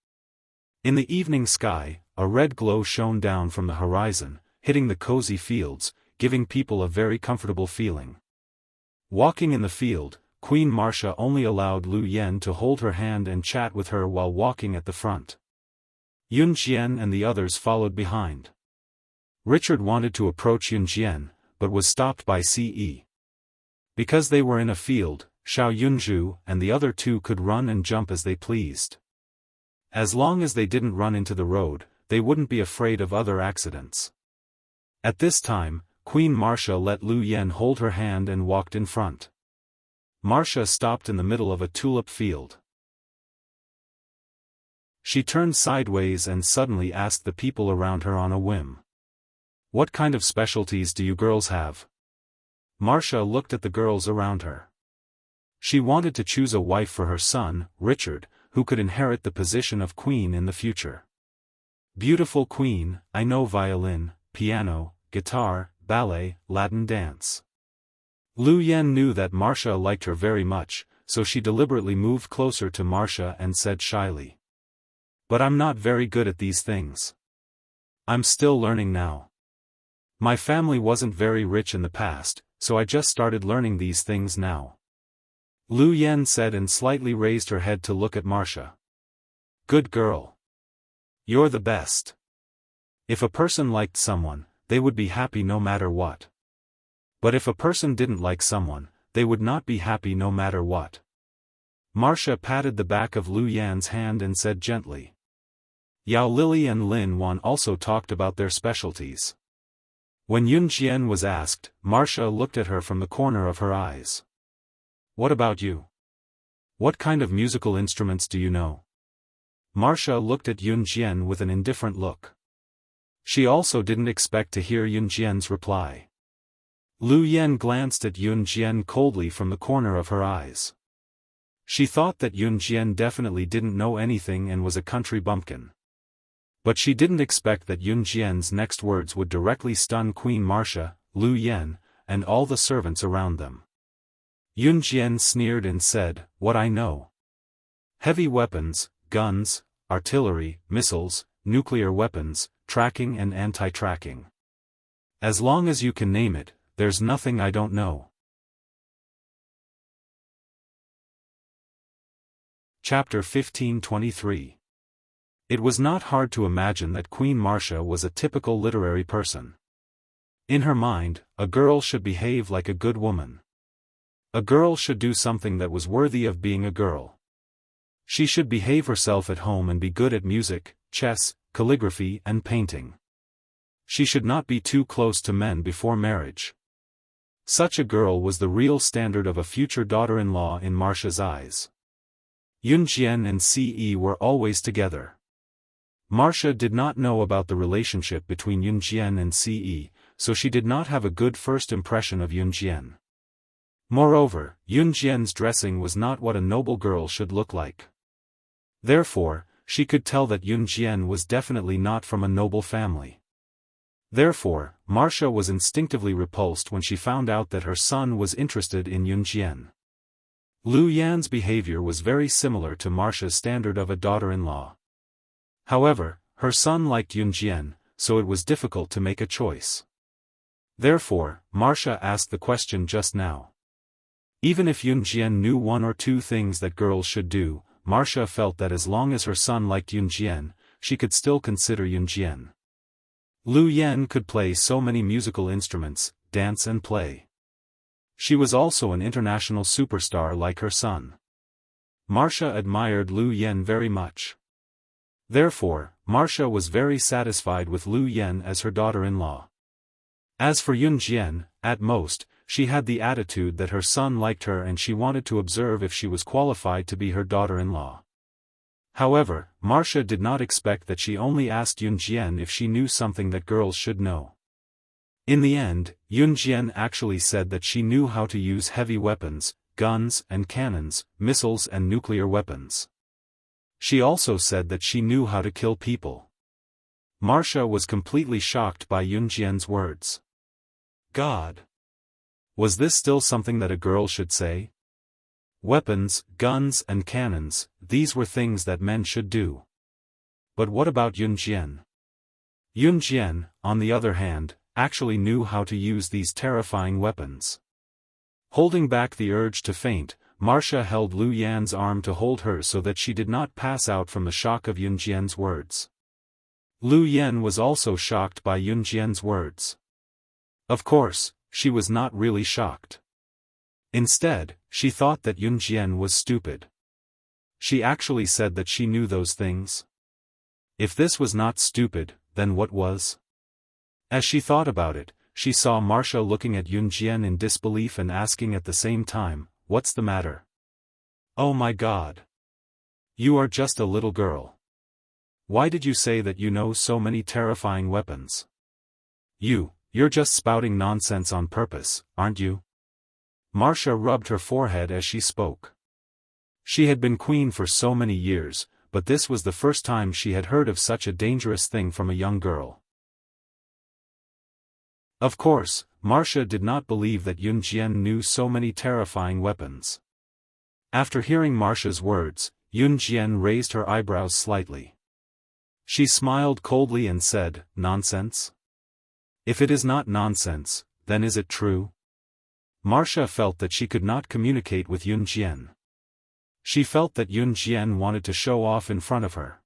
In the evening sky, a red glow shone down from the horizon, hitting the cozy fields, giving people a very comfortable feeling. Walking in the field, Queen Marcia only allowed Lu Yen to hold her hand and chat with her while walking at the front. Yun Jian and the others followed behind. Richard wanted to approach Yun Jian, but was stopped by Ce. Because they were in a field, Xiao Yunzhu and the other two could run and jump as they pleased. As long as they didn't run into the road, they wouldn't be afraid of other accidents. At this time, Queen Marcia let Lu Yen hold her hand and walked in front. Marcia stopped in the middle of a tulip field. She turned sideways and suddenly asked the people around her on a whim. "What kind of specialties do you girls have?" Marcia looked at the girls around her. She wanted to choose a wife for her son, Richard, who could inherit the position of queen in the future. "Beautiful queen, I know violin, piano, guitar, ballet, Latin dance." Lu Yen knew that Marcia liked her very much, so she deliberately moved closer to Marcia and said shyly, "But I'm not very good at these things. I'm still learning now. My family wasn't very rich in the past, so I just started learning these things now." Lu Yen said and slightly raised her head to look at Marcia. "Good girl. You're the best." If a person liked someone, they would be happy no matter what. But if a person didn't like someone, they would not be happy no matter what. Marcia patted the back of Lu Yan's hand and said gently. Yao Lili and Lin Wan also talked about their specialties. When Yun Jian was asked, Marcia looked at her from the corner of her eyes. "What about you? What kind of musical instruments do you know?" Marcia looked at Yun Jian with an indifferent look. She also didn't expect to hear Yun Jian's reply. Lu Yen glanced at Yun Jian coldly from the corner of her eyes. She thought that Yun Jian definitely didn't know anything and was a country bumpkin. But she didn't expect that Yun Jian's next words would directly stun Queen Marcia, Lu Yen, and all the servants around them. Yun Jian sneered and said, "What I know. Heavy weapons, guns, artillery, missiles, nuclear weapons, tracking and anti-tracking. As long as you can name it, there's nothing I don't know." Chapter 1523. It was not hard to imagine that Queen Marcia was a typical literary person. In her mind, a girl should behave like a good woman. A girl should do something that was worthy of being a girl. She should behave herself at home and be good at music, chess, calligraphy and painting. She should not be too close to men before marriage. Such a girl was the real standard of a future daughter-in-law in Marcia's eyes. Yun Jian and Ce were always together. Marcia did not know about the relationship between Yun Jian and Ce, so she did not have a good first impression of Yun Jian. Moreover, Yun Jian's dressing was not what a noble girl should look like. Therefore, she could tell that Yun Jian was definitely not from a noble family. Therefore, Marcia was instinctively repulsed when she found out that her son was interested in Yun Jian. Lu Yan's behavior was very similar to Marcia's standard of a daughter-in-law. However, her son liked Yun Jian, so it was difficult to make a choice. Therefore, Marcia asked the question just now. Even if Yun Jian knew one or two things that girls should do, Marcia felt that as long as her son liked Yun Jian, she could still consider Yun Jian. Lu Yan could play so many musical instruments, dance and play. She was also an international superstar like her son. Marcia admired Lu Yan very much. Therefore, Marcia was very satisfied with Lu Yan as her daughter-in-law. As for Yun Jian, at most, she had the attitude that her son liked her and she wanted to observe if she was qualified to be her daughter-in-law. However, Marcia did not expect that she only asked Yunjian if she knew something that girls should know. In the end, Yunjian actually said that she knew how to use heavy weapons, guns and cannons, missiles and nuclear weapons. She also said that she knew how to kill people. Marcia was completely shocked by Yunjian's words. God! Was this still something that a girl should say? Weapons, guns and cannons, these were things that men should do. But what about Yunjian? Yunjian, on the other hand, actually knew how to use these terrifying weapons. Holding back the urge to faint, Marcia held Lu Yan's arm to hold her so that she did not pass out from the shock of Yunjian's words. Lu Yan was also shocked by Yunjian's words. Of course, she was not really shocked. Instead, she thought that Yunjian was stupid. She actually said that she knew those things. If this was not stupid, then what was? As she thought about it, she saw Marcia looking at Yunjian in disbelief and asking at the same time, "What's the matter? Oh my God! You are just a little girl. Why did you say that you know so many terrifying weapons? You're just spouting nonsense on purpose, aren't you?" Marcia rubbed her forehead as she spoke. She had been queen for so many years, but this was the first time she had heard of such a dangerous thing from a young girl. Of course, Marcia did not believe that Yunjian knew so many terrifying weapons. After hearing Marcia's words, Yunjian raised her eyebrows slightly. She smiled coldly and said, "Nonsense? If it is not nonsense, then is it true?" Marcia felt that she could not communicate with Yunjian. She felt that Yunjian wanted to show off in front of her.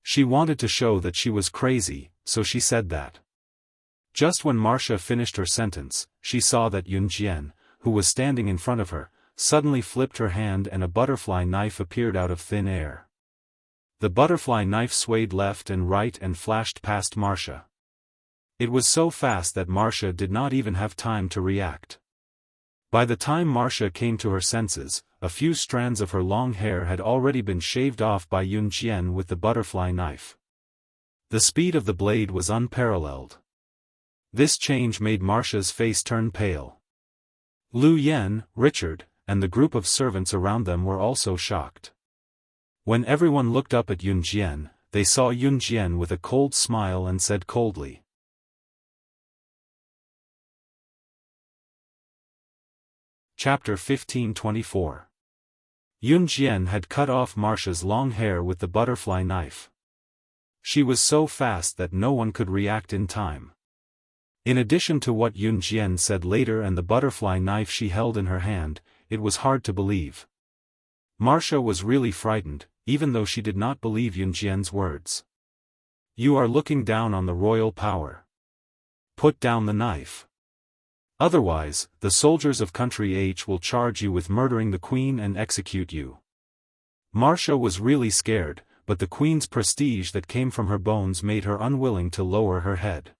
She wanted to show that she was crazy, so she said that. Just when Marcia finished her sentence, she saw that Yunjian, who was standing in front of her, suddenly flipped her hand and a butterfly knife appeared out of thin air. The butterfly knife swayed left and right and flashed past Marcia. It was so fast that Marcia did not even have time to react. By the time Marcia came to her senses, a few strands of her long hair had already been shaved off by Yunjian with the butterfly knife. The speed of the blade was unparalleled. This change made Marcia's face turn pale. Lu Yan, Richard, and the group of servants around them were also shocked. When everyone looked up at Yunjian, they saw Yunjian with a cold smile and said coldly, Chapter 1524. Yunjian had cut off Marcia's long hair with the butterfly knife. She was so fast that no one could react in time. In addition to what Yunjian said later and the butterfly knife she held in her hand, it was hard to believe. Marcia was really frightened, even though she did not believe Yunjian's words. "You are looking down on the royal power. Put down the knife. Otherwise, the soldiers of Country H will charge you with murdering the queen and execute you." Marcia was really scared, but the queen's prestige that came from her bones made her unwilling to lower her head.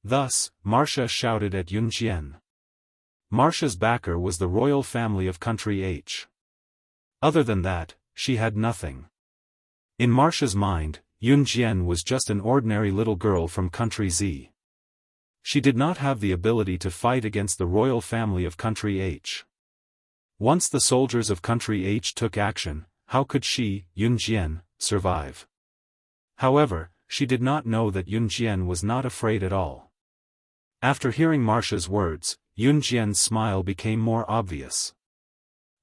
Thus, Marcia shouted at Yunjian. Marcia's backer was the royal family of Country H. Other than that, she had nothing. In Marcia's mind, Yunjian was just an ordinary little girl from Country Z. She did not have the ability to fight against the royal family of Country H. Once the soldiers of Country H took action, how could she, Yunjian, survive? However, she did not know that Yunjian was not afraid at all. After hearing Marcia's words, Yunjian's smile became more obvious.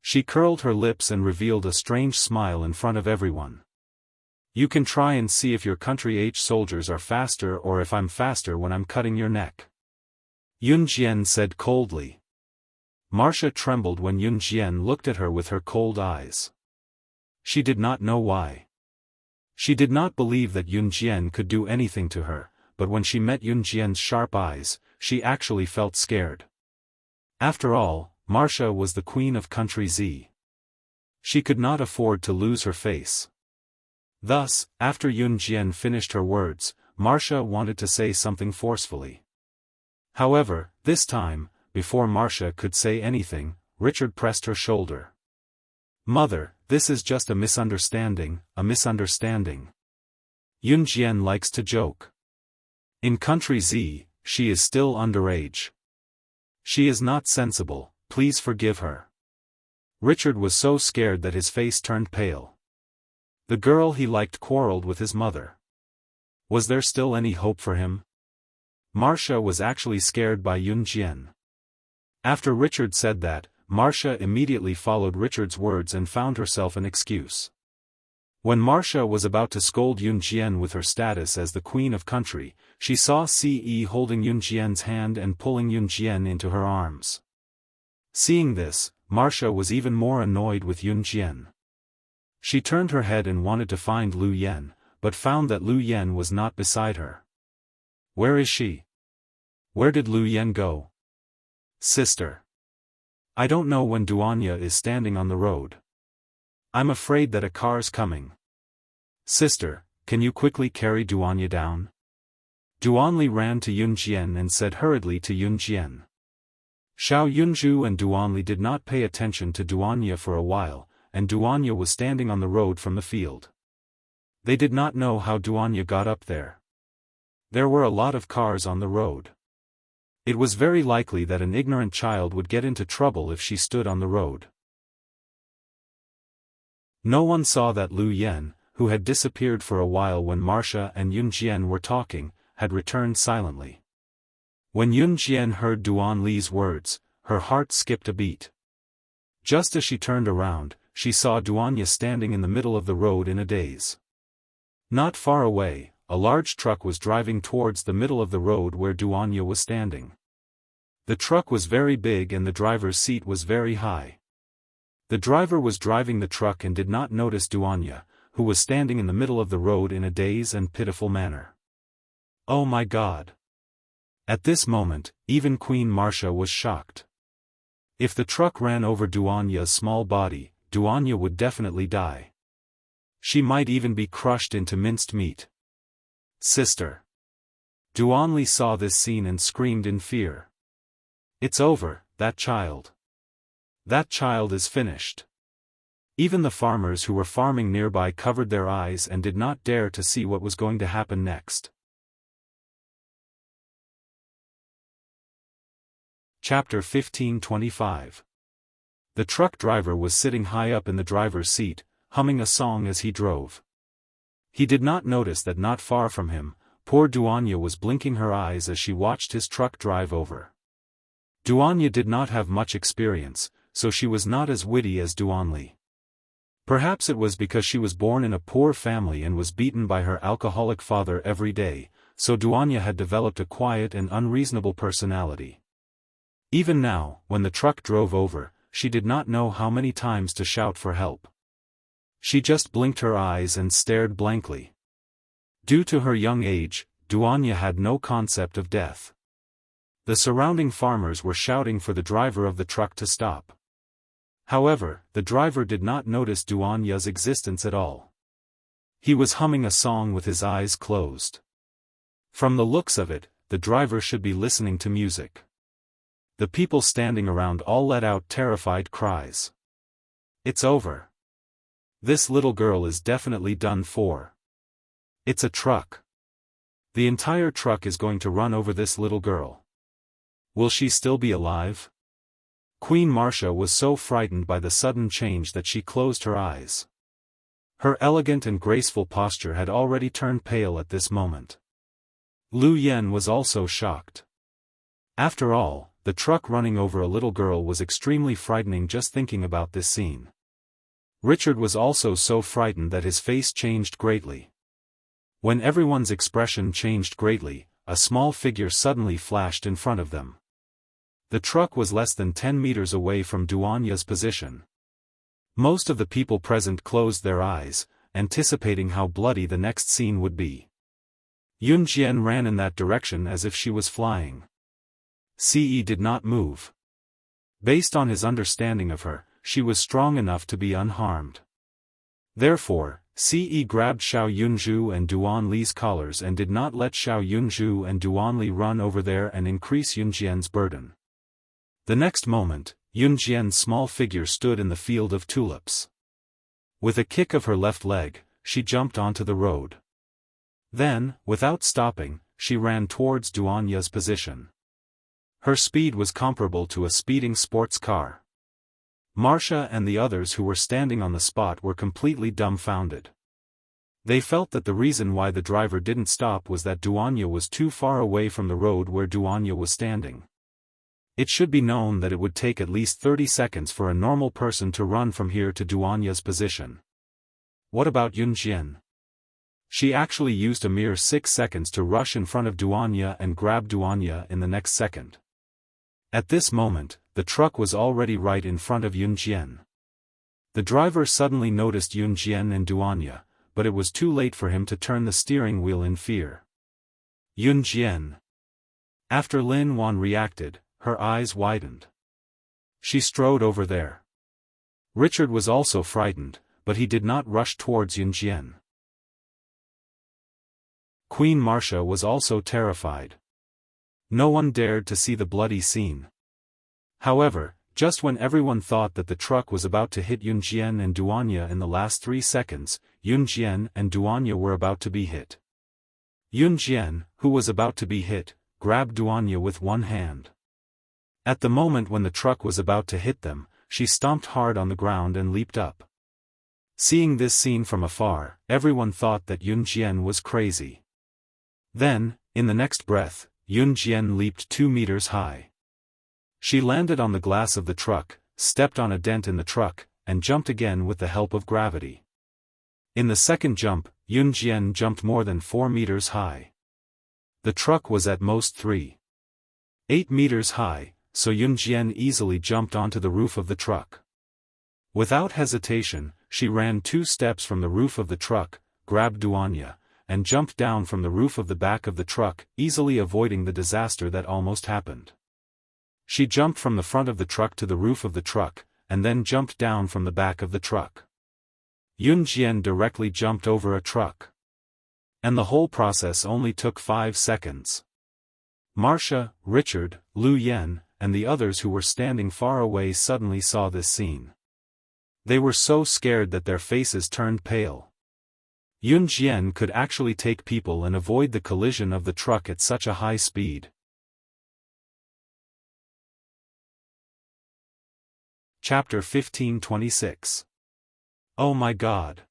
She curled her lips and revealed a strange smile in front of everyone. "You can try and see if your Country H soldiers are faster or if I'm faster when I'm cutting your neck," Yunjian said coldly. Marcia trembled when Yunjian looked at her with her cold eyes. She did not know why. She did not believe that Yunjian could do anything to her, but when she met Yunjian's sharp eyes, she actually felt scared. After all, Marcia was the queen of Country Z. She could not afford to lose her face. Thus, after Yunjian finished her words, Marcia wanted to say something forcefully. However, this time, before Marcia could say anything, Richard pressed her shoulder. Mother, this is just a misunderstanding, a misunderstanding. Yunjian likes to joke. In country Z, she is still underage. She is not sensible, please forgive her. Richard was so scared that his face turned pale. The girl he liked quarreled with his mother. Was there still any hope for him? Marcia was actually scared by Yunjian. After Richard said that, Marcia immediately followed Richard's words and found herself an excuse. When Marcia was about to scold Yunjian with her status as the queen of country, she saw Ce holding Yunjian's hand and pulling Yunjian into her arms. Seeing this, Marcia was even more annoyed with Yunjian. She turned her head and wanted to find Lu Yan, but found that Lu Yan was not beside her. Where is she? Where did Lu Yan go? Sister. I don't know when Duanya is standing on the road. I'm afraid that a car's coming. Sister, can you quickly carry Duanya down? Duanli ran to Yunjian and said hurriedly to Yunjian. Xiao Yunju and Duanli did not pay attention to Duanya for a while, and Duanya was standing on the road from the field. They did not know how Duanya got up there. There were a lot of cars on the road. It was very likely that an ignorant child would get into trouble if she stood on the road. No one saw that Lu Yan, who had disappeared for a while when Marcia and Yunjian were talking, had returned silently. When Yunjian heard Duan Li's words, her heart skipped a beat. Just as she turned around, she saw Duanya standing in the middle of the road in a daze. Not far away, a large truck was driving towards the middle of the road where Duanya was standing. The truck was very big and the driver's seat was very high. The driver was driving the truck and did not notice Duanya, who was standing in the middle of the road in a dazed and pitiful manner. Oh my God! At this moment, even Queen Marcia was shocked. If the truck ran over Duanya's small body, Duanya would definitely die. She might even be crushed into minced meat. Sister. Duanli saw this scene and screamed in fear. It's over, that child. That child is finished. Even the farmers who were farming nearby covered their eyes and did not dare to see what was going to happen next. Chapter 15:25. The truck driver was sitting high up in the driver's seat, humming a song as he drove. He did not notice that not far from him, poor Duanya was blinking her eyes as she watched his truck drive over. Duanya did not have much experience, so she was not as witty as Duanli. Perhaps it was because she was born in a poor family and was beaten by her alcoholic father every day, so Duanya had developed a quiet and unreasonable personality. Even now, when the truck drove over, she did not know how many times to shout for help. She just blinked her eyes and stared blankly. Due to her young age, Duanya had no concept of death. The surrounding farmers were shouting for the driver of the truck to stop. However, the driver did not notice Duanya's existence at all. He was humming a song with his eyes closed. From the looks of it, the driver should be listening to music. The people standing around all let out terrified cries. It's over. This little girl is definitely done for. It's a truck. The entire truck is going to run over this little girl. Will she still be alive? Queen Marcia was so frightened by the sudden change that she closed her eyes. Her elegant and graceful posture had already turned pale at this moment. Lu Yan was also shocked. After all, the truck running over a little girl was extremely frightening just thinking about this scene. Richard was also so frightened that his face changed greatly. When everyone's expression changed greatly, a small figure suddenly flashed in front of them. The truck was less than 10 meters away from Duanya's position. Most of the people present closed their eyes, anticipating how bloody the next scene would be. Yunjian ran in that direction as if she was flying. Ce did not move. Based on his understanding of her, she was strong enough to be unharmed. Therefore, Ce grabbed Xiao Yunju and Duan Li's collars and did not let Xiao Yunju and Duan Li run over there and increase Yunjian's burden. The next moment, Yunjian's small figure stood in the field of tulips. With a kick of her left leg, she jumped onto the road. Then, without stopping, she ran towards Duanya's position. Her speed was comparable to a speeding sports car. Marcia and the others who were standing on the spot were completely dumbfounded. They felt that the reason why the driver didn't stop was that Duanya was too far away from the road where Duanya was standing. It should be known that it would take at least 30 seconds for a normal person to run from here to Duanya's position. What about Yunjian? She actually used a mere 6 seconds to rush in front of Duanya and grab Duanya in the next second. At this moment, the truck was already right in front of Yunjian. The driver suddenly noticed Yunjian and Duanya, but it was too late for him to turn the steering wheel in fear. Yunjian. After Lin Wan reacted, her eyes widened. She strode over there. Richard was also frightened, but he did not rush towards Yunjian. Queen Marcia was also terrified. No one dared to see the bloody scene. However, just when everyone thought that the truck was about to hit Yunjian and Duanya in the last 3 seconds, Yunjian and Duanya were about to be hit. Yunjian, who was about to be hit, grabbed Duanya with one hand. At the moment when the truck was about to hit them, she stomped hard on the ground and leaped up. Seeing this scene from afar, everyone thought that Yunjian was crazy. Then, in the next breath, Yunjian leaped 2 meters high. She landed on the glass of the truck, stepped on a dent in the truck, and jumped again with the help of gravity. In the second jump, Yunjian jumped more than 4 meters high. The truck was at most 3.8 meters high, so Yunjian easily jumped onto the roof of the truck. Without hesitation, she ran 2 steps from the roof of the truck, grabbed Duanya, and jumped down from the roof of the back of the truck, easily avoiding the disaster that almost happened. She jumped from the front of the truck to the roof of the truck, and then jumped down from the back of the truck. Yunjian directly jumped over a truck. And the whole process only took 5 seconds. Marcia, Richard, Lu Yan, and the others who were standing far away suddenly saw this scene. They were so scared that their faces turned pale. Yunjian could actually take people and avoid the collision of the truck at such a high speed. Chapter 15:26. Oh my God!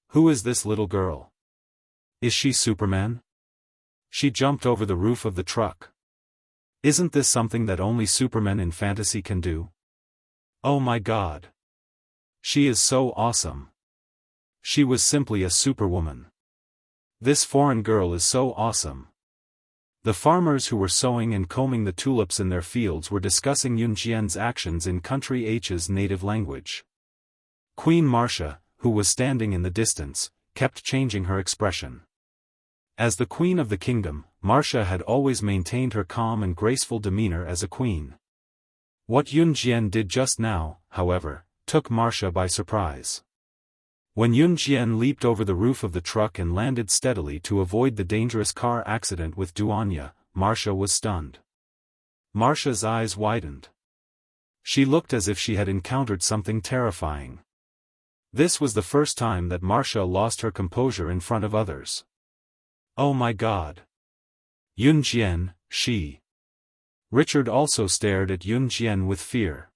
Who is this little girl? Is she Superman? She jumped over the roof of the truck. Isn't this something that only Supermen in fantasy can do? Oh my God! She is so awesome. She was simply a superwoman. This foreign girl is so awesome. The farmers who were sowing and combing the tulips in their fields were discussing Yunjian's actions in Country H's native language. Queen Marcia, who was standing in the distance, kept changing her expression. As the queen of the kingdom, Marcia had always maintained her calm and graceful demeanor as a queen. What Yunjian did just now, however, took Marcia by surprise. When Yunjian leaped over the roof of the truck and landed steadily to avoid the dangerous car accident with Duanya, Marcia was stunned. Marcia's eyes widened. She looked as if she had encountered something terrifying. This was the first time that Marcia lost her composure in front of others. Oh my God! Yunjian, she. Richard also stared at Yunjian with fear.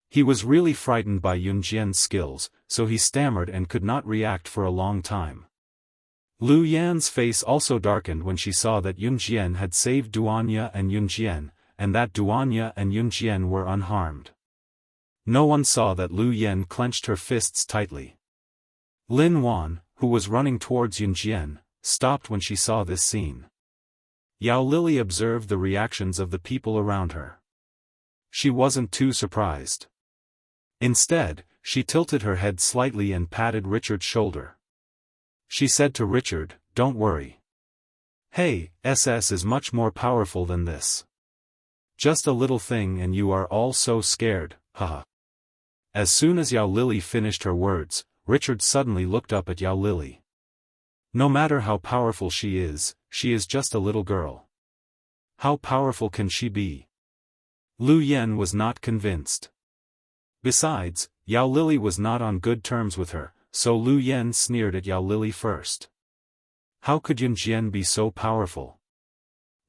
He was really frightened by Yunjian's skills, so he stammered and could not react for a long time. Lu Yan's face also darkened when she saw that Yunjian had saved Duanya and Yunjian, and that Duanya and Yunjian were unharmed. No one saw that Lu Yan clenched her fists tightly. Lin Wan, who was running towards Yunjian, stopped when she saw this scene. Yao Lili observed the reactions of the people around her. She wasn't too surprised. Instead, she tilted her head slightly and patted Richard's shoulder. She said to Richard, "Don't worry. Hey, SS is much more powerful than this. Just a little thing and you are all so scared, haha." As soon as Yao Lili finished her words, Richard suddenly looked up at Yao Lili. No matter how powerful she is just a little girl. How powerful can she be? Lu Yan was not convinced. Besides, Yao Lili was not on good terms with her, so Lu Yan sneered at Yao Lili first. How could Yunjian be so powerful?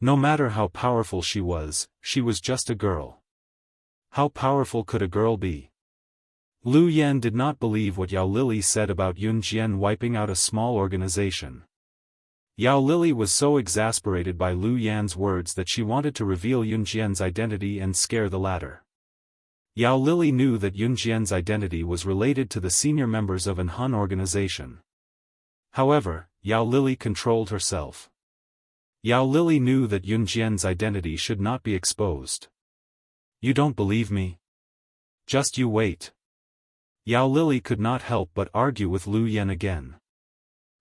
No matter how powerful she was just a girl. How powerful could a girl be? Lu Yan did not believe what Yao Lili said about Yunjian wiping out a small organization. Yao Lili was so exasperated by Lu Yan's words that she wanted to reveal Yunjian's identity and scare the latter. Yao Lili knew that Yunjian's identity was related to the senior members of an Han organization. However, Yao Lili controlled herself. Yao Lili knew that Yunjian's identity should not be exposed. You don't believe me? Just you wait. Yao Lili could not help but argue with Lu Yan again.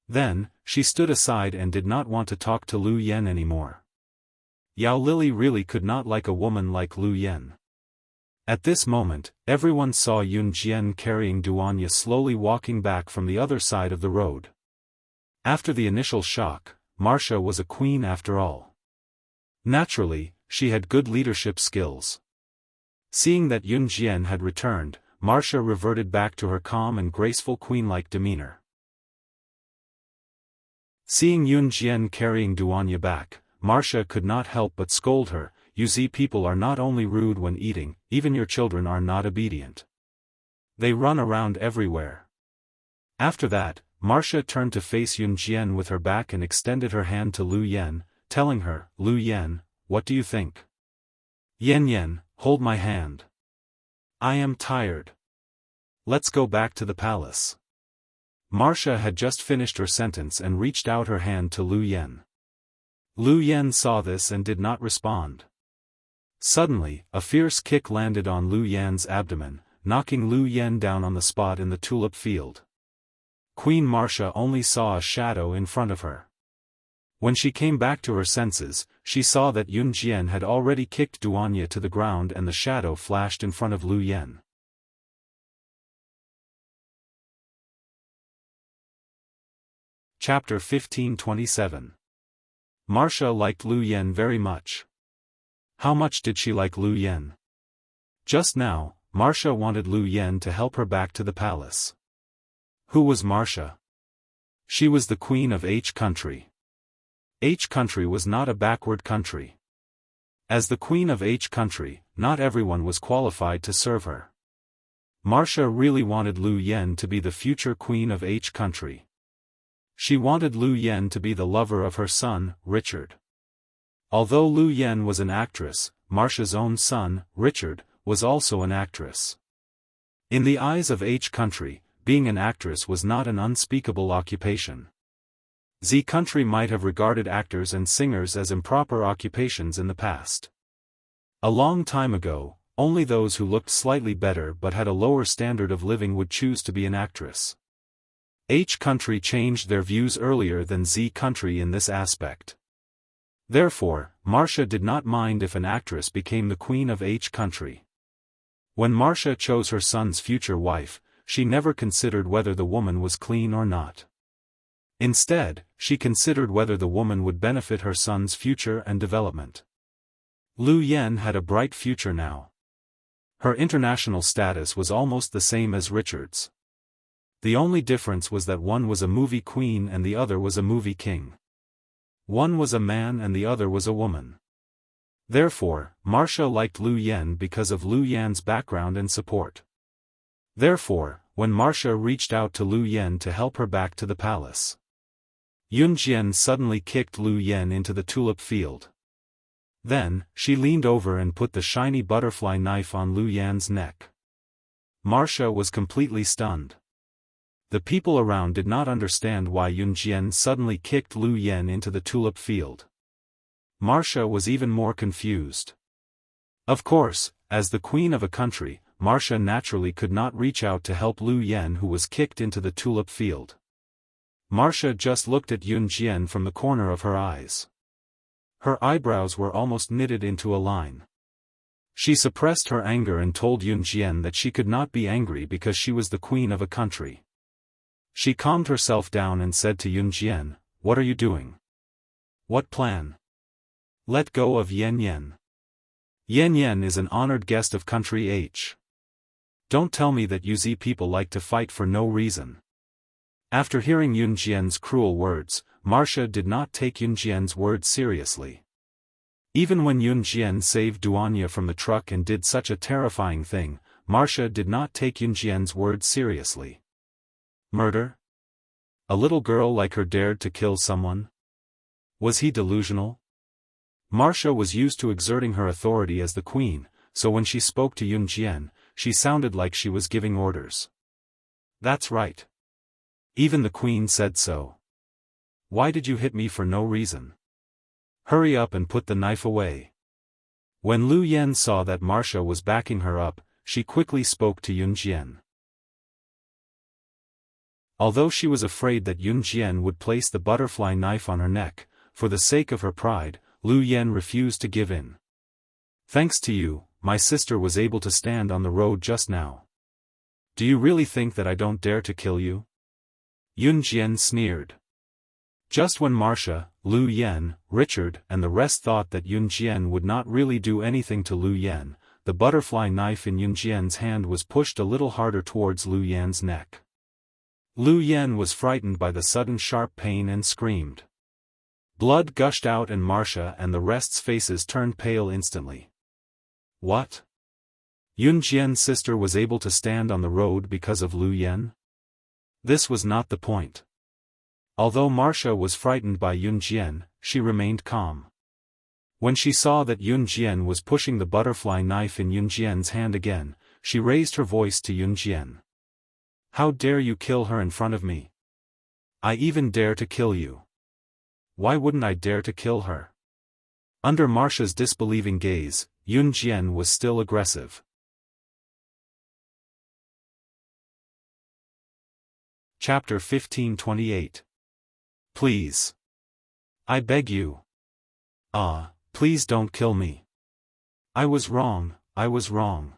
Then, she stood aside and did not want to talk to Lu Yan anymore. Yao Lili really could not like a woman like Lu Yan. At this moment, everyone saw Yunjian carrying Duanya slowly walking back from the other side of the road. After the initial shock, Marcia was a queen after all. Naturally, she had good leadership skills. Seeing that Yunjian had returned, Marcia reverted back to her calm and graceful queen-like demeanor. Seeing Yunjian carrying Duanya back, Marcia could not help but scold her. You see, people are not only rude when eating, even your children are not obedient. They run around everywhere. After that, Marcia turned to face Yunjian with her back and extended her hand to Lu Yan, telling her, Lu Yan, what do you think? Yan, hold my hand. I am tired. Let's go back to the palace. Marcia had just finished her sentence and reached out her hand to Lu Yan. Lu Yan saw this and did not respond. Suddenly, a fierce kick landed on Lu Yan's abdomen, knocking Lu Yan down on the spot in the tulip field. Queen Marcia only saw a shadow in front of her. When she came back to her senses, she saw that Yunjian had already kicked Duanya to the ground and the shadow flashed in front of Lu Yan. Chapter 1527. Marcia liked Lu Yan very much. How much did she like Lu Yan? Just now, Marcia wanted Lu Yan to help her back to the palace. Who was Marcia? She was the queen of H country. H country was not a backward country. As the queen of H country, not everyone was qualified to serve her. Marcia really wanted Lu Yan to be the future queen of H country. She wanted Lu Yan to be the lover of her son, Richard. Although Lu Yan was an actress, Marcia's own son, Richard, was also an actress. In the eyes of H country, being an actress was not an unspeakable occupation. Z country might have regarded actors and singers as improper occupations in the past. A long time ago, only those who looked slightly better but had a lower standard of living would choose to be an actress. H country changed their views earlier than Z country in this aspect. Therefore, Marcia did not mind if an actress became the queen of H country. When Marcia chose her son's future wife, she never considered whether the woman was clean or not. Instead, she considered whether the woman would benefit her son's future and development. Lu Yan had a bright future now. Her international status was almost the same as Richard's. The only difference was that one was a movie queen and the other was a movie king. One was a man and the other was a woman. Therefore, Marcia liked Lu Yan because of Lu Yan's background and support. Therefore, when Marcia reached out to Lu Yan to help her back to the palace, Yunjian suddenly kicked Lu Yan into the tulip field. Then, she leaned over and put the shiny butterfly knife on Lu Yan's neck. Marcia was completely stunned. The people around did not understand why Yunjian suddenly kicked Lu Yan into the tulip field. Marcia was even more confused. Of course, as the queen of a country, Marcia naturally could not reach out to help Lu Yan who was kicked into the tulip field. Marcia just looked at Yunjian from the corner of her eyes. Her eyebrows were almost knitted into a line. She suppressed her anger and told Yunjian that she could not be angry because she was the queen of a country. She calmed herself down and said to Yunjian, "What are you doing? What plan? Let go of Yan Yan. Yan Yan is an honored guest of country H. Don't tell me that you people like to fight for no reason. After hearing Yun Jian's cruel words, Marcia did not take Yun Jian's words seriously. Even when Yun Jian saved Duanya from the truck and did such a terrifying thing, Marcia did not take Yun Jian's words seriously. Murder? A little girl like her dared to kill someone? Was he delusional? Marcia was used to exerting her authority as the queen, so when she spoke to Yun Jian, she sounded like she was giving orders. That's right. Even the queen said so. Why did you hit me for no reason? Hurry up and put the knife away. When Lu Yan saw that Marcia was backing her up, she quickly spoke to Yun Jian. Although she was afraid that Yun Jian would place the butterfly knife on her neck, for the sake of her pride, Lu Yan refused to give in. Thanks to you, my sister was able to stand on the road just now. Do you really think that I don't dare to kill you? Yun Jian sneered. Just when Marcia, Lu Yan, Richard and the rest thought that Yun Jian would not really do anything to Lu Yan, the butterfly knife in Yun Jian's hand was pushed a little harder towards Lu Yan's neck. Lu Yan was frightened by the sudden sharp pain and screamed. Blood gushed out and Marcia and the rest's faces turned pale instantly. What? Yun Jian's sister was able to stand on the road because of Lu Yan? This was not the point. Although Marcia was frightened by Yun Jian, she remained calm. When she saw that Yun Jian was pushing the butterfly knife in Yun Jian's hand again, she raised her voice to Yun Jian. How dare you kill her in front of me? I even dare to kill you. Why wouldn't I dare to kill her? Under Marcia's disbelieving gaze, Yun Jian was still aggressive. Chapter 1528. Please. I beg you. Please don't kill me. I was wrong, I was wrong.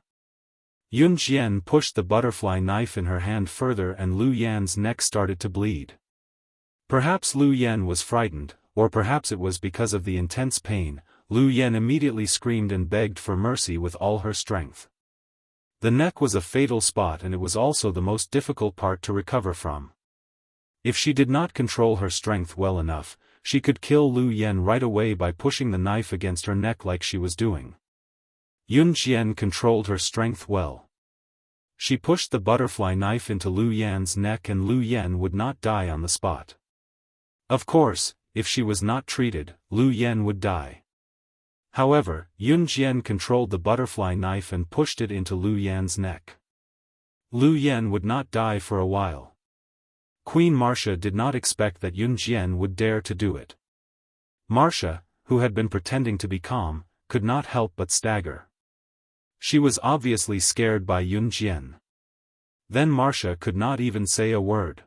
Yun Jian pushed the butterfly knife in her hand further and Lu Yan's neck started to bleed. Perhaps Lu Yan was frightened, or perhaps it was because of the intense pain. Lu Yan immediately screamed and begged for mercy with all her strength. The neck was a fatal spot and it was also the most difficult part to recover from. If she did not control her strength well enough, she could kill Lu Yan right away by pushing the knife against her neck like she was doing. Yun Jian controlled her strength well. She pushed the butterfly knife into Lu Yan's neck and Lu Yan would not die on the spot. Of course, if she was not treated, Lu Yan would die. However, Yun Jian controlled the butterfly knife and pushed it into Lu Yan's neck. Lu Yan would not die for a while. Queen Marcia did not expect that Yun Jian would dare to do it. Marcia, who had been pretending to be calm, could not help but stagger. She was obviously scared by Yun Jian. Then Marcia could not even say a word.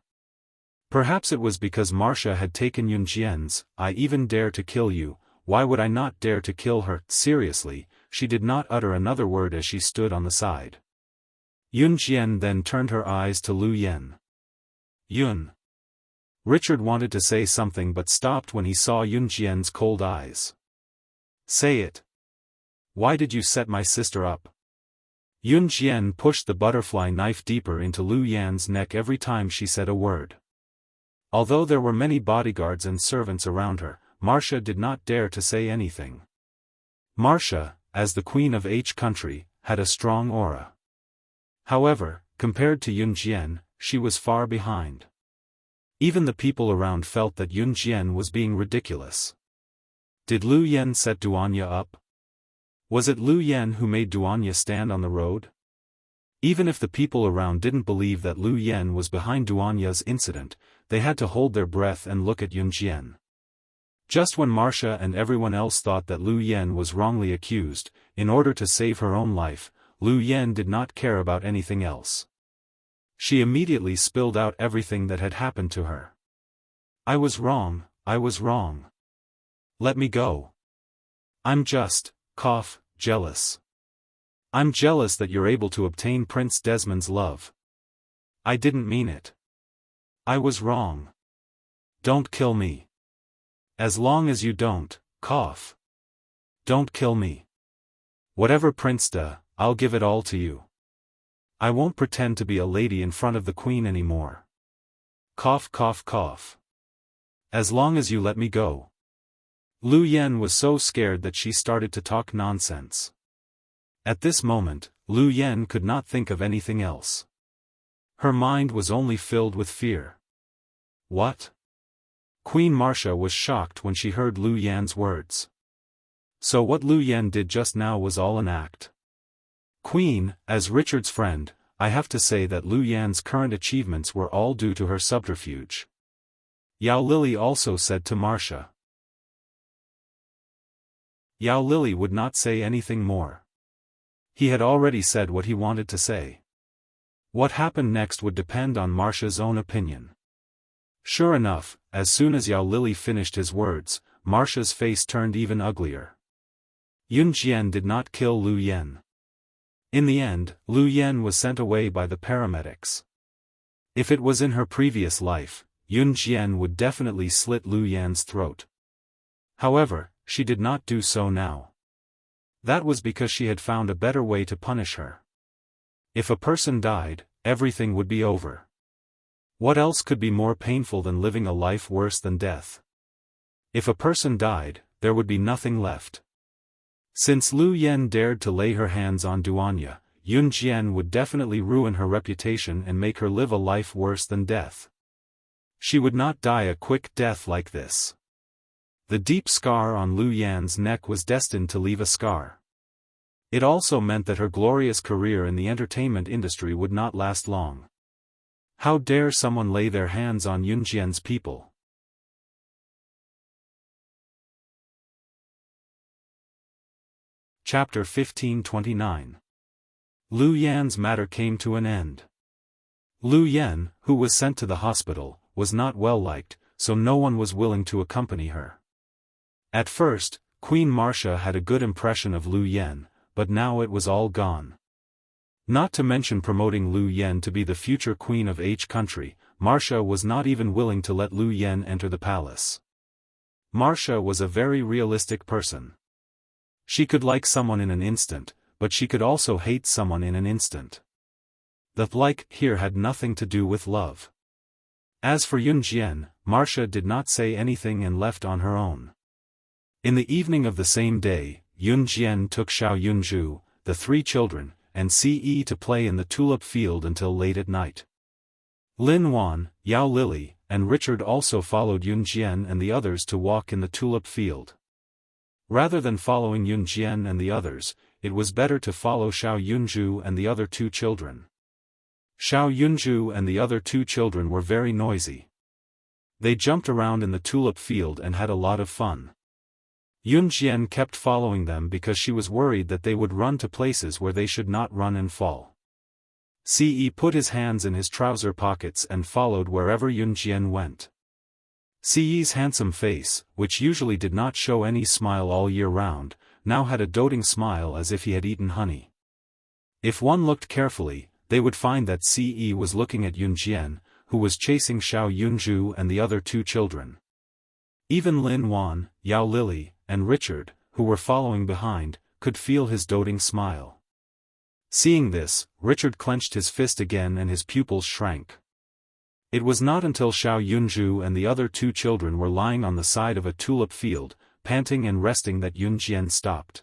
Perhaps it was because Marcia had taken Yun Jian's, I even dare to kill you, why would I not dare to kill her? Seriously, she did not utter another word as she stood on the side. Yun Jian then turned her eyes to Lu Yan. Yun. Richard wanted to say something but stopped when he saw Yun Jian's cold eyes. Say it. Why did you set my sister up? Yun Jian pushed the butterfly knife deeper into Lu Yan's neck every time she said a word. Although there were many bodyguards and servants around her, Marcia did not dare to say anything. Marcia, as the queen of H country, had a strong aura. However, compared to Yun Jian, she was far behind. Even the people around felt that Yun Jian was being ridiculous. Did Lu Yan set Duanya up? Was it Lu Yan who made Duanya stand on the road? Even if the people around didn't believe that Lu Yan was behind Duanya's incident, they had to hold their breath and look at Yun Jian. Just when Marcia and everyone else thought that Lu Yan was wrongly accused, in order to save her own life, Lu Yan did not care about anything else. She immediately spilled out everything that had happened to her. I was wrong, I was wrong. Let me go. I'm just, jealous. I'm jealous that you're able to obtain Prince Desmond's love. I didn't mean it. I was wrong. Don't kill me. As long as you don't kill me. Whatever Prince does, I'll give it all to you. I won't pretend to be a lady in front of the queen anymore. Cough cough cough. As long as you let me go. Lu Yan was so scared that she started to talk nonsense. At this moment, Lu Yan could not think of anything else. Her mind was only filled with fear. What? Queen Marcia was shocked when she heard Lu Yan's words. So what Lu Yan did just now was all an act. Queen, as Richard's friend, I have to say that Lu Yan's current achievements were all due to her subterfuge. Yao Lily also said to Marcia. Yao Lily would not say anything more. He had already said what he wanted to say. What happened next would depend on Marcia's own opinion. Sure enough, as soon as Yao Lily finished his words, Marcia's face turned even uglier. Yun Jian did not kill Lu Yan. In the end, Lu Yan was sent away by the paramedics. If it was in her previous life, Yun Jian would definitely slit Lu Yan's throat. However, she did not do so now. That was because she had found a better way to punish her. If a person died, everything would be over. What else could be more painful than living a life worse than death? If a person died, there would be nothing left. Since Lu Yan dared to lay her hands on Duanya, Yun Jian would definitely ruin her reputation and make her live a life worse than death. She would not die a quick death like this. The deep scar on Lu Yan's neck was destined to leave a scar. It also meant that her glorious career in the entertainment industry would not last long. How dare someone lay their hands on Yun Jian's people? Chapter 1529. Lu Yan's matter came to an end. Lu Yan, who was sent to the hospital, was not well liked, so no one was willing to accompany her. At first, Queen Marcia had a good impression of Lu Yan, but now it was all gone. Not to mention promoting Lu Yan to be the future queen of H country, Marcia was not even willing to let Lu Yan enter the palace. Marcia was a very realistic person. She could like someone in an instant, but she could also hate someone in an instant. The like here had nothing to do with love. As for Yun Jian, Marcia did not say anything and left on her own. In the evening of the same day, Yun Jian took Xiao Yunju, the 3 children, and Ce to play in the tulip field until late at night. Lin Wan, Yao Lily, and Richard also followed Yun Jian and the others to walk in the tulip field. Rather than following Yun Jian and the others, it was better to follow Xiao Yunju and the other 2 children. Xiao Yunju and the other 2 children were very noisy. They jumped around in the tulip field and had a lot of fun. Yun Jian kept following them because she was worried that they would run to places where they should not run and fall. Ce put his hands in his trouser pockets and followed wherever Yun Jian went. Ce's handsome face, which usually did not show any smile all year round, now had a doting smile as if he had eaten honey. If one looked carefully, they would find that Ce was looking at Yun Jian, who was chasing Xiao Yunju and the other 2 children. Even Lin Wan, Yao Lily, and Richard, who were following behind, could feel his doting smile. Seeing this, Richard clenched his fist again and his pupils shrank. It was not until Xiao Yunju and the other 2 children were lying on the side of a tulip field, panting and resting that Yun Jian stopped.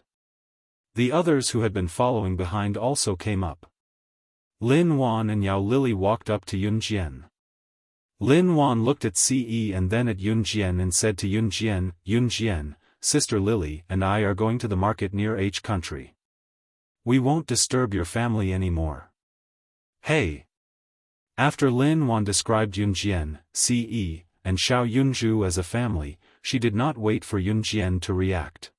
The others who had been following behind also came up. Lin Wan and Yao Lily walked up to Yun Jian. Lin Wan looked at Ce and then at Yun Jian and said to Yun Jian, Sister Lily and I are going to the market near H country. We won't disturb your family anymore. Hey! After Lin Wan described Yun Jian, Ce, and Xiao Yunju as a family, she did not wait for Yun Jian to react.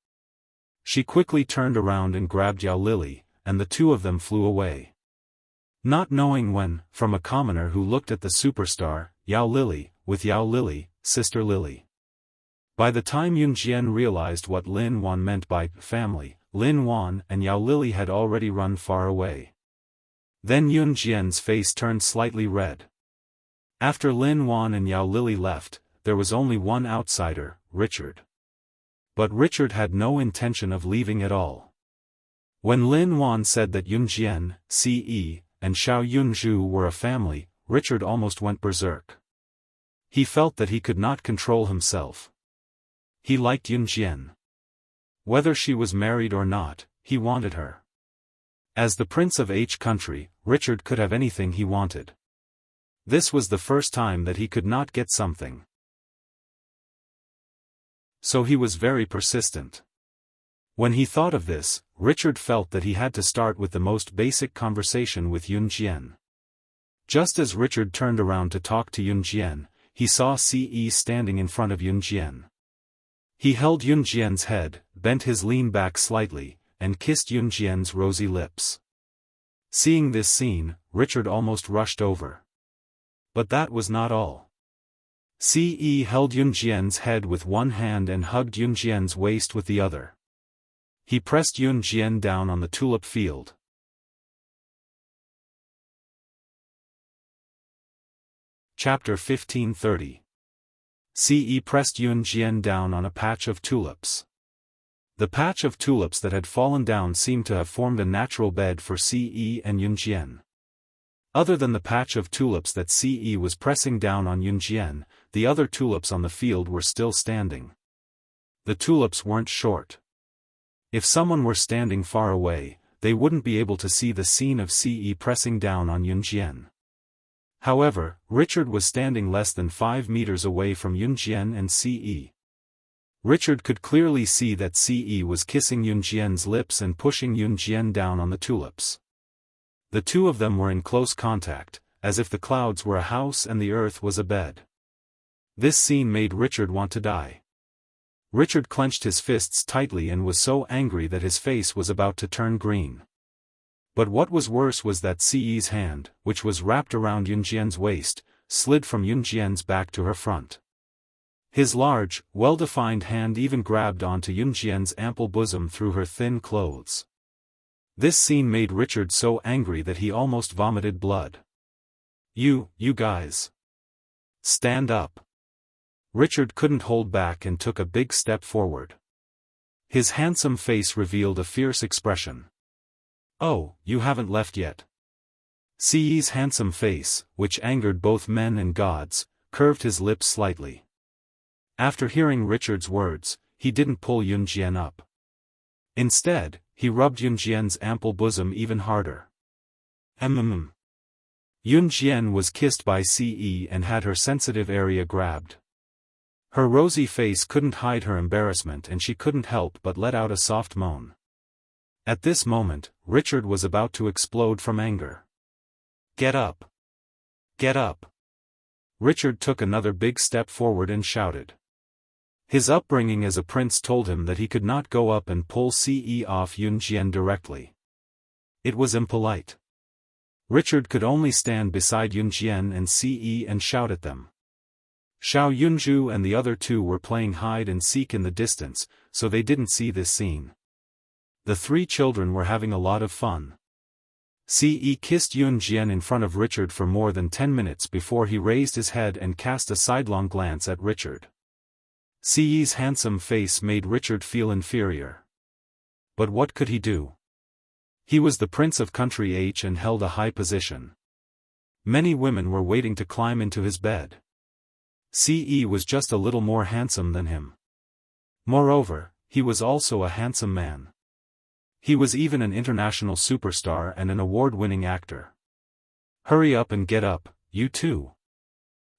She quickly turned around and grabbed Yao Lily, and the 2 of them flew away. Not knowing when, from a commoner who looked at the superstar, Yao Lily, with Yao Lily, Sister Lily. By the time Yun Jian realized what Lin Wan meant by family, Lin Wan and Yao Lily had already run far away. Then Yun Jian's face turned slightly red. After Lin Wan and Yao Lily left, there was only one outsider, Richard. But Richard had no intention of leaving at all. When Lin Wan said that Yun Jian, Ce, and Xiao Yunzhu were a family, Richard almost went berserk. He felt that he could not control himself. He liked Yunjian. Whether she was married or not, he wanted her. As the Prince of H country, Richard could have anything he wanted. This was the first time that he could not get something. So he was very persistent. When he thought of this, Richard felt that he had to start with the most basic conversation with Yunjian. Just as Richard turned around to talk to Yunjian, he saw Ce standing in front of Yunjian. He held Yunjian's head, bent his lean back slightly, and kissed Yunjian's rosy lips. Seeing this scene, Richard almost rushed over. But that was not all. Ce held Yunjian's head with one hand and hugged Yunjian's waist with the other. He pressed Yunjian down on the tulip field. Chapter 1530. Ce pressed Yunjian down on a patch of tulips. The patch of tulips that had fallen down seemed to have formed a natural bed for Ce and Yunjian. Other than the patch of tulips that Ce was pressing down on Yunjian, the other tulips on the field were still standing. The tulips weren't short. If someone were standing far away, they wouldn't be able to see the scene of Ce pressing down on Yunjian. However, Richard was standing less than 5 meters away from Yunjian and Ce. Richard could clearly see that Ce was kissing Yunjian's lips and pushing Yunjian down on the tulips. The two of them were in close contact, as if the clouds were a house and the earth was a bed. This scene made Richard want to die. Richard clenched his fists tightly and was so angry that his face was about to turn green. But what was worse was that Ce's hand, which was wrapped around Yunjian's waist, slid from Yunjian's back to her front. His large, well-defined hand even grabbed onto Yunjian's ample bosom through her thin clothes. This scene made Richard so angry that he almost vomited blood. You guys. Stand up. Richard couldn't hold back and took a big step forward. His handsome face revealed a fierce expression. Oh, you haven't left yet. Ce's handsome face, which angered both men and gods, curved his lips slightly. After hearing Richard's words, he didn't pull Yunjian up. Instead, he rubbed Yunjian's ample bosom even harder. Yunjian was kissed by Ce and had her sensitive area grabbed. Her rosy face couldn't hide her embarrassment and she couldn't help but let out a soft moan. At this moment, Richard was about to explode from anger. Get up! Get up! Richard took another big step forward and shouted. His upbringing as a prince told him that he could not go up and pull Ce off Yunjian directly. It was impolite. Richard could only stand beside Yunjian and Ce and shout at them. Xiao Yunzhu and the other two were playing hide and seek in the distance, so they didn't see this scene. The three children were having a lot of fun. Ce kissed Yunjian in front of Richard for more than 10 minutes before he raised his head and cast a sidelong glance at Richard. Ce's handsome face made Richard feel inferior. But what could he do? He was the Prince of Country H and held a high position. Many women were waiting to climb into his bed. Ce was just a little more handsome than him. Moreover, he was also a handsome man. He was even an international superstar and an award-winning actor. Hurry up and get up, you two.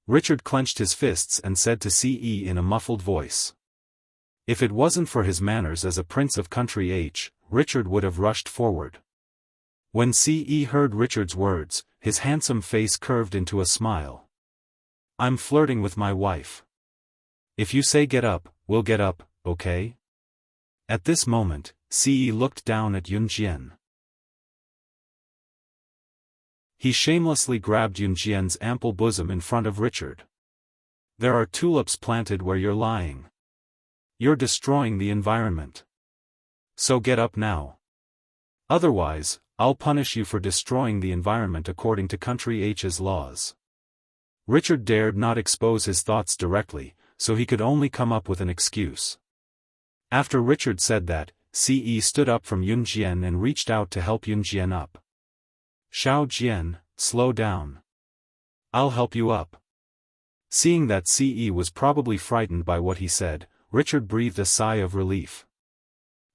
Richard clenched his fists and said to Ce in a muffled voice. If it wasn't for his manners as a Prince of Country H, Richard would have rushed forward. When Ce heard Richard's words, his handsome face curved into a smile. I'm flirting with my wife. If you say get up, we'll get up, okay? At this moment, Ce looked down at Yunjian. He shamelessly grabbed Yunjian's ample bosom in front of Richard. There are tulips planted where you're lying. You're destroying the environment. So get up now. Otherwise, I'll punish you for destroying the environment according to Country H's laws. Richard dared not expose his thoughts directly, so he could only come up with an excuse. After Richard said that, Ce stood up from Yunjian and reached out to help Yunjian up. Xiao Jian, slow down. I'll help you up. Seeing that Ce was probably frightened by what he said, Richard breathed a sigh of relief.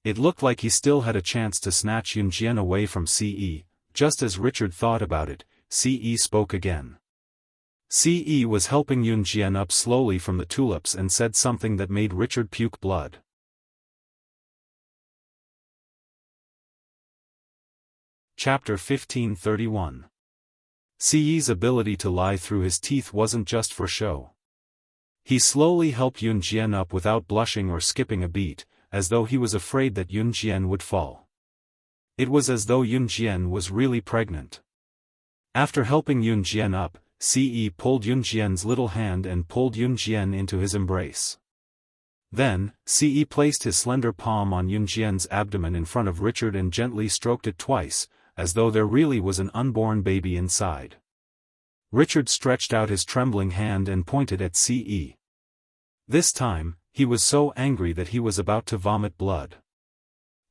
It looked like he still had a chance to snatch Yunjian away from Ce. Just as Richard thought about it, Ce spoke again. Ce was helping Yunjian up slowly from the tulips and said something that made Richard puke blood. Chapter 1531. Ce's ability to lie through his teeth wasn't just for show. He slowly helped Yunjian up without blushing or skipping a beat, as though he was afraid that Yunjian would fall. It was as though Yunjian was really pregnant. After helping Yunjian up, Ce pulled Yunjian's little hand and pulled Yunjian into his embrace. Then, Ce placed his slender palm on Yunjian's abdomen in front of Richard and gently stroked it twice, as though there really was an unborn baby inside. Richard stretched out his trembling hand and pointed at Ce. This time, he was so angry that he was about to vomit blood.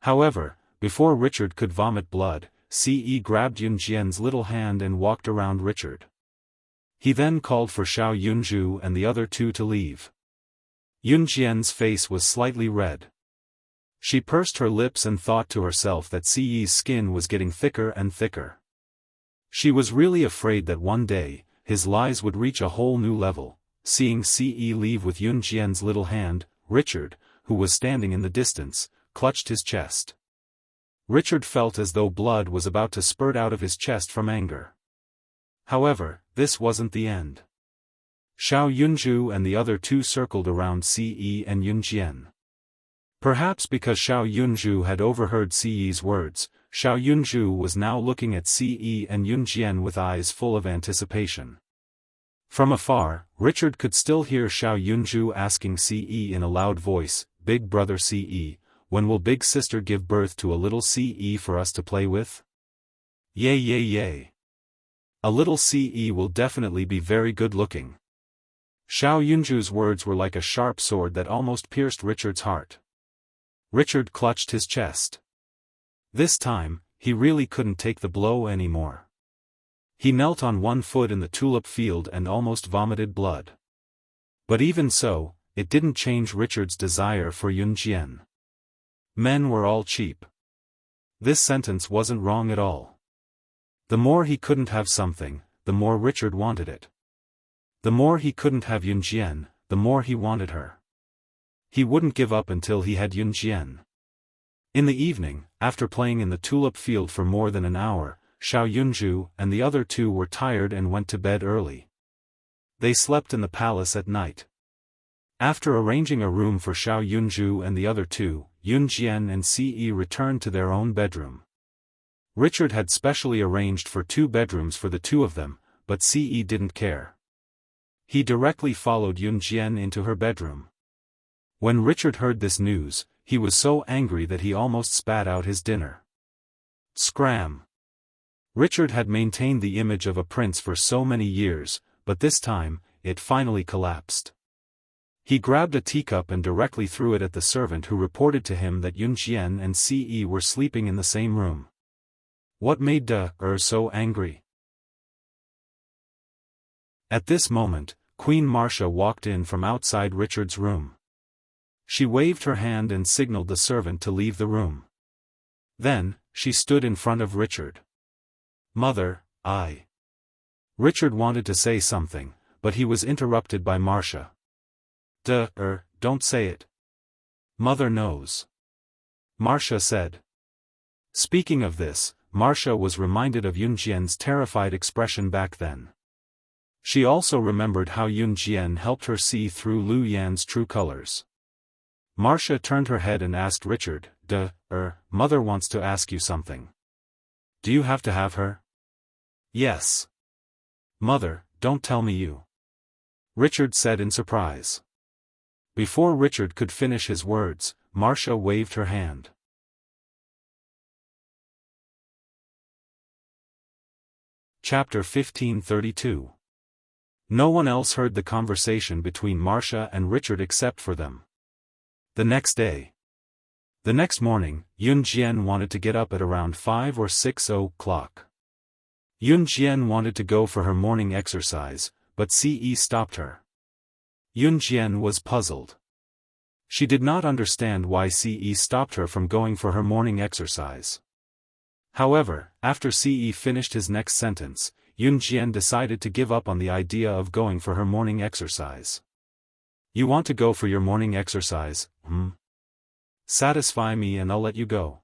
However, before Richard could vomit blood, Ce grabbed Yunjian's little hand and walked around Richard. He then called for Xiao Yunju and the other two to leave. Yunjian's face was slightly red. She pursed her lips and thought to herself that Ce's skin was getting thicker and thicker. She was really afraid that one day, his lies would reach a whole new level. Seeing Ce leave with Yunjian's little hand, Richard, who was standing in the distance, clutched his chest. Richard felt as though blood was about to spurt out of his chest from anger. However, this wasn't the end. Xiao Yunju and the other two circled around Ce and Yunjian. Perhaps because Xiao Yunju had overheard Ce's words, Xiao Yunju was now looking at Ce and Yunjian with eyes full of anticipation. From afar, Richard could still hear Xiao Yunju asking Ce in a loud voice, "Big brother Ce, when will big sister give birth to a little Ce for us to play with?" "Yay yay yay. A little Ce will definitely be very good looking." Xiao Yunju's words were like a sharp sword that almost pierced Richard's heart. Richard clutched his chest. This time, he really couldn't take the blow anymore. He knelt on one foot in the tulip field and almost vomited blood. But even so, it didn't change Richard's desire for Yunjian. Men were all cheap. This sentence wasn't wrong at all. The more he couldn't have something, the more Richard wanted it. The more he couldn't have Yunjian, the more he wanted her. He wouldn't give up until he had Yunjian. In the evening, after playing in the tulip field for more than an hour, Xiao Yunju and the other two were tired and went to bed early. They slept in the palace at night. After arranging a room for Xiao Yunju and the other two, Yunjian and Ce returned to their own bedroom. Richard had specially arranged for 2 bedrooms for the two of them, but Ce didn't care. He directly followed Yunjian into her bedroom. When Richard heard this news, he was so angry that he almost spat out his dinner. Scram! Richard had maintained the image of a prince for so many years, but this time, it finally collapsed. He grabbed a teacup and directly threw it at the servant who reported to him that Yunjian and Ce were sleeping in the same room. What made so angry? At this moment, Queen Marcia walked in from outside Richard's room. She waved her hand and signaled the servant to leave the room. Then, she stood in front of Richard. "Mother, I..." Richard wanted to say something, but he was interrupted by Marcia. Don't say it. Mother knows." Marcia said. Speaking of this, Marcia was reminded of Yunjian's terrified expression back then. She also remembered how Yunjian helped her see through Lu Yan's true colors. Marcia turned her head and asked Richard, Mother wants to ask you something. Do you have to have her?" "Yes." "Mother, don't tell me you..." Richard said in surprise. Before Richard could finish his words, Marcia waved her hand. Chapter 1532. No one else heard the conversation between Marcia and Richard except for them. The next day. The next morning, Yunjian wanted to get up at around 5 or 6 o'clock. Yun Jian wanted to go for her morning exercise, but Ce stopped her. Yun Jian was puzzled. She did not understand why Ce stopped her from going for her morning exercise. However, after Ce finished his next sentence, Yun Jian decided to give up on the idea of going for her morning exercise. You want to go for your morning exercise, Satisfy me and I'll let you go.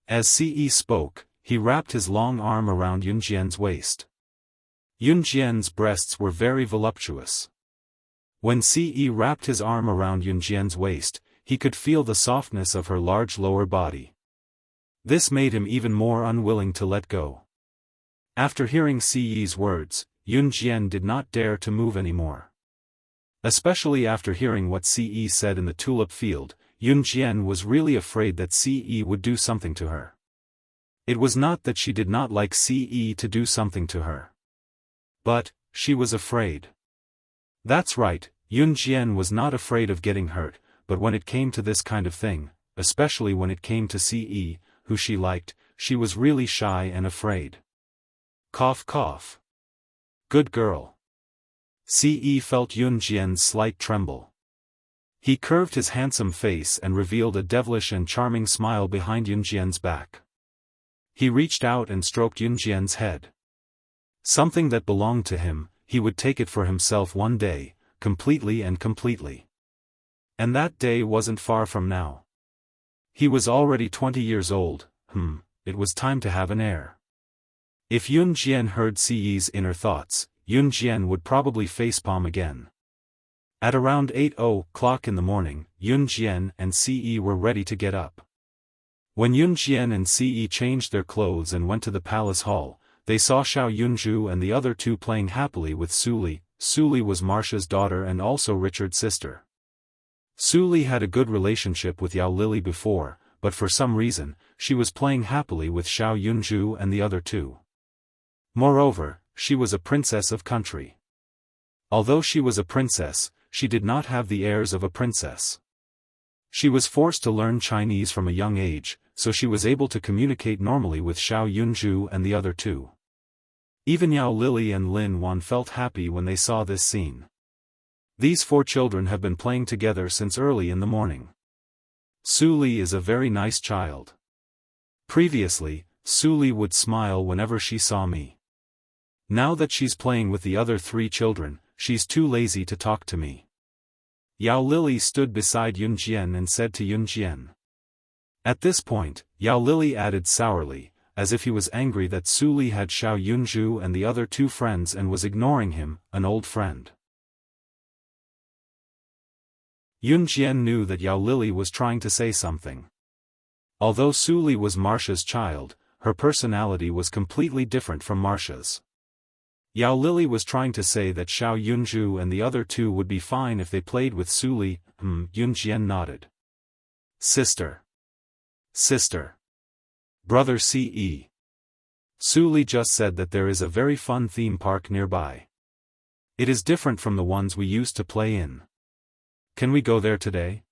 As Ce spoke, he wrapped his long arm around Yun Jian's waist. Yun Jian's breasts were very voluptuous. When Ce wrapped his arm around Yun Jian's waist, he could feel the softness of her large lower body. This made him even more unwilling to let go. After hearing Ce's words, Yun Jian did not dare to move anymore. Especially after hearing what Ce said in the tulip field, Yun Jian was really afraid that Ce would do something to her. It was not that she did not like Ce to do something to her. But, she was afraid. That's right, Yun Jian was not afraid of getting hurt, but when it came to this kind of thing, especially when it came to Ce, who she liked, she was really shy and afraid. Cough cough. Good girl. Ce felt Yun Jian's slight tremble. He curved his handsome face and revealed a devilish and charming smile behind Yun Jian's back. He reached out and stroked Yun Jian's head. Something that belonged to him, he would take it for himself one day, completely and completely. And that day wasn't far from now. He was already 20 years old, it was time to have an heir. If Yun Jian heard Ce's inner thoughts, Yun Jian would probably facepalm again. At around 8:00 in the morning, Yun Jian and Ce were ready to get up. When Yun Jian and Ce changed their clothes and went to the palace hall, they saw Xiao Yunju and the other two playing happily with Suli. Suli was Marcia's daughter and also Richard's sister. Suli had a good relationship with Yao Lily before, but for some reason, she was playing happily with Xiao Yunju and the other two. Moreover, she was a princess of country. Although she was a princess, she did not have the airs of a princess. She was forced to learn Chinese from a young age, so she was able to communicate normally with Xiao Yunju and the other two. Even Yao Lily and Lin Wan felt happy when they saw this scene. These four children have been playing together since early in the morning. Suli is a very nice child. Previously, Suli would smile whenever she saw me. Now that she's playing with the other three children, she's too lazy to talk to me. Yao Lily stood beside Yun Jian and said to Yun Jian. At this point, Yao Lily added sourly, as if he was angry that Suli had Xiao Yunju and the other two friends and was ignoring him, an old friend. Yun Jian knew that Yao Lily was trying to say something. Although Suli was Marcia's child, her personality was completely different from Marcia's. Yao Lily was trying to say that Xiao Yunju and the other two would be fine if they played with Suli. Yun Jian nodded. Sister. Sister. Brother Ce. Suli just said that there is a very fun theme park nearby. It is different from the ones we used to play in. Can we go there today?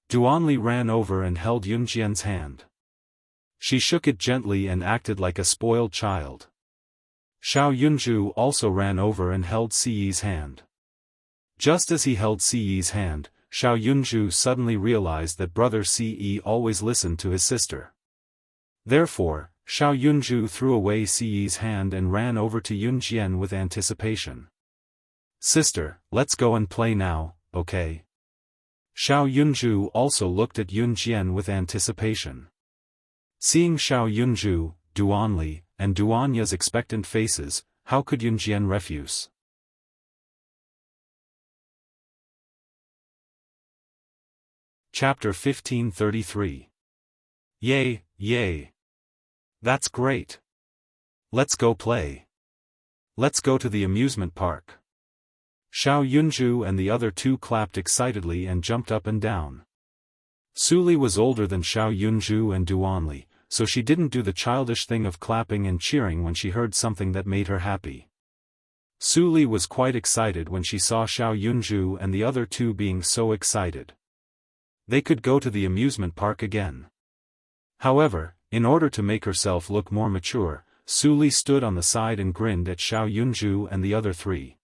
Duanli ran over and held Yun Jian's hand. She shook it gently and acted like a spoiled child. Xiao Yunju also ran over and held Ce's hand. Just as he held Ce's hand, Xiao Yunju suddenly realized that brother Ce always listened to his sister. Therefore, Xiao Yunju threw away Ce's hand and ran over to Yun Jian with anticipation. Sister, let's go and play now, okay? Xiao Yunju also looked at Yun Jian with anticipation. Seeing Xiao Yunju, Duanli, and Duanya's expectant faces, how could Yun Jian refuse? Chapter 1533. Yay, yay. That's great. Let's go play. Let's go to the amusement park. Xiao Yunju and the other two clapped excitedly and jumped up and down. Suli was older than Xiao Yunju and Duanli, so she didn't do the childish thing of clapping and cheering when she heard something that made her happy. Suli was quite excited when she saw Xiao Yunju and the other two being so excited. They could go to the amusement park again. However, in order to make herself look more mature, Su Li stood on the side and grinned at Xiao Yunju and the other three.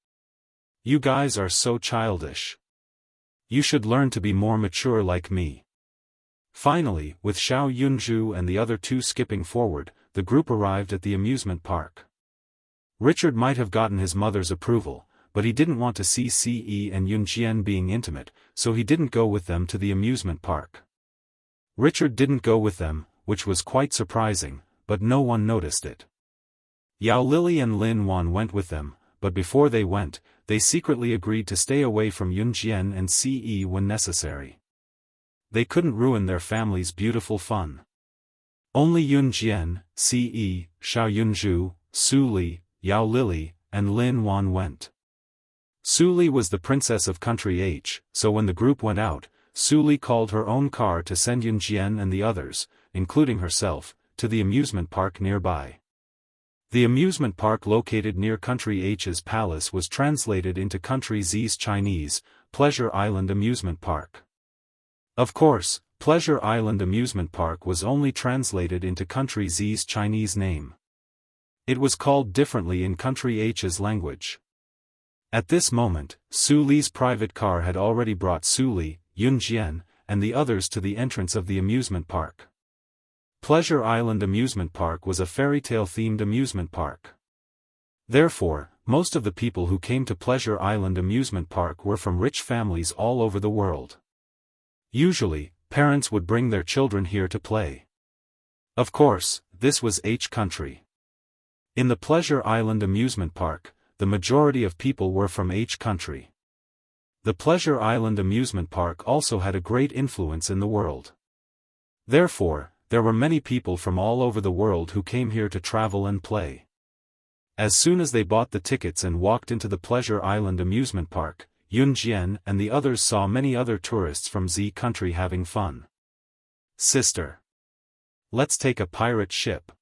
You guys are so childish. You should learn to be more mature like me. Finally, with Xiao Yunju and the other two skipping forward, the group arrived at the amusement park. Richard might have gotten his mother's approval, but he didn't want to see Ce and Yunjian being intimate, so he didn't go with them to the amusement park. Richard didn't go with them, which was quite surprising, but no one noticed it. Yao Lili and Lin Wan went with them, but before they went, they secretly agreed to stay away from Yunjian and Ce when necessary. They couldn't ruin their family's beautiful fun. Only Yunjian, Ce, Xiao Yunju, Su Li, Yao Lili, and Lin Wan went. Su Li was the princess of country H, so when the group went out, Su Li called her own car to send Yunjian and the others, including herself, to the amusement park nearby. The amusement park located near Country H's palace was translated into Country Z's Chinese, Pleasure Island Amusement Park. Of course, Pleasure Island Amusement Park was only translated into Country Z's Chinese name. It was called differently in Country H's language. At this moment, Su Li's private car had already brought Su Li, Yunjian, and the others to the entrance of the amusement park. Pleasure Island Amusement Park was a fairy tale-themed amusement park. Therefore, most of the people who came to Pleasure Island Amusement Park were from rich families all over the world. Usually, parents would bring their children here to play. Of course, this was H country. In the Pleasure Island Amusement Park, the majority of people were from H country. The Pleasure Island Amusement Park also had a great influence in the world. Therefore, there were many people from all over the world who came here to travel and play. As soon as they bought the tickets and walked into the Pleasure Island Amusement Park, Yunjian and the others saw many other tourists from Z country having fun. Sister. Let's take a pirate ship.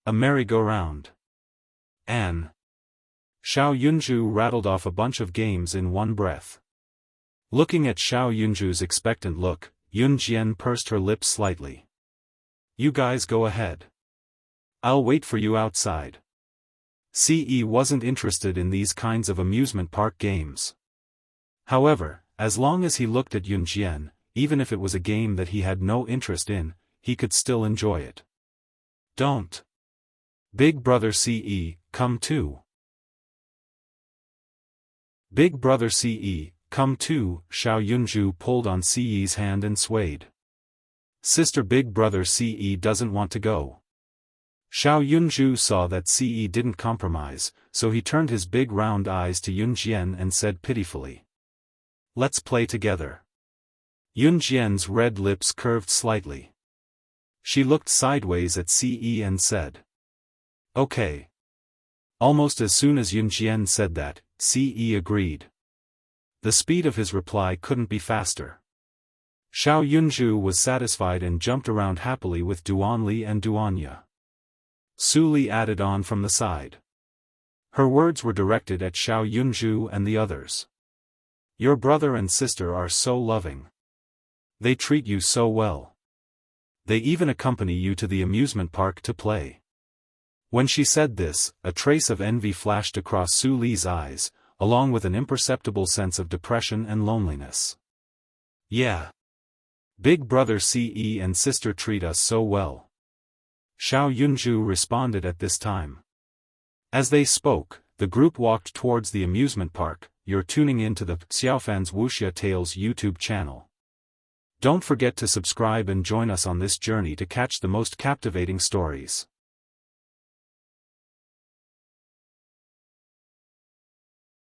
A merry-go-round. Anne. Xiao Yunju rattled off a bunch of games in one breath. Looking at Xiao Yunju's expectant look, Yunjian pursed her lips slightly. You guys go ahead. I'll wait for you outside. Ce wasn't interested in these kinds of amusement park games. However, as long as he looked at Yunjian, even if it was a game that he had no interest in, he could still enjoy it. Don't. Big brother Ce, come too. Big brother Ce, come too, Xiao Yunju pulled on Ce's hand and swayed. Sister big brother Ce doesn't want to go. Xiao Yunju saw that Ce didn't compromise, so he turned his big round eyes to Yunjian and said pitifully. Let's play together. Yunjian's red lips curved slightly. She looked sideways at Ce and said. Okay. Almost as soon as Yunjian said that, Ce agreed. The speed of his reply couldn't be faster. Xiao Yunju was satisfied and jumped around happily with Duanli and Duanya. Su Li added on from the side. Her words were directed at Xiao Yunju and the others. Your brother and sister are so loving. They treat you so well. They even accompany you to the amusement park to play. When she said this, a trace of envy flashed across Su Li's eyes, along with an imperceptible sense of depression and loneliness. Yeah. Big brother Ce and sister treat us so well. Xiao Yunju responded at this time. As they spoke, the group walked towards the amusement park. You're tuning in to the Xiaofan's Wuxia Tales YouTube channel. Don't forget to subscribe and join us on this journey to catch the most captivating stories.